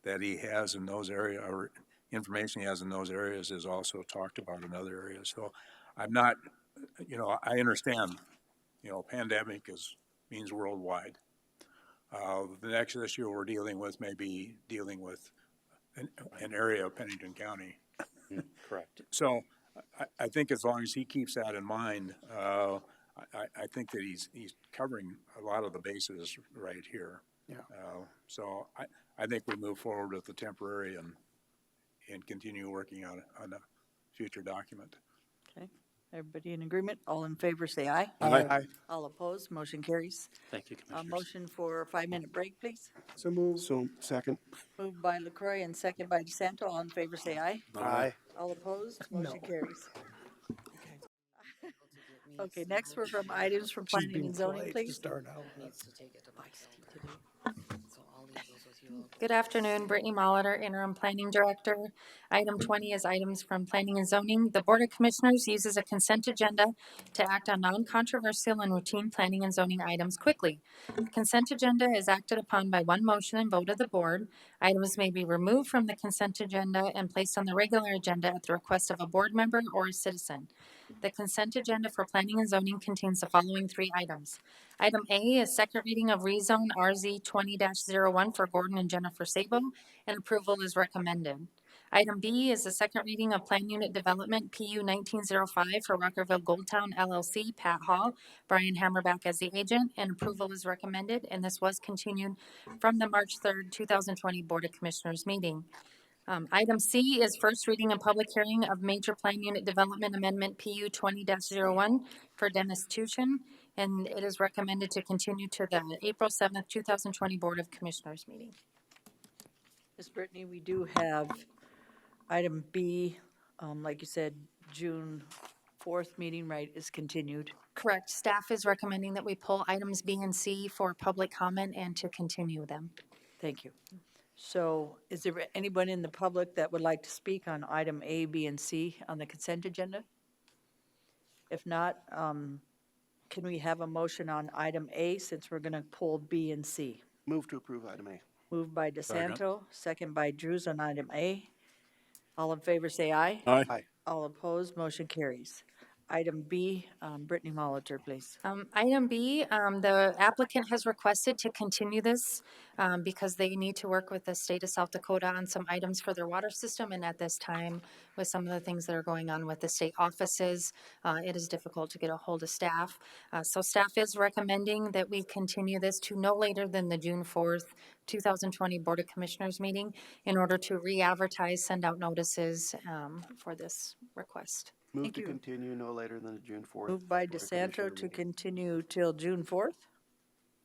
that he has in those areas, or information he has in those areas, is also talked about in other areas. So I'm not, I understand, pandemic means worldwide. The next issue we're dealing with may be dealing with an area of Pennington County. Correct. So I think as long as he keeps that in mind, I think that he's covering a lot of the bases right here. Yeah. So I think we move forward with the temporary and continue working on a future document. Okay, everybody in agreement? All in favor, say aye. Aye. All opposed, motion carries. Thank you, Commissioners. Motion for a 5-minute break, please. So move. So, second. Moved by LaCroy and second by DeSanto. All in favor, say aye. Aye. All opposed, motion carries. Okay, next we're from items from She's planning being and zoning, polite to please. start out. Needs to take it to Mike today, so I'll leave those with you. Good afternoon, Brittany Molitor, Interim Planning Director. Item 20 is items from Planning and Zoning. The Board of Commissioners uses a consent agenda to act on non-controversial and routine planning and zoning items quickly. The consent agenda is acted upon by one motion and vote of the board. Items may be removed from the consent agenda and placed on the regular agenda at the request of a board member or a citizen. The consent agenda for planning and zoning contains the following 3 items. Item A is second reading of rezone RZ 20-01 for Gordon and Jennifer Sabo, and approval is recommended. Item B is the second reading of Plan Unit Development PU 1905 for Ruckerville Goldtown LLC, Pat Hall, Brian Hammerback as the agent, and approval is recommended, and this was continued from the March 3rd, 2020 Board of Commissioners meeting. Item C is first reading and public hearing of Major Plan Unit Development Amendment PU 20-01 for Dennis Tushin, and it is recommended to continue to the April 7th, 2020 Board of Commissioners meeting. Ms. Brittany, we do have item B, like you said, June 4th meeting, right, is continued. Correct. Staff is recommending that we pull items B and C for public comment and to continue them. Thank you. So is there anyone in the public that would like to speak on item A, B, and C on the consent agenda? If not, can we have a motion on item A since we're going to pull B and C? Move to approve item A. Moved by DeSanto, second by Drews on item A. All in favor, say aye. Aye. Aye. All opposed, motion carries. item B, Brittany Molitor, please. Item B, the applicant has requested to continue this because they need to work with the state of South Dakota on some items for their water system. And at this time, with some of the things that are going on with the state offices, it is difficult to get a hold of staff. So staff is recommending that we continue this to no later than the June 4th, 2020 Board of Commissioners meeting in order to re-advertise, send out notices for this request. Move Thank to you. continue no later than the June 4th. Moved by Board of DeSanto Commissioner to meeting. continue till June 4th.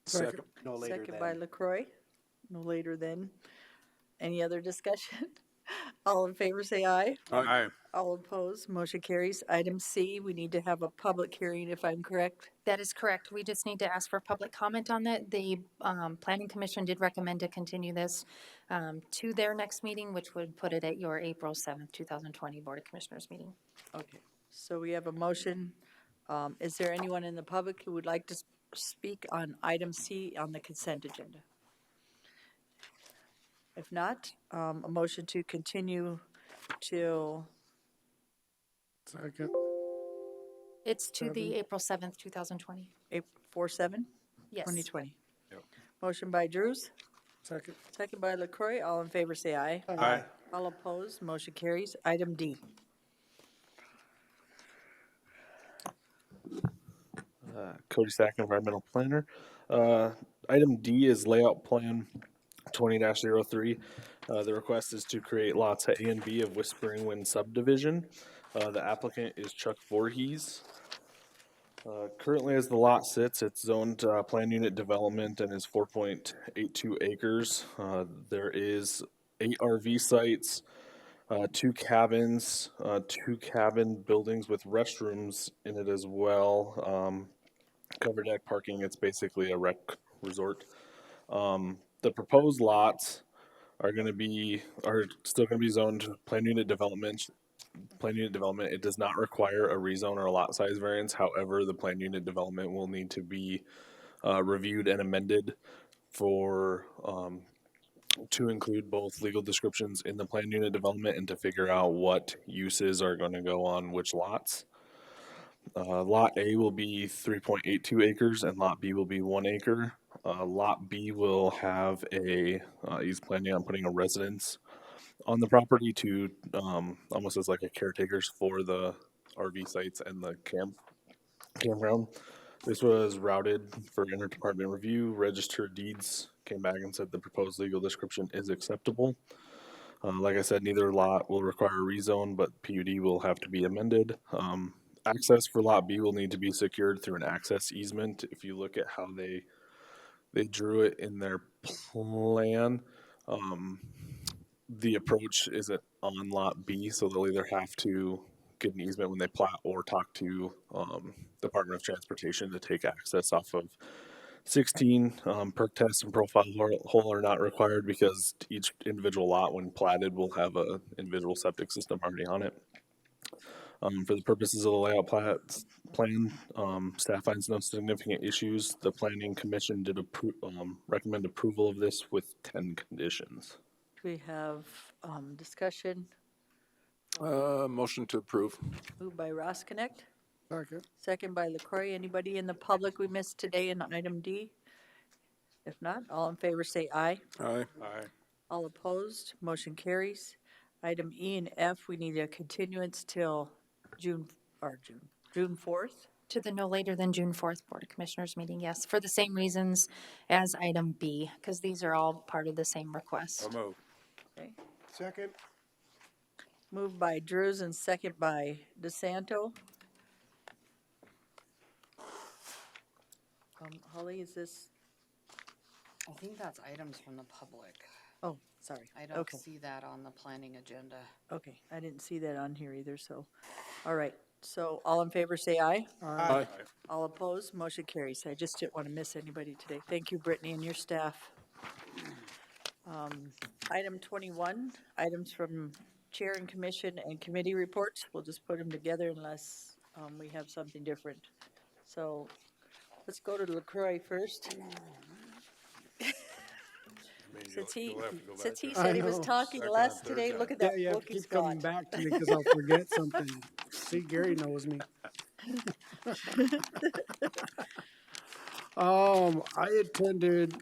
Second. No later Second than. by LaCroy. No later than. Any other discussion? All in favor, say aye. Aye. All opposed, motion carries. Item C, we need to have a public hearing, if I'm correct. That is correct. We just need to ask for public comment on that. The Planning Commission did recommend to continue this to their next meeting, which would put it at your April 7th, 2020 Board of Commissioners meeting. Okay, so we have a motion. Is there anyone in the public who would like to speak on item C on the consent agenda? If not, a motion to continue till, Second. It's to the April 7th, 2020. April 4/7, Yes. 2020. Yep. Motion by Drews, Second. second by LaCroy. All in favor, say aye. Aye. All opposed, motion carries. Item D. Cody Stack, environmental planner. Item D is layout plan 20-03. The request is to create lots A and B of Whispering Wind subdivision. The applicant is Chuck Voorhees. Currently, as the lot sits, it's zoned plan unit development and is 4.82 acres. There is 8 RV sites, 2 cabins, 2 cabin buildings with restrooms in it as well. Cover deck parking, it's basically a rec resort. The proposed lots are still gonna be zoned plan unit development. It does not require a rezone or a lot size variance. However, the plan unit development will need to be reviewed and amended for to include both legal descriptions in the plan unit development and to figure out what uses are going to go on which lots. Lot A will be 3.82 acres and Lot B will be 1 acre. Lot B will have he's planning on putting a residence on the property to almost as like a caretakers for the RV sites and the campground. This was routed for interdepartment review. Registered deeds came back and said the proposed legal description is acceptable. Like I said, neither lot will require a rezone, but PUD will have to be amended. Access for Lot B will need to be secured through an access easement. If you look at how they drew it in their plan, the approach isn't on Lot B, so they'll either have to get an easement when they plat or talk to Department of Transportation to take access off of 16. Perk test and profile hole are not required because each individual lot, when platted, will have an individual septic system already on it. For the purposes of the layout plan, staff finds no significant issues. The Planning Commission did recommend approval of this with 10 conditions. We have discussion. Motion to approve. Moved by Ross Connect, Second. second by LaCroy. Anybody in the public we missed today in item D? If not, all in favor say aye. Aye. Aye. All opposed, motion carries. Item E and F, we need a continuance till June 4th. To the no later than June 4th Board of Commissioners meeting, yes, for the same reasons as item B, because these are all part of the same request. So move. Okay. Second. Moved by Drews and second by DeSanto. Holly, is this? I think that's items from the public. Oh, sorry. I don't Okay. see that on the planning agenda. Okay, I didn't see that on here either, so, all right. So all in favor, say aye. Aye. All opposed, motion carries. I just didn't want to miss anybody today. Thank you, Brittany, and your staff. Item 21, items from Chair and Commission and Committee reports. We'll just put them together unless we have something different. So let's go to LaCroy first. Since he said he was talking less today, look at that Yeah, you have look to he's keep coming got. back to me because I'll forget something. See, Gary knows me. I attended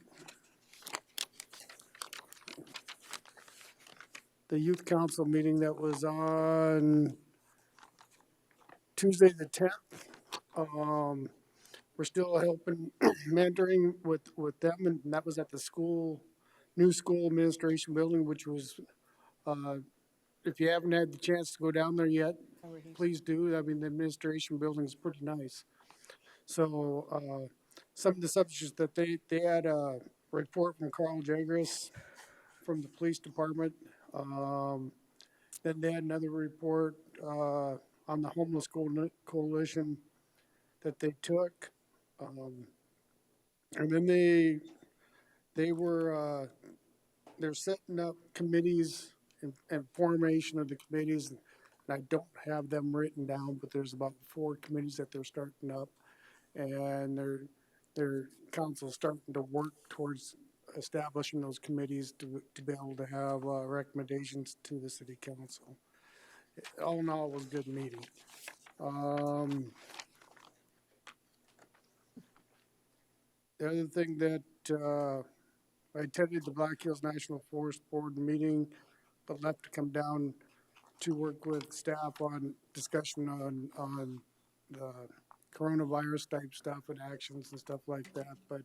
the youth council meeting that was on Tuesday the 10th. We're still helping mentoring with them, and that was at the new school administration building, which was, if you haven't had the chance to go down there yet, please do. I mean, the administration building is pretty nice. So, some of the subjects that they had a report from Carl Jagris from the police department. Then they had another report, on the homeless coalition that they took. And then they're setting up committees and formation of the committees. And I don't have them written down, but there's about 4 committees that they're starting up, and their council's starting to work towards establishing those committees to be able to have recommendations to the city council. All in all, it was a good meeting. The other thing that I attended the Black Hills National Forest Board meeting, but left to come down to work with staff on discussion on the coronavirus type stuff and actions and stuff like that. But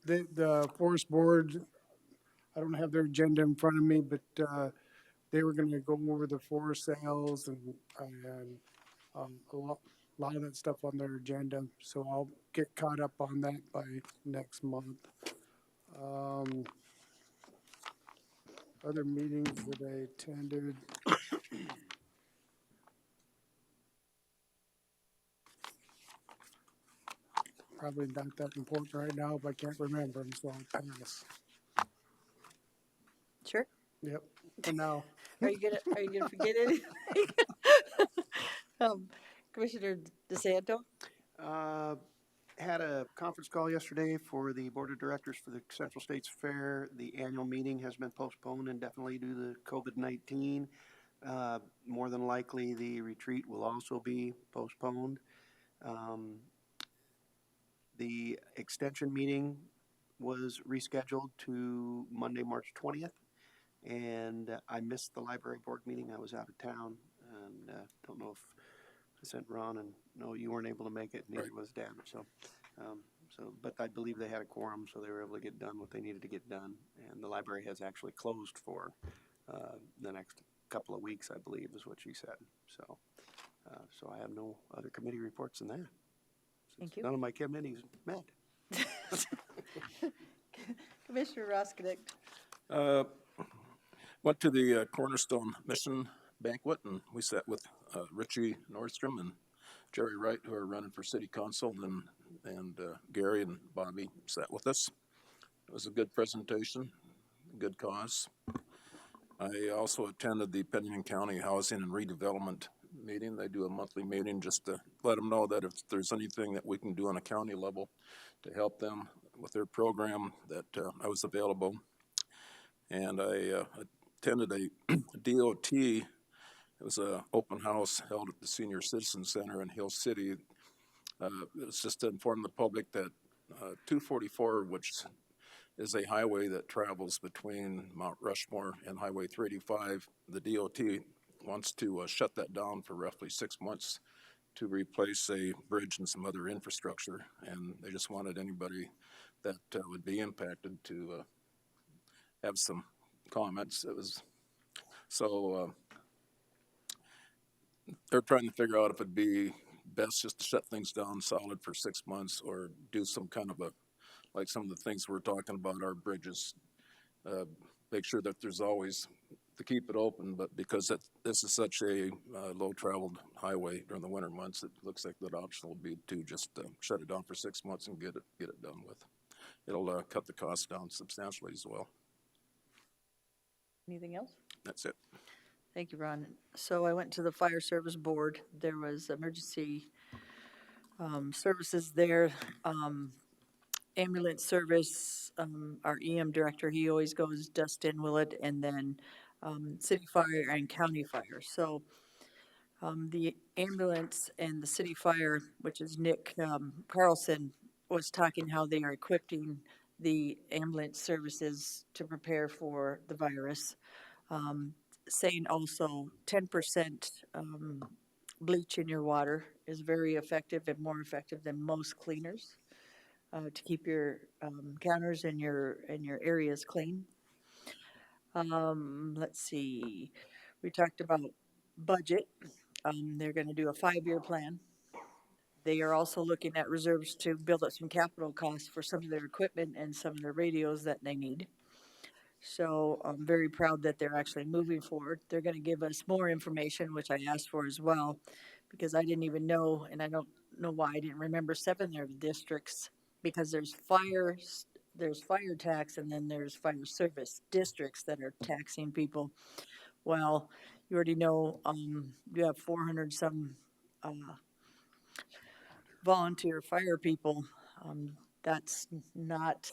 the Forest Board, I don't have their agenda in front of me, but they were going to go over the forest sales and a lot of that stuff on their agenda. So I'll get caught up on that by next month. Other meetings that I attended. Probably not that important right now if I can't remember them, so I'll pass. Sure. Yep, for now. Are you gonna forget anything? Commissioner DeSanto? Had a conference call yesterday for the board of directors for the Central States Fair. The annual meeting has been postponed indefinitely due to COVID-19. More than likely, the retreat will also be postponed. The extension meeting was rescheduled to Monday, March 20th. And I missed the library board meeting. I was out of town, and don't know if I sent Ron, and no, you weren't able to make it. Neither was Dan. But I believe they had a quorum, so they were able to get done what they needed to get done. And the library has actually closed for the next couple of weeks, I believe, is what she said. So I have no other committee reports than that. Thank you. None of my committees met. Commissioner Roskinek? Went to the Cornerstone Mission banquet, and we sat with Richie Nordstrom and Jerry Wright, who are running for city council, and Gary and Bobby sat with us. It was a good presentation, a good cause. I also attended the Pennington County Housing and Redevelopment meeting. They do a monthly meeting just to let them know that if there's anything that we can do on a county level to help them with their program, that I was available. And I attended a DOT. It was an open house held at the Senior Citizen Center in Hill City. It was just to inform the public that 244, which is a highway that travels between Mount Rushmore and Highway 385, the DOT wants to shut that down for roughly 6 months to replace a bridge and some other infrastructure. And they just wanted anybody that would be impacted to have some comments. It was so they're trying to figure out if it'd be best just to shut things down solid for 6 months, or do some kind of like some of the things we're talking about, our bridges, make sure that there's always to keep it open. But because this is such a low traveled highway during the winter months, it looks like that option will be to just shut it down for 6 months and get it done with. It'll cut the cost down substantially as well. Anything else? That's it. Thank you, Ron. So I went to the fire service board. There was emergency services there, ambulance service. Our EM director, he always goes, Dustin Willett, and then city fire and county fire. So The ambulance and the city fire, which is Nick Carlson, was talking how they are equipping the ambulance services to prepare for the virus, saying also 10% bleach in your water is very effective and more effective than most cleaners to keep your counters and your areas clean. Let's see, we talked about budget. They're going to do a 5-year plan. They are also looking at reserves to build up some capital costs for some of their equipment and some of their radios that they need. So I'm very proud that they're actually moving forward. They're going to give us more information, which I asked for as well, because I didn't even know, and I don't know why I didn't remember 7 of their districts, because there's fire tax, and then there's fire service districts that are taxing people. Well, you already know, you have 400 some volunteer fire people. That's not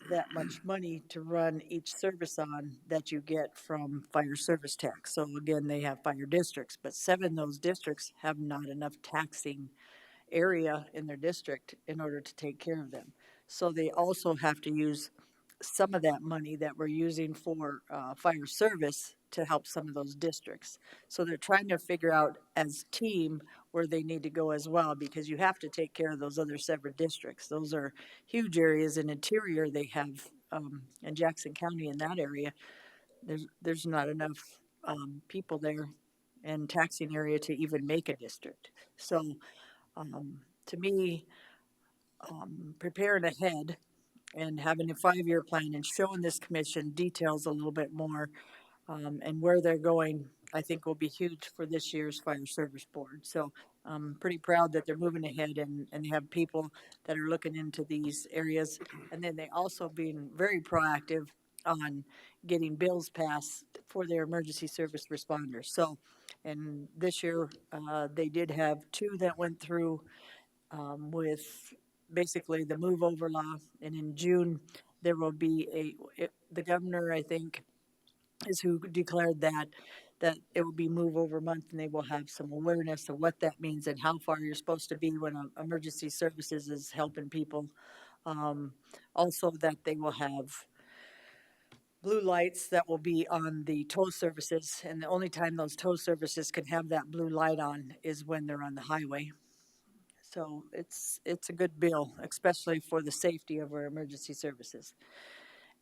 that much money to run each service on that you get from fire service tax. So again, they have fire districts, but 7 of those districts have not enough taxing area in their district in order to take care of them. So they also have to use some of that money that we're using for fire service to help some of those districts. So they're trying to figure out as team where they need to go as well, because you have to take care of those other separate districts. Those are huge areas in interior. They have in Jackson County, in that area, there's not enough people there and taxing area to even make a district. So to me, preparing ahead and having a 5-year plan and showing this commission details a little bit more and where they're going, I think will be huge for this year's fire service board. So I'm pretty proud that they're moving ahead and they have people that are looking into these areas. And then they also being very proactive on getting bills passed for their emergency service responders. So, and this year they did have 2 that went through with basically the move over law. And in June, there will be the governor, I think, is who declared that it will be move over month, and they will have some awareness of what that means and how far you're supposed to be when emergency services is helping people. Also that they will have blue lights that will be on the tow services, and the only time those tow services can have that blue light on is when they're on the highway. So it's a good bill, especially for the safety of our emergency services.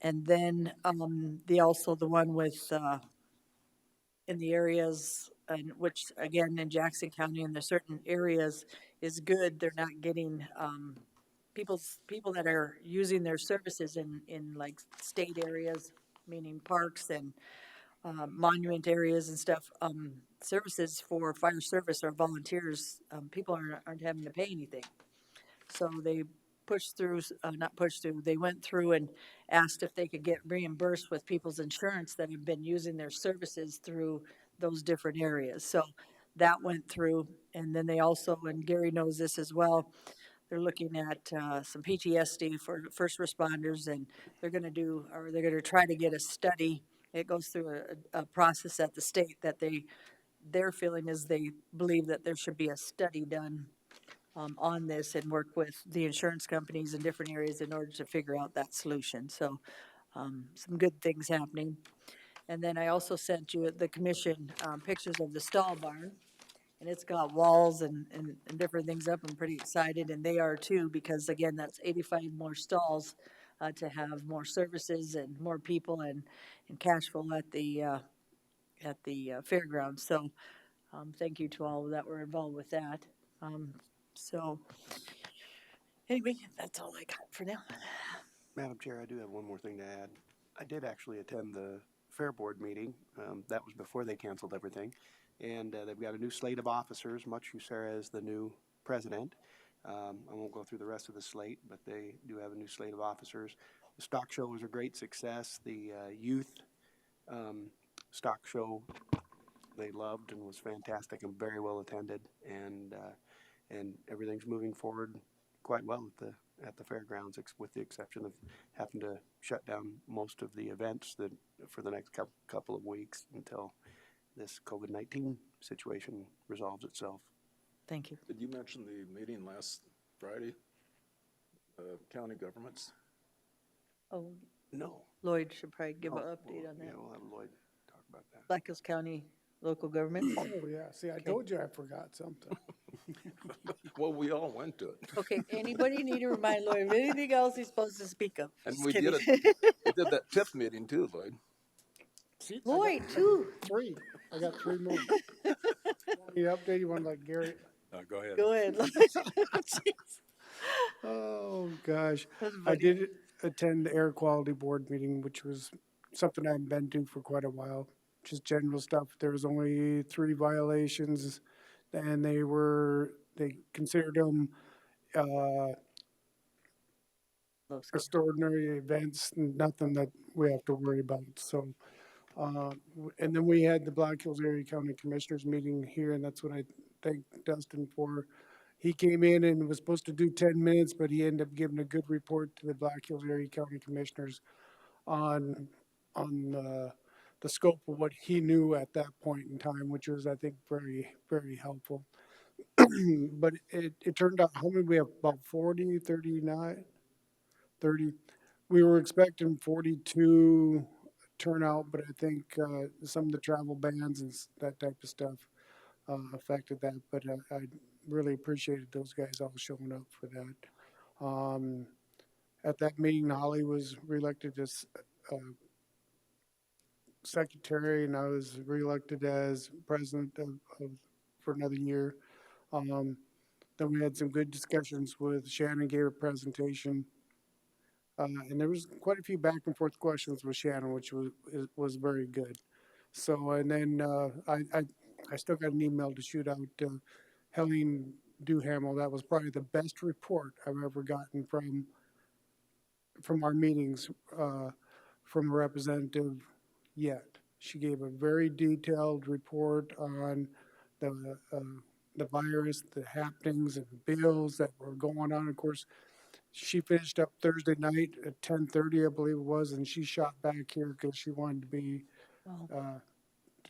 And then the one with in the areas, and which again in Jackson County in the certain areas is good. They're not getting people that are using their services in like state areas, meaning parks and monument areas and stuff. Services for fire service or volunteers, people aren't having to pay anything. So they pushed through, not pushed through, they went through and asked if they could get reimbursed with people's insurance that have been using their services through those different areas. So that went through. And then they also, and Gary knows this as well, they're looking at some PTSD for first responders, and they're going to try to get a study. It goes through a process at the state that their feeling is they believe that there should be a study done on this and work with the insurance companies in different areas in order to figure out that solution. So some good things happening. And then I also sent you the commission pictures of the stall barn, and it's got walls and different things up. I'm pretty excited, and they are too, because again, that's 85 more stalls to have more services and more people and cash flow at the fairgrounds. So thank you to all that were involved with that. So anyway, that's all I got for now. Madam Chair, I do have one more thing to add. I did actually attend the Fair Board meeting. That was before they canceled everything. And they've got a new slate of officers, much to Sarah as the new president. I won't go through the rest of the slate, but they do have a new slate of officers. The stock show was a great success. The youth stock show they loved and was fantastic and very well attended. And everything's moving forward quite well at the fairgrounds, with the exception of having to shut down most of the events that for the next couple of weeks until this COVID-19 situation resolves itself. Thank you. Did you mention the meeting last Friday? County governments? Oh, No. Lloyd should probably give an Oh, update on yeah, that. we'll have Lloyd talk about that. Black Hills County local governments. Oh, yeah, see, I told you I forgot something. Well, we all went to it. Okay, anybody need to remind Lloyd of anything else he's supposed to speak of? And Just we kidding. did it. We did that TIF meeting too, Lloyd. See, Lloyd, too. Three. I got three more. You update, you want like Gary? Go ahead. Go ahead, Lloyd. Jeez. Oh, gosh. That's I funny. did attend the air quality board meeting, which was something I haven't been to for quite a while. Just general stuff. There was only 3 violations, and they considered them extraordinary events, nothing that we have to worry about. So, and then we had the Black Hills Area County Commissioners meeting here, and that's what I thank Dustin for. He came in and was supposed to do 10 minutes, but he ended up giving a good report to the Black Hills Area County Commissioners on the scope of what he knew at that point in time, which was, I think, very, very helpful. But it turned out, how many we have? About 40, 39, 30. We were expecting 42 turnout, but I think some of the travel bans and that type of stuff affected that. But I really appreciated those guys all showing up for that. At that meeting, Holly was reelected as secretary, and I was reelected as president for another year. Then we had some good discussions with Shannon, gave a presentation. And there was quite a few back and forth questions with Shannon, which was very good. So, and then I still got an email to shoot out to Helene Duhamel. That was probably the best report I've ever gotten from our meetings from a representative yet. She gave a very detailed report on the virus, the happenings and bills that were going on. Of course, she finished up Thursday night at 10:30, I believe it was, and she shot back here because she wanted to be to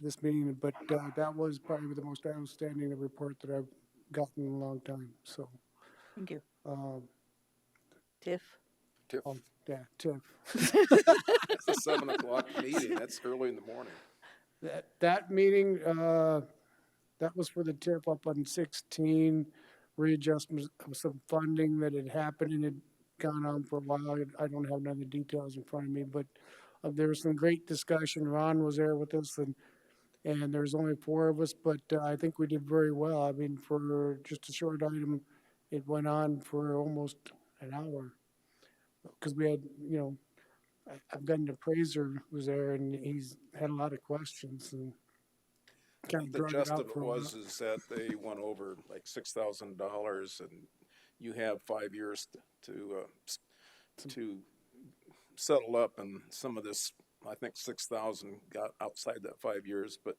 this meeting. But that was probably the most outstanding report that I've gotten in a long time. So, Thank you. Tiff. TIF. Yeah, Tiff. It's a 7 o'clock meeting. That's early in the morning. That meeting, that was for the TIF up on 16, readjustment of some funding that had happened and had gone on for a while. I don't have none of the details in front of me, but there was some great discussion. Ron was there with us, and there's only 4 of us, but I think we did very well. I mean, for just a short item, it went on for almost an hour because we had, I've got an appraiser who's there, and he's had a lot of questions and kind of The drug it gist out of it for a while. is that they went over like $6,000, and you have 5 years to settle up, and some of this, I think 6,000 got outside that 5 years, but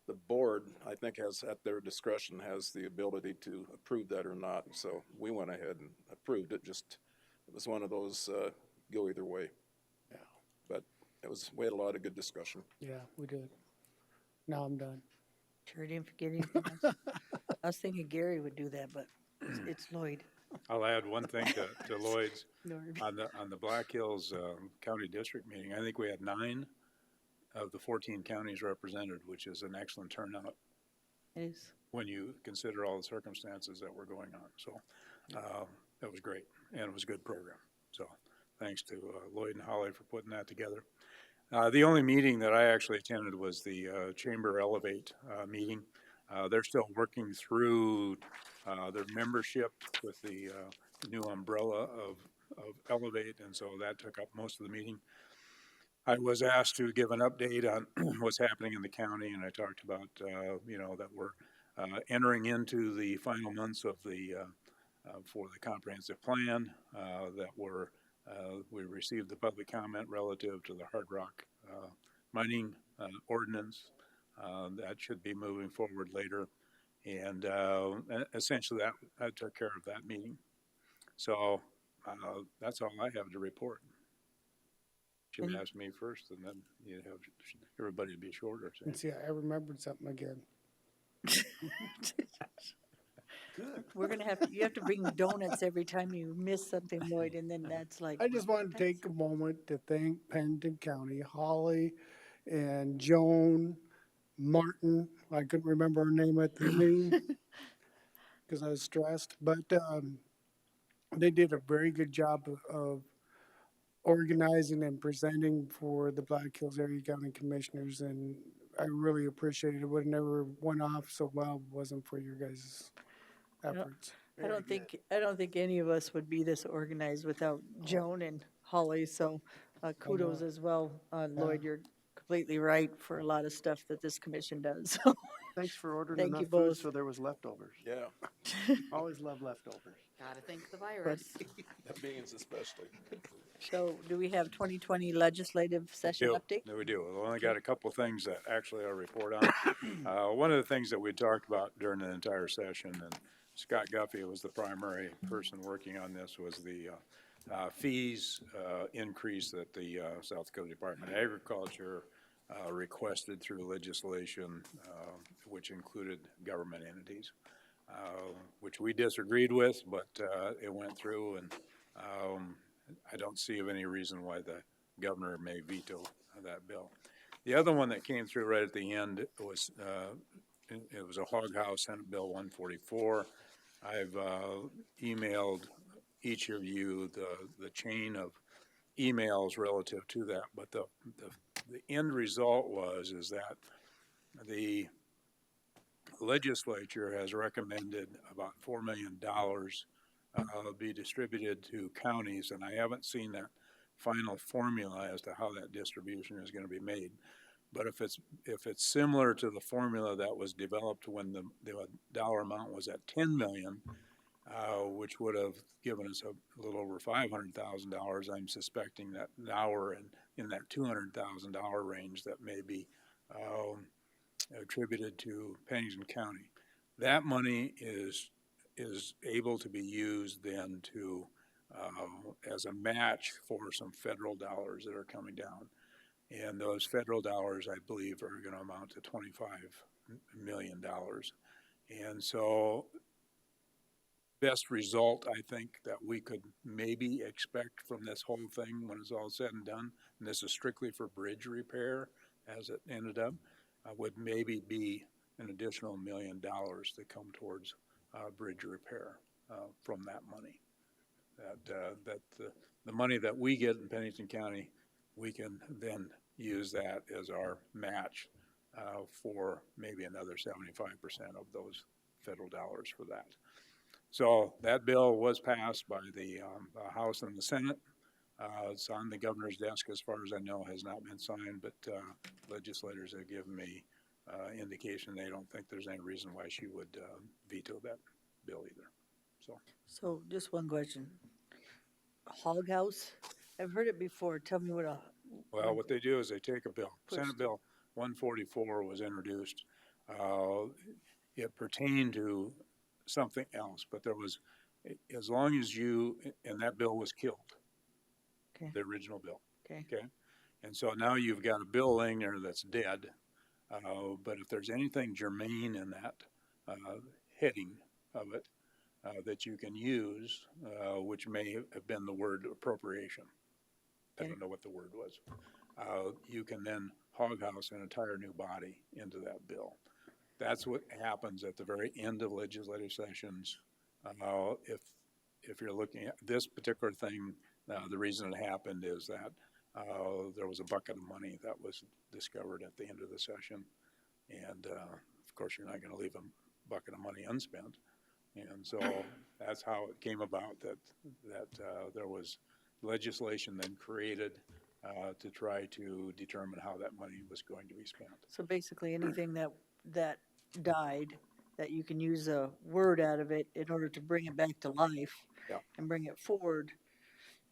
the board, I think, has at their discretion has the ability to approve that or not. So we went ahead and approved it. Just it was one of those go either way. Yeah. But we had a lot of good discussion. Yeah, we did. Now I'm done. Sure didn't forget anything else. I was thinking Gary would do that, but it's Lloyd. I'll add one thing to Lloyd's. Lloyd. On the Black Hills County District meeting, I think we had 9 of the 14 counties represented, which is an excellent turnout. It is. When you consider all the circumstances that were going on. So that was great, and it was a good program. So thanks to Lloyd and Holly for putting that together. The only meeting that I actually attended was the Chamber Elevate meeting. They're still working through their membership with the new umbrella of Elevate, and so that took up most of the meeting. I was asked to give an update on what's happening in the county, and I talked about, that we're entering into the final months of for the comprehensive plan, that we received the public comment relative to the Hard Rock mining ordinance. That should be moving forward later. And essentially that took care of that meeting. So that's all I have to report. She'd ask me first, and then you'd have everybody be shorter. So. And see, I remembered something again. We're gonna you have to bring donuts every time you miss something, Lloyd, and then that's like. I just wanted to take a moment to thank Pennington County, Holly and Joan, Martin. I couldn't remember her name at the meeting because I was stressed, but they did a very good job of organizing and presenting for the Black Hills Area County Commissioners, and I really appreciate it. It would have never went off so well if it wasn't for your guys' efforts. I don't think any of us would be this organized without Joan and Holly, so kudos as well. Lloyd, you're completely right for a lot of stuff that this commission does. So Thanks for ordering Thank enough you food both. so there was leftovers. Yeah, Always love leftovers. Gotta thank the virus. the beans especially. So do we have 2020 legislative session update? No, we do. We've only got a couple of things that actually I'll report on. One of the things that we talked about during the entire session, and Scott Guffey was the primary person working on this, was the fees increase that the South Dakota Department of Agriculture requested through legislation, which included government entities, which we disagreed with, but it went through, and I don't see of any reason why the governor may veto that bill. The other one that came through right at the end was, it was a hog house, Senate Bill 144. I've emailed each of you the chain of emails relative to that, but the end result is that the legislature has recommended about $4 million be distributed to counties, and I haven't seen that final formula as to how that distribution is going to be made. But if it's similar to the formula that was developed when the dollar amount was at 10 million, which would have given us a little over $500,000, I'm suspecting that now we're in that $200,000 range that may be attributed to Pennington County. That money is able to be used then to as a match for some federal dollars that are coming down. And those federal dollars, I believe, are going to amount to $25 million. And so best result, I think, that we could maybe expect from this whole thing when it's all said and done, and this is strictly for bridge repair as it ended up, would maybe be an additional $1 million to come towards bridge repair from that money. That the money that we get in Pennington County, we can then use that as our match for maybe another 75% of those federal dollars for that. So that bill was passed by the House and the Senate. It's on the governor's desk, as far as I know, has not been signed, but legislators have given me indication they don't think there's any reason why she would veto that bill either. So just one question. Hog house? I've heard it before. Tell me what Well, what they do is they take a bill. Senate Bill 144 was introduced. It pertained to something else, but there was, as long as and that bill was killed. Okay. The original bill. Okay. And so now you've got a bill laying there that's dead. But if there's anything germane in that heading of it that you can use, which may have been the word appropriation. I don't know what the word was. You can then hog house an entire new body into that bill. That's what happens at the very end of legislative sessions. If you're looking at this particular thing, the reason it happened is that there was a bucket of money that was discovered at the end of the session. And of course, you're not going to leave a bucket of money unspent. And so that's how it came about that there was legislation then created to try to determine how that money was going to be spent. So basically anything that died, that you can use a word out of it in order to bring it back to life and bring it forward.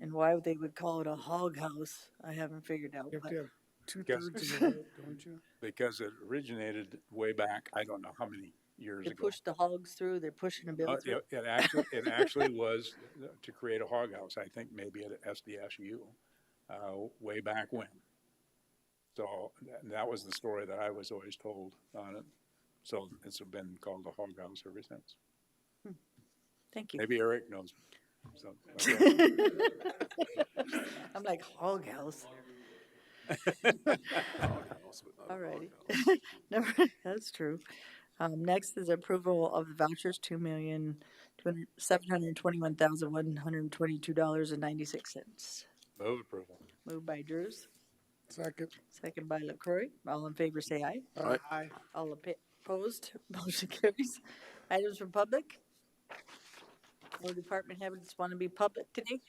And why they would call it a hog house, I haven't figured out. You have to have 2/3 of the vote, don't you? Because it originated way back, I don't know how many years They ago. pushed the hogs through, they're pushing a bill through. It actually was to create a hog house, I think maybe at SDSU. way back when. So that was the story that I was always told on it. So it's been called the hog house ever since. Thank you. Maybe Eric knows. So, I'm like, hog house. All righty. That's true. Next is approval of the vouchers, $2,721,122.96. Move approval. Moved by Drews, Second. second by LaCroy. All in favor, say aye. Aye. All opposed, motion carries. Items from public? No department heads want to be public today?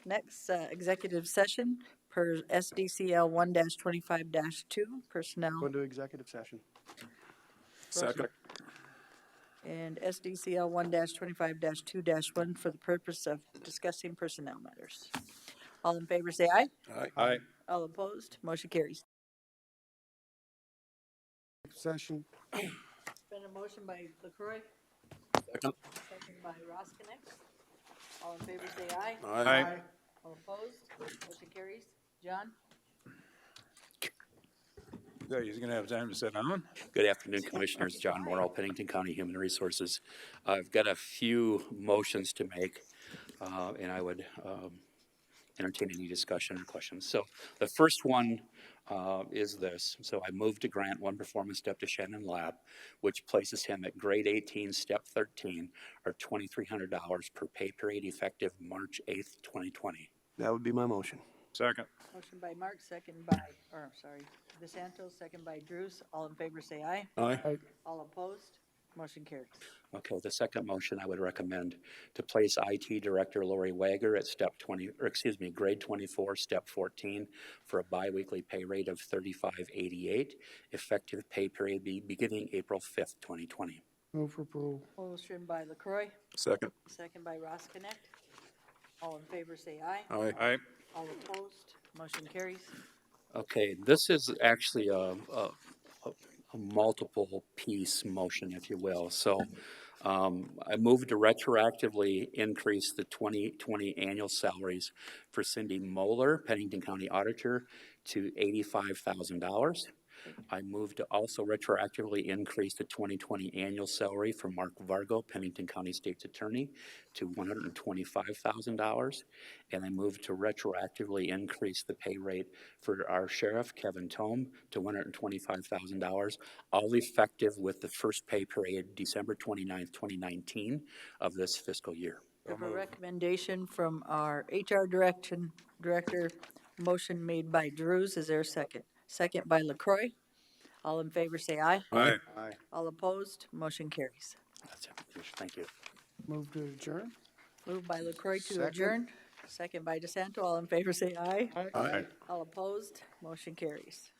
Next, executive session per SDCL 1-25-2, personnel, Go into executive session. Second. and SDCL 1-25-2-1 for the purpose of discussing personnel matters. All in favor, say aye. Aye. All opposed, motion carries. Session. Been a motion by LaCroy, Second. second by Roskinek. All in favor, say aye. Aye. All opposed, motion carries. John? So he's gonna have time to sit down? Good afternoon, Commissioners. John Morrell, Pennington County Human Resources. I've got a few motions to make, and I would entertain any discussion or questions. So the first one is this. So I moved to grant one performance step to Shannon Lab, which places him at grade 18, step 13, or $2,300 per pay period effective March 8th, 2020. That would be my motion. Second. Motion by Mark, second by, DeSanto, second by Drews. All in favor, say aye. Aye. All opposed, motion carries. Okay, the second motion I would recommend to place IT Director Lori Wager at grade 24, step 14 for a biweekly pay rate of $35.88, effective pay period beginning April 5th, 2020. Move for approval. Motion by LaCroy, Second. second by Roskinek. All in favor, say aye. Aye. Aye. All opposed, motion carries. Okay, this is actually a multiple piece motion, if you will. So I moved to retroactively increase the 2020 annual salaries for Cindy Moeller, Pennington County Auditor, to $85,000. I moved to also retroactively increase the 2020 annual salary for Mark Vargo, Pennington County State's Attorney, to $125,000. And I moved to retroactively increase the pay rate for our sheriff, Kevin Tome, to $125,000, all effective with the first pay period, December 29th, 2019 of this fiscal year. We have a recommendation from our HR director, motion made by Drews. Is there a second? Second by LaCroy. All in favor, say aye. Aye. Aye. All opposed, motion carries. That's it, Commissioner. Thank you. Move to adjourn. Moved by LaCroy to Second. adjourn. Second by DeSanto. All in favor, say aye. Aye. All opposed, motion carries.